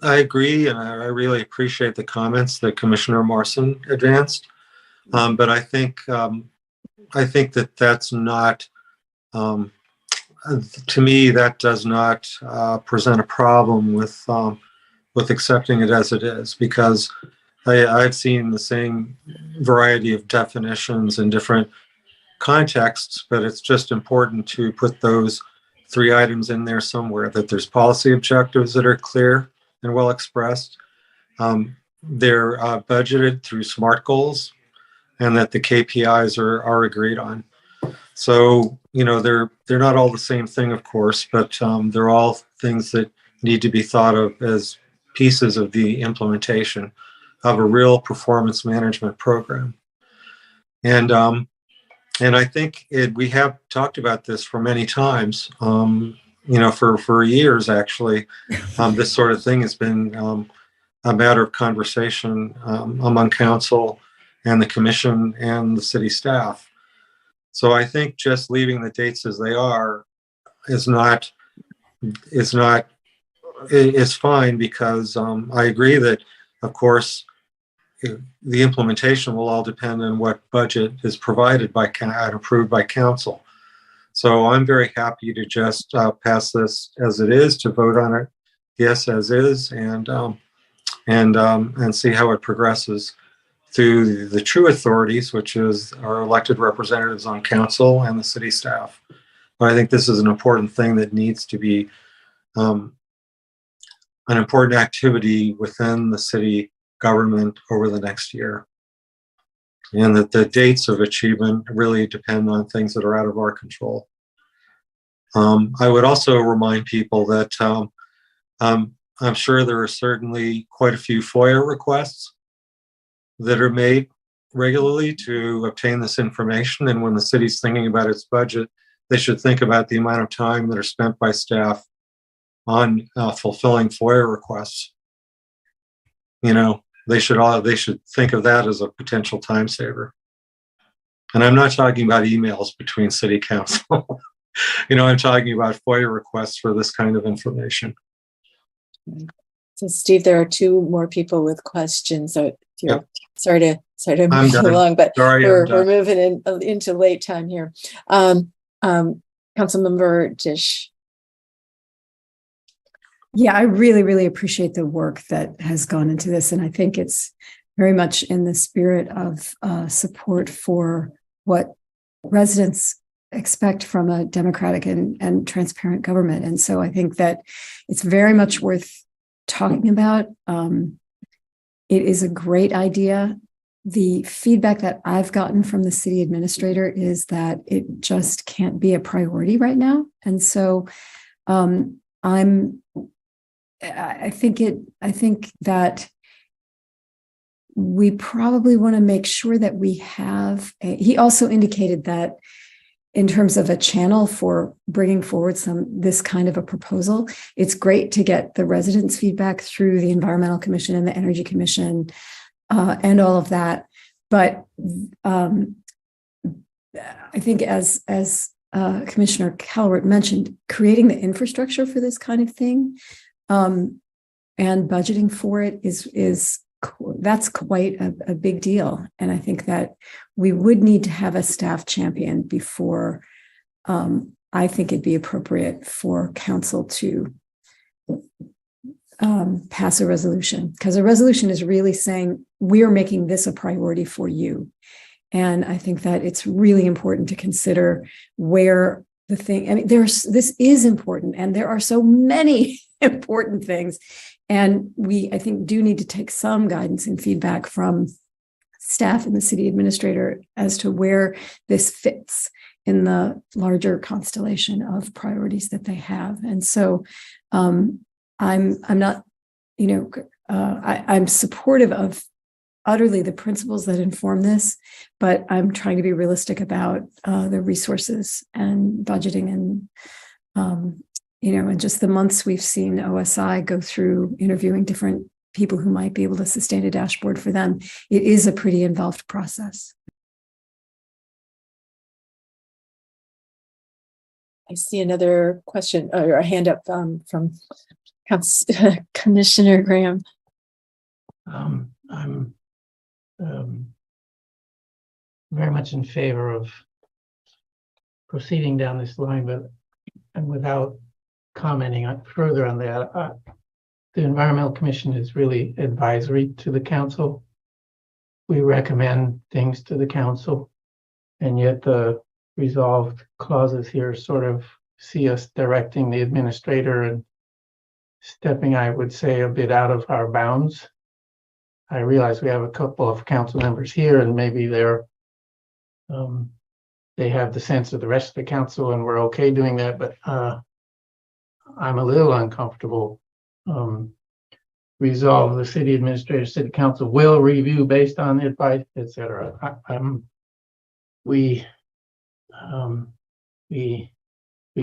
agree, and I really appreciate the comments that Commissioner Morrison advanced. But I think that that's not, to me, that does not present a problem with accepting it as it is, because I've seen the same variety of definitions in different contexts, but it's just important to put those 3 items in there somewhere, that there's policy objectives that are clear and well expressed. They're budgeted through SMART goals, and that the KPIs are agreed on. So, they're not all the same thing, of course, but they're all things that need to be thought of as pieces of the implementation of a real performance management program. And I think we have talked about this for many times, for years, actually. This sort of thing has been a matter of conversation among council and the commission and the city staff. So I think just leaving the dates as they are is fine, because I agree that, of course, the implementation will all depend on what budget is provided and approved by council. So I'm very happy to just pass this as it is, to vote on it, yes, as is, and see how it progresses through the true authorities, which is our elected representatives on council and the city staff. But I think this is an important thing that needs to be an important activity within the city government over the next year. And that the dates of achievement really depend on things that are out of our control. I would also remind people that I'm sure there are certainly quite a few FOIA requests that are made regularly to obtain this information. And when the city's thinking about its budget, they should think about the amount of time that are spent by staff on fulfilling FOIA requests. You know, they should think of that as a potential time saver. And I'm not talking about emails between city council. You know, I'm talking about FOIA requests for this kind of information. So, Steve, there are two more people with questions. So, if you're sorry to I'm move done. along, but Sorry, we're moving into late time here. Councilmember Dish. Yeah, I really, really appreciate the work that has gone into this. And I think it's very much in the spirit of support for what residents expect from a democratic and transparent government. And so I think that it's very much worth talking about. It is a great idea. The feedback that I've gotten from the city administrator is that it just can't be a priority right now. And so I think that we probably want to make sure that we have he also indicated that in terms of a channel for bringing forward this kind of a proposal, it's great to get the residents' feedback through the Environmental Commission and the Energy Commission and all of that. But I think as Commissioner Calvert mentioned, creating the infrastructure for this kind of thing and budgeting for it that's quite a big deal. And I think that we would need to have a staff champion before I think it'd be appropriate for council to pass a resolution, because a resolution is really saying we're making this a priority for you. And I think that it's really important to consider where the thing, I mean, this is important, and there are so many important things. And I think, do need to take some guidance and feedback from staff and the city administrator as to where this fits in the larger constellation of priorities that they have. And so I'm not, I'm supportive of utterly the principles that inform this, but I'm trying to be realistic about the resources and budgeting and in just the months we've seen OSI go through interviewing different people who might be able to sustain a dashboard for them, it is a pretty involved process. I see another question or a hand up from Commissioner Graham. I'm very much in favor of proceeding down this line, but without commenting further on that, the Environmental Commission is really advisory to the council. We recommend things to the council, and yet the resolved clauses here sort of see us directing the administrator and stepping, I would say, a bit out of our bounds. I realize we have a couple of council members here, and maybe they have the sense of the rest of the council, and we're okay doing that. But I'm a little uncomfortable. Resolve the city administrator, city council will review based on the advice, etc. We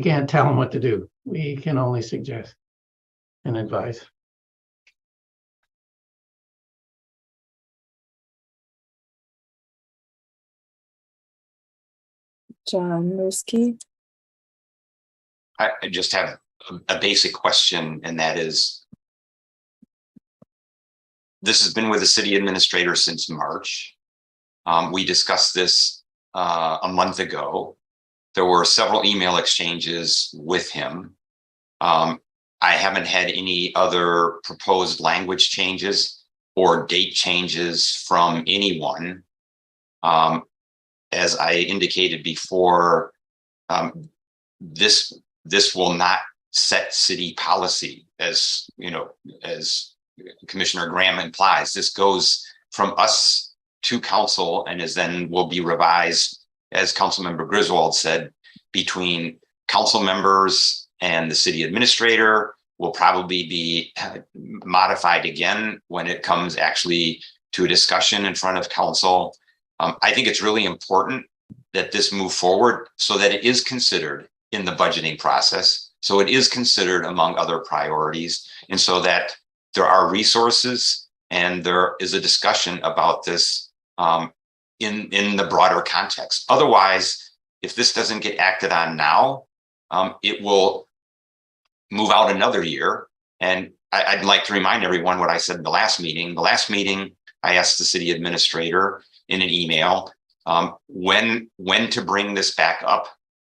can't tell them what to do. We can only suggest and advise. John Mursky. I just have a basic question, and that is, this has been with the city administrator since March. We discussed this a month ago. There were several email exchanges with him. I haven't had any other proposed language changes or date changes from anyone. As I indicated before, this will not set city policy. as you know, as Commissioner Graham implies, this goes from us to council and is then will be revised, as Councilmember Griswold said, between council members and the city administrator. Will probably be modified again when it comes actually to a discussion in front of council. I think it's really important that this move forward so that it is considered in the budgeting process. So it is considered among other priorities, and so that there are resources and there is a discussion about this in the broader context. Otherwise, if this doesn't get acted on now, it will move out another year. And I'd like to remind everyone what I said in the last meeting. The last meeting, I asked the city administrator in an email when to bring this back up.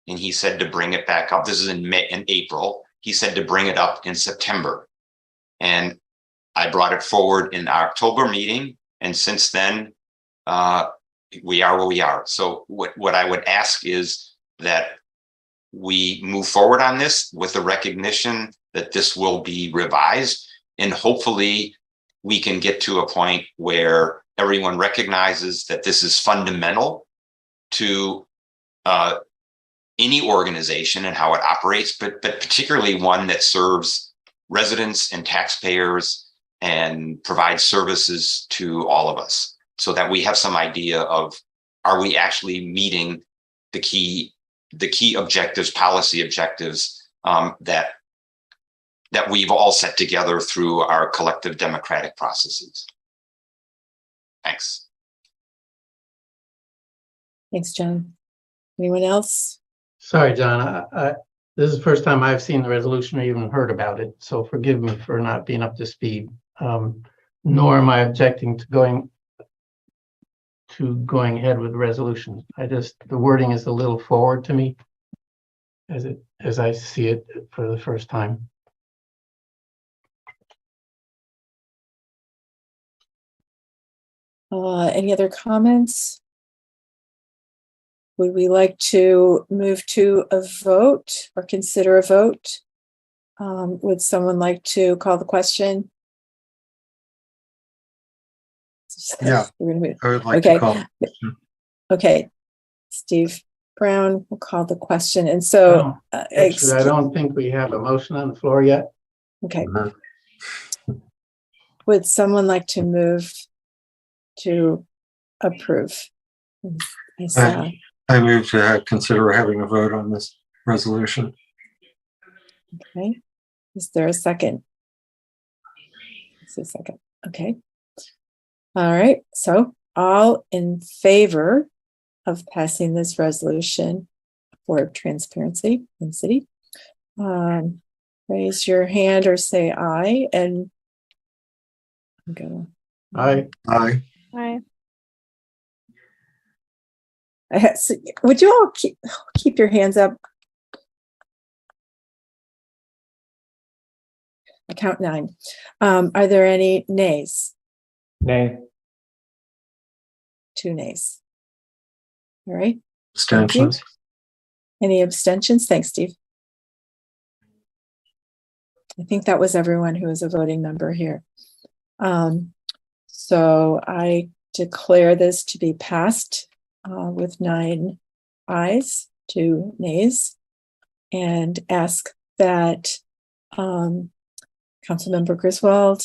And he said to bring it back up. This is in April. He said to bring it up in September. And I brought it forward in the October meeting. And since then, we are where we are. So what I would ask is that we move forward on this with the recognition that this will be revised, and hopefully we can get to a point where everyone recognizes that this is fundamental to any organization and how it operates, but particularly one that serves residents and taxpayers and provides services to all of us, so that we have some idea of, are we actually meeting the key objectives, policy objectives that we've all set together through our collective democratic processes. Thanks. Thanks, John. Anyone else? Sorry, John. This is the first time I've seen the resolution or even heard about it, so forgive me for not being up to speed. Nor am I objecting to going ahead with the resolution. The wording is a little forward to me as I see it for the first time. Any other comments? Would we like to move to a vote or consider a vote? Would someone like to call the question? Yeah, We're gonna move. I would like to call. Okay, Steve Brown will call the question. And so, Actually, I don't think we have a motion on the floor yet. Okay. Would someone like to move to approve? I move to consider having a vote on this resolution. Okay. Is there a second? Is there a second? Okay. All right. So all in favor of passing this resolution for transparency in the city, raise your hand or say aye. And I'm gonna. Aye. Aye. Aye. Would you all keep your hands up? I count 9. Are there any nays? Nay. 2 nays. All right. Abstentions. Any abstentions? Thanks, Steve. I think that was everyone who was a voting member here. So I declare this to be passed with 9 ayes, 2 nays, and ask that Councilmember Griswold,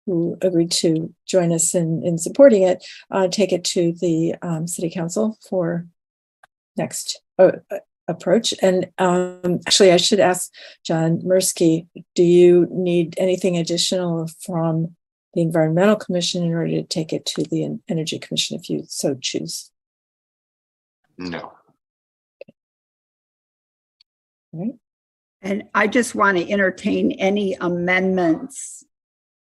who agreed to join us in supporting it, take it to the City Council for next approach. And actually, I should ask John Mirsky, do you need anything additional from the Environmental Commission in order to take it to the Energy Commission if you so choose? No. Okay. All right. And I just want to entertain any amendments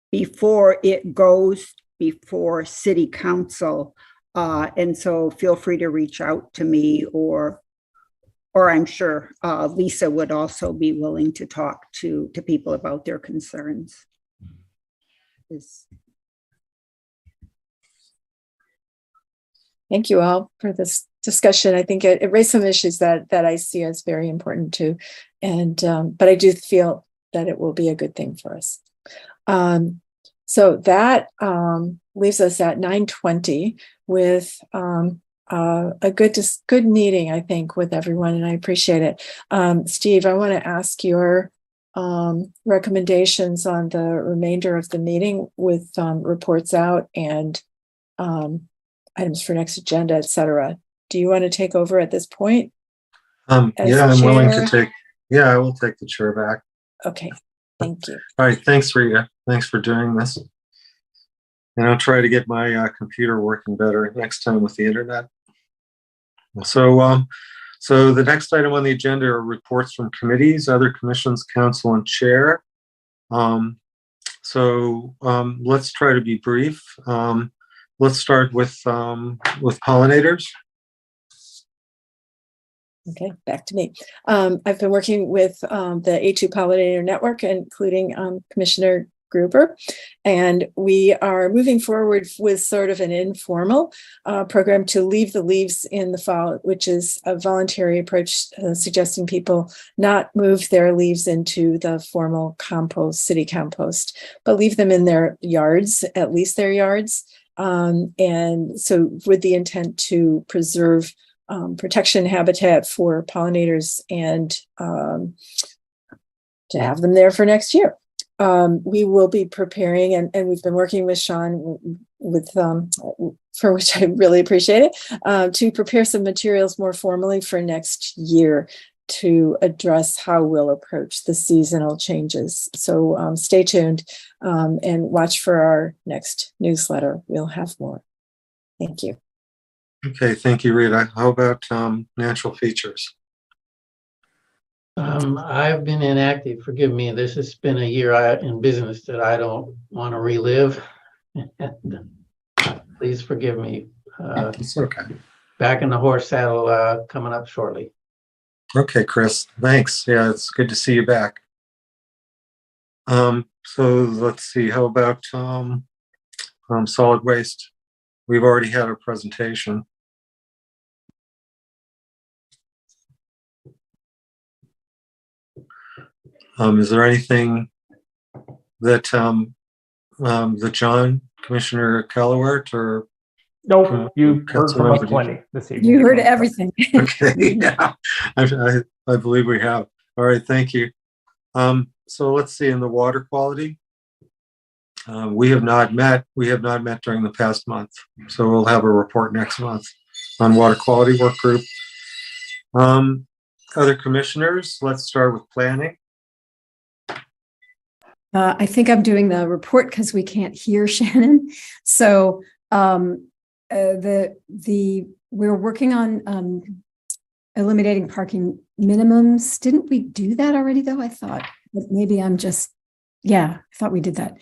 before it goes before City Council. And so feel free to reach out to me, or I'm sure Lisa would also be willing to talk to people about their concerns. Thank you all for this discussion. I think it raised some issues that I see as very important too. And but I do feel that it will be a good thing for us. So that leaves us at 9:20 with a good meeting, I think, with everyone, and I appreciate it. Steve, I want to ask your recommendations on the remainder of the meeting with reports out and items for next agenda, etc. Do you want to take over at this point? Yeah, I'm willing to take. Yeah, I will take the chair back. Okay, thank you. All right, thanks, Rita. Thanks for doing this. And I'll try to get my computer working better next time with the internet. So, so the next item on the agenda are reports from committees, other commissions, council, and chair. Let's try to be brief. Let's start with pollinators. Okay, back to me. I've been working with the A2 Pollinator Network, including Commissioner Gruber, and we are moving forward with sort of an informal program to leave the leaves in the fall, which is a voluntary approach suggesting people not move their leaves into the formal compost, city compost, but leave them in their yards, at least their yards. And so with the intent to preserve protection habitat for pollinators and to have them there for next year. We will be preparing, and we've been working with Sean with for which I really appreciate it, to prepare some materials more formally for next year to address how we'll approach the seasonal changes. So stay tuned and watch for our next newsletter. We'll have more. Thank you. Okay, thank you, Rita. How about natural features? I've been inactive. Forgive me. This has been a year in business that I don't want to relive. Please forgive me. It's okay. Back in the horse saddle coming up shortly. Okay, Chris. Thanks. Yeah, it's good to see you back. So let's see. How about solid waste? We've already had a presentation. Is there anything that that John, Commissioner Callowart, or nope, you heard from us plenty this evening. You heard everything. Okay, yeah, I believe we have. All right, thank you. So let's see. In the water quality, we have not met. We have not met during the past month. So we'll have a report next month on water quality work group. Other commissioners. Let's start with planning. I think I'm doing the report because we can't hear Shannon. So we're working on eliminating parking minimums. Didn't we do that already though? I thought, but maybe I'm just, yeah, I thought we did that.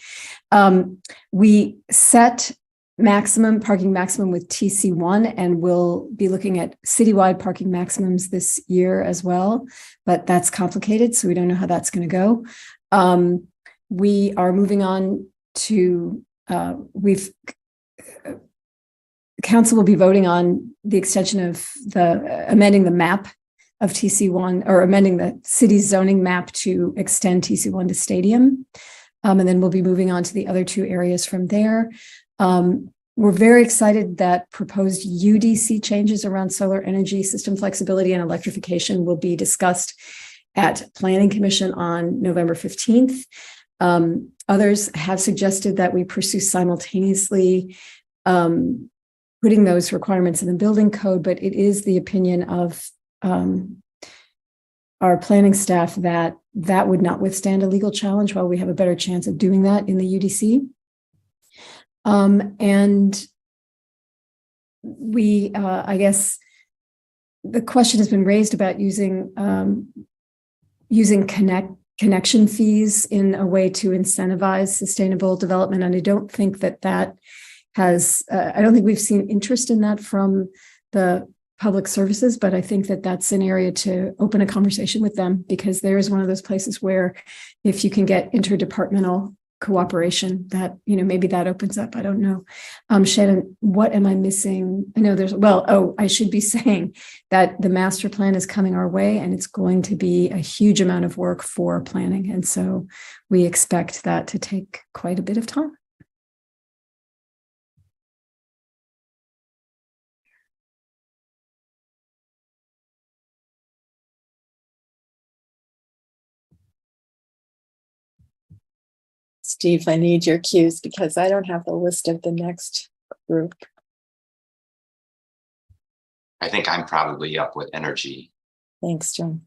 We set parking maximum with TC1, and we'll be looking at citywide parking maximums this year as well, but that's complicated. So we don't know how that's going to go. We are moving on to, council will be voting on the extension of amending the map of TC1, or amending the city's zoning map to extend TC1 to Stadium. And then we'll be moving on to the other two areas from there. We're very excited that proposed UDC changes around solar energy system flexibility and electrification will be discussed at Planning Commission on November 15th. Others have suggested that we pursue simultaneously putting those requirements in the building code, but it is the opinion of our planning staff that that would not withstand a legal challenge, while we have a better chance of doing that in the UDC. And we, I guess, the question has been raised about using connection fees in a way to incentivize sustainable development. And I don't think that has, I don't think we've seen interest in that from the public services, but I think that that's an area to open a conversation with them, because there is one of those places where if you can get interdepartmental cooperation that, maybe that opens up. I don't know. Shannon, what am I missing? I know I should be saying that the master plan is coming our way, and it's going to be a huge amount of work for planning. And so we expect that to take quite a bit of time. Steve, I need your cues because I don't have the list of the next group. I think I'm probably up with energy. Thanks, John.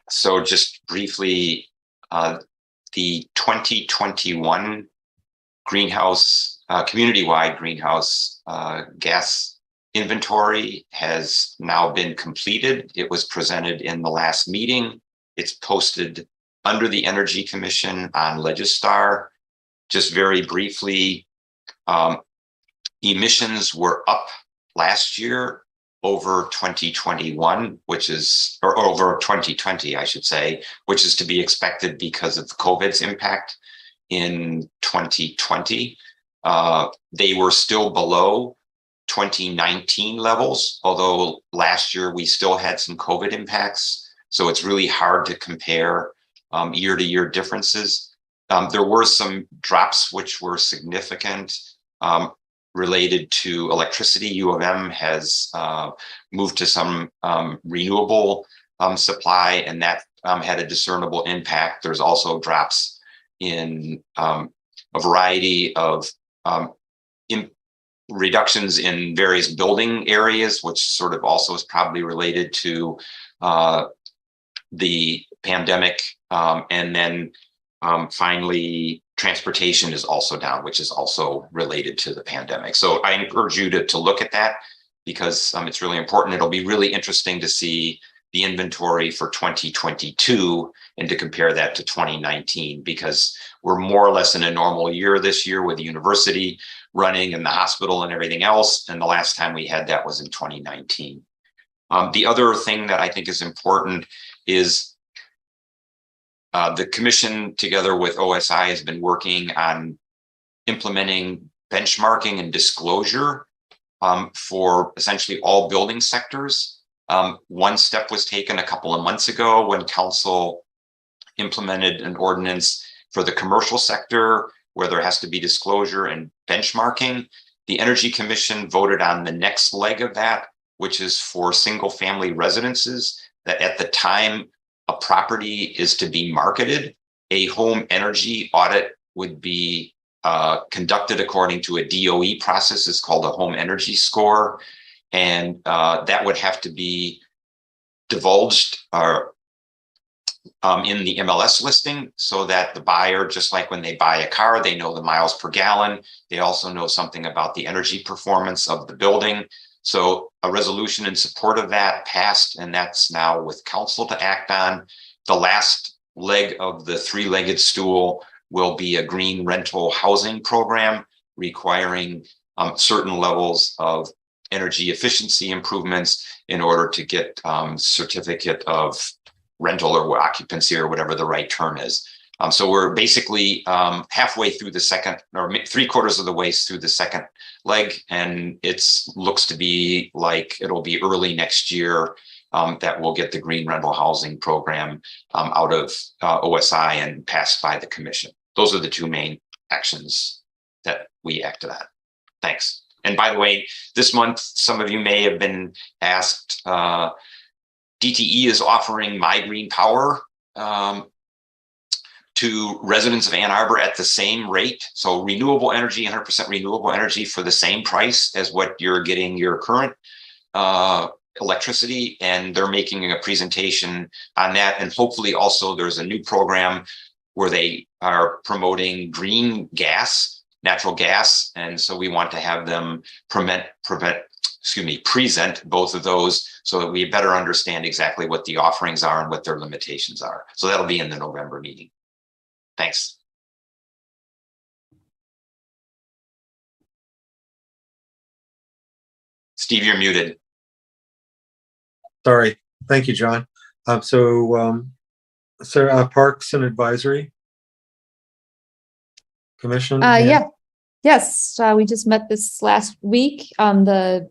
So just briefly, the 2021 greenhouse, community-wide greenhouse gas inventory has now been completed. It was presented in the last meeting. It's posted under the Energy Commission on Legistar. Just very briefly, emissions were up last year over 2021, or over 2020, I should say, which is to be expected because of COVID's impact in 2020. They were still below 2019 levels, although last year we still had some COVID impacts. So it's really hard to compare year-to-year differences. There were some drops which were significant related to electricity. U of M has moved to some renewable supply, and that had a discernible impact. There's also drops in a variety of reductions in various building areas, which sort of also is probably related to the pandemic. And then finally, transportation is also down, which is also related to the pandemic. So I encourage you to look at that because it's really important. It'll be really interesting to see the inventory for 2022 and to compare that to 2019, because we're more or less in a normal year this year with the university running and the hospital and everything else. And the last time we had that was in 2019. The other thing that I think is important is the commission, together with OSI, has been working on implementing benchmarking and disclosure for essentially all building sectors. One step was taken a couple of months ago when council implemented an ordinance for the commercial sector where there has to be disclosure and benchmarking. The Energy Commission voted on the next leg of that, which is for single family residences, that at the time a property is to be marketed, a home energy audit would be conducted according to a DOE process. It's called a home energy score. And that would have to be divulged in the MLS listing so that the buyer, just like when they buy a car, they know the miles per gallon. They also know something about the energy performance of the building. So a resolution in support of that passed, and that's now with council to act on. The last leg of the three-legged stool will be a green rental housing program requiring certain levels of energy efficiency improvements in order to get certificate of rental or occupancy or whatever the right term is. So we're basically halfway through the second, or 3/4 of the way through the second leg, and it looks to be like it'll be early next year that we'll get the green rental housing program out of OSI and passed by the commission. Those are the two main actions that we acted on. Thanks. And by the way, this month, some of you may have been asked, DTE is offering My Green Power to residents of Ann Arbor at the same rate. So renewable energy, 100% renewable energy for the same price as what you're getting your current electricity. And they're making a presentation on that. And hopefully also there's a new program where they are promoting green gas, natural gas. And so we want to have them present both of those so that we better understand exactly what the offerings are and what their limitations are. So that'll be in the November meeting. Thanks. Steve, you're muted. Sorry. Thank you, John. So Parks and Advisory. Commission? Yeah. Yes, we just met this last week on the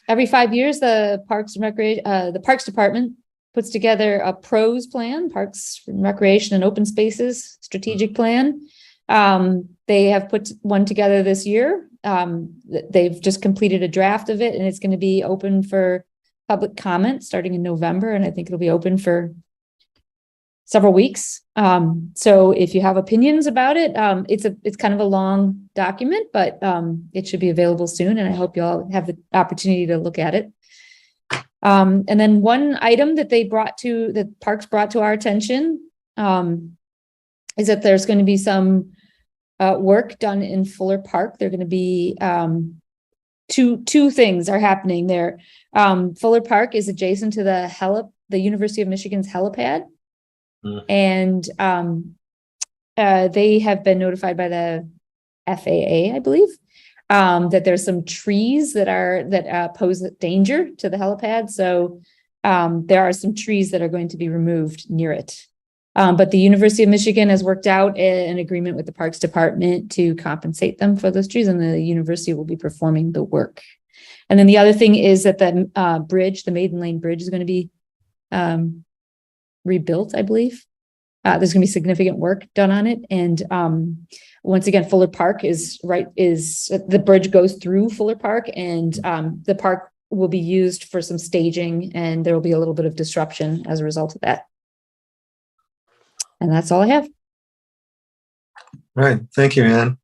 every 5 years, the Parks and Recreation, the Parks Department puts together a PROS plan, Parks and Recreation and Open Spaces strategic plan. They have put one together this year. They've just completed a draft of it, and it's going to be open for public comment starting in November, and I think it'll be open for several weeks. So if you have opinions about it, it's kind of a long document, but it should be available soon, and I hope you all have the opportunity to look at it. And then one item that that Parks brought to our attention is that there's going to be some work done in Fuller Park. They're going to be two things are happening there. Fuller Park is adjacent to the University of Michigan's helipad. And they have been notified by the FAA, I believe, that there's some trees that pose a danger to the helipad. So there are some trees that are going to be removed near it. But the University of Michigan has worked out an agreement with the Parks Department to compensate them for those trees, and the university will be performing the work. And then the other thing is that the bridge, the Maiden Lane Bridge, is going to be rebuilt, I believe. There's going to be significant work done on it. And once again, Fuller Park is the bridge goes through Fuller Park, and the park will be used for some staging, and there will be a little bit of disruption as a result of that. And that's all I have. All right. Thank you, Ann.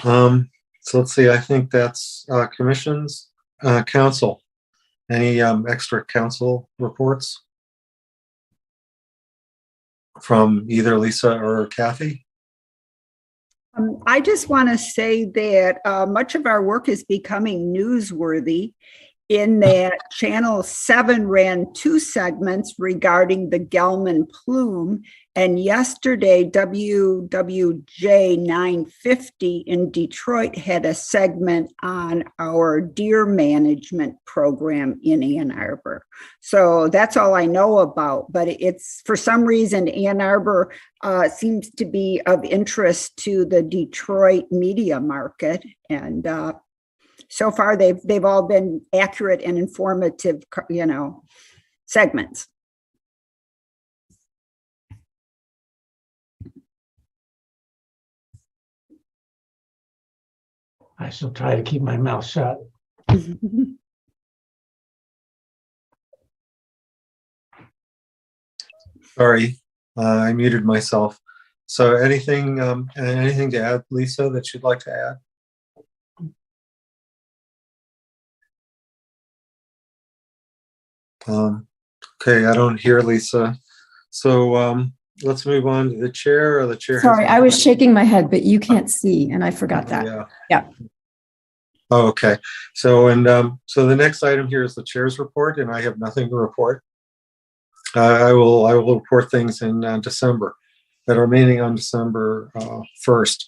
So let's see. I think that's commissions, council. Any extra council reports from either Lisa or Kathy? I just want to say that much of our work is becoming newsworthy, in that Channel 7 ran 2 segments regarding the Gelman plume, and yesterday WWJ 950 in Detroit had a segment on our deer management program in Ann Arbor. So that's all I know about, but it's, for some reason, Ann Arbor seems to be of interest to the Detroit media market, and so far they've all been accurate and informative, segments. I shall try to keep my mouth shut. Sorry, I muted myself. So anything to add, Lisa, that you'd like to add? Okay, I don't hear Lisa. So let's move on to the chair, or the chair. Sorry, I was shaking my head, but you can't see, and I forgot that. Yeah. Oh, okay. So so the next item here is the chair's report, and I have nothing to report. I will report things in December, that are meeting on December 1st.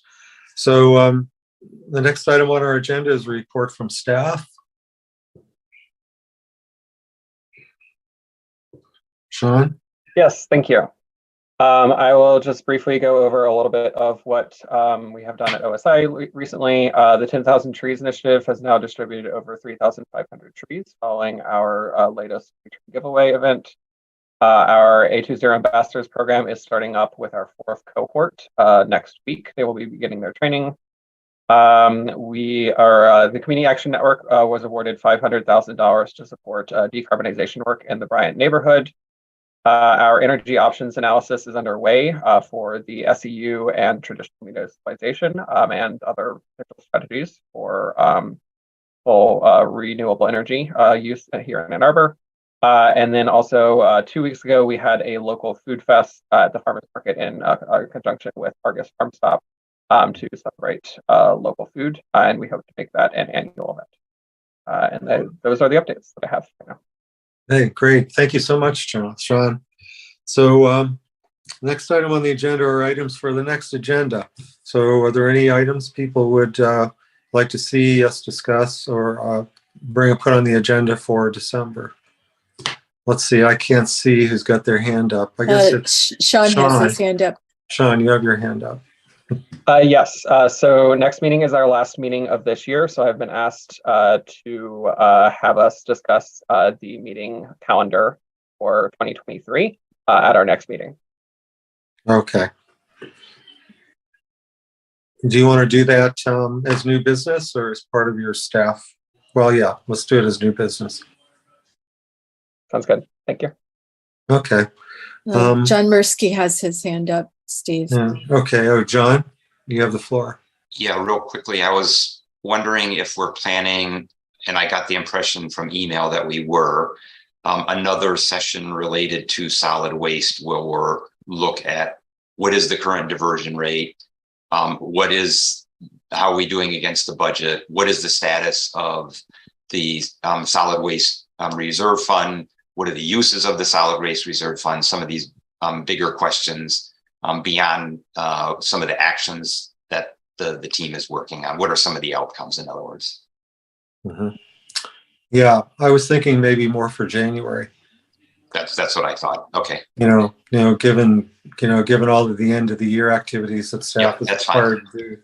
So the next item on our agenda is a report from staff. Sean? Yes, thank you. I will just briefly go over a little bit of what we have done at OSI recently. The 10,000 Trees Initiative has now distributed over 3,500 trees following our latest giveaway event. Our A20 Ambassadors program is starting up with our 4th cohort next week. They will be beginning their training. The Community Action Network was awarded $500,000 to support decarbonization work in the Bryant neighborhood. Our energy options analysis is underway for the SEU and traditional municipalization and other potential strategies for full renewable energy use here in Ann Arbor. And then also 2 weeks ago, we had a local food fest at the farmers market in conjunction with Argus Farm Stop to celebrate local food, and we hope to make that an annual event. And those are the updates that I have right now. Hey, great. Thank you so much, Sean. So next item on the agenda are items for the next agenda. So are there any items people would like to see us discuss or put on the agenda for December? Let's see. I can't see who's got their hand up. I guess it's Sean has his hand up. Sean, you have your hand up. Yes, so next meeting is our last meeting of this year. So I've been asked to have us discuss the meeting calendar for 2023 at our next meeting. Okay. Do you want to do that as new business or as part of your staff? Well, yeah, let's do it as new business. Sounds good. Thank you. Okay. John Mursky has his hand up, Steve. Yeah. Okay. Oh, John, you have the floor. Yeah, real quickly, I was wondering if we're planning, and I got the impression from email that we were, another session related to solid waste where we'll look at what is the current diversion rate, how are we doing against the budget, what is the status of the solid waste reserve fund, what are the uses of the solid waste reserve fund, some of these bigger questions beyond some of the actions that the team is working on. What are some of the outcomes, in other words? Mm-hmm. Yeah, I was thinking maybe more for January. That's what I thought. Okay. Given all of the end of the year activities that staff is required to do.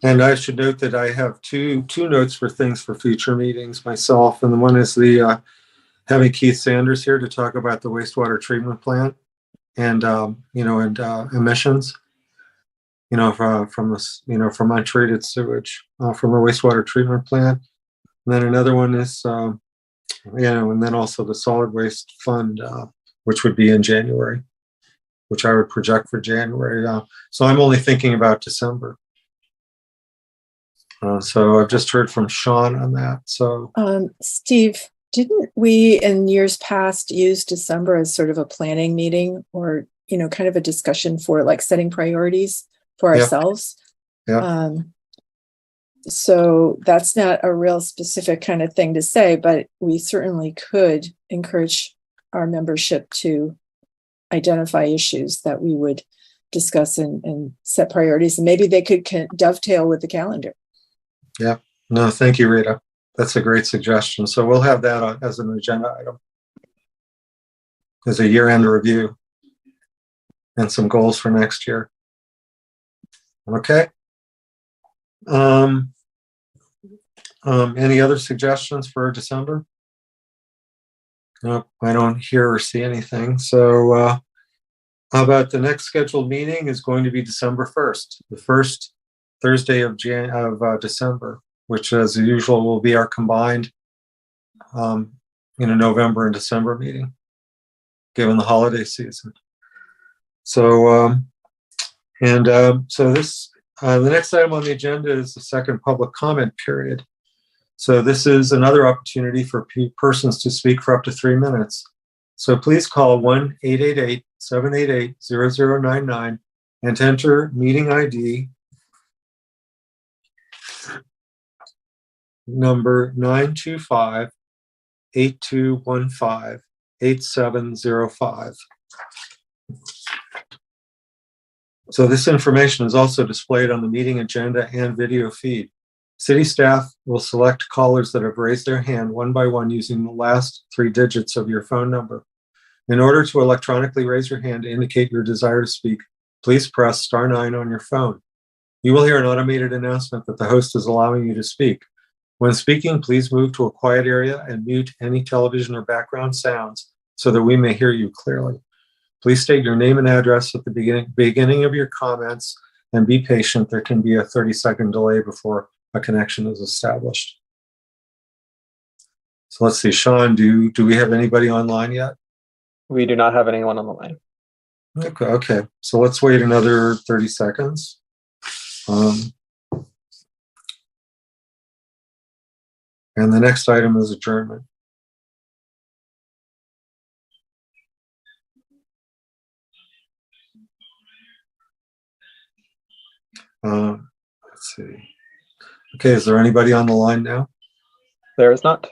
And I should note that I have two notes for things for future meetings myself. And the one is having Keith Sanders here to talk about the wastewater treatment plant and emissions, from untreated sewage from a wastewater treatment plant. And then another one is, and then also the solid waste fund, which would be in January, which I would project for January. So I'm only thinking about December. So I've just heard from Sean on that. So, Steve, didn't we in years past use December as sort of a planning meeting or, kind of a discussion for like setting priorities for ourselves? Yeah. So that's not a real specific kind of thing to say, but we certainly could encourage our membership to identify issues that we would discuss and set priorities. And maybe they could dovetail with the calendar. Yeah. No, thank you, Rita. That's a great suggestion. So we'll have that as an agenda item, as a year-end review and some goals for next year. Okay. Any other suggestions for December? Nope, I don't hear or see anything. So how about the next scheduled meeting is going to be December 1st, the first Thursday of December, which as usual will be our combined November and December meeting, given the holiday season. So the next item on the agenda is the second public comment period. So this is another opportunity for persons to speak for up to 3 minutes. So please call 1-888-788-0099 and enter meeting ID number 925-8215-8705. So this information is also displayed on the meeting agenda and video feed. City staff will select callers that have raised their hand one by one using the last 3 digits of your phone number. In order to electronically raise your hand to indicate your desire to speak, please press *9 on your phone. You will hear an automated announcement that the host is allowing you to speak. When speaking, please move to a quiet area and mute any television or background sounds so that we may hear you clearly. Please state your name and address at the beginning of your comments and be patient. There can be a 30-second delay before a connection is established. So let's see, Sean, do we have anybody online yet? We do not have anyone on the line. Okay. So let's wait another 30 seconds. And the next item is adjournment. Let's see. Okay, is there anybody on the line now? There is not.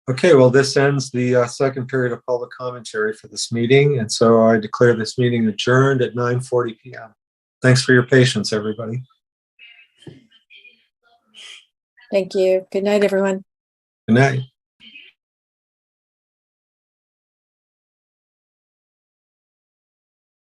Okay, well, this ends the second period of public commentary for this meeting, and so I declare this meeting adjourned at 9:40 p.m. Thanks for your patience, everybody. Thank you. Good night, everyone. Good night.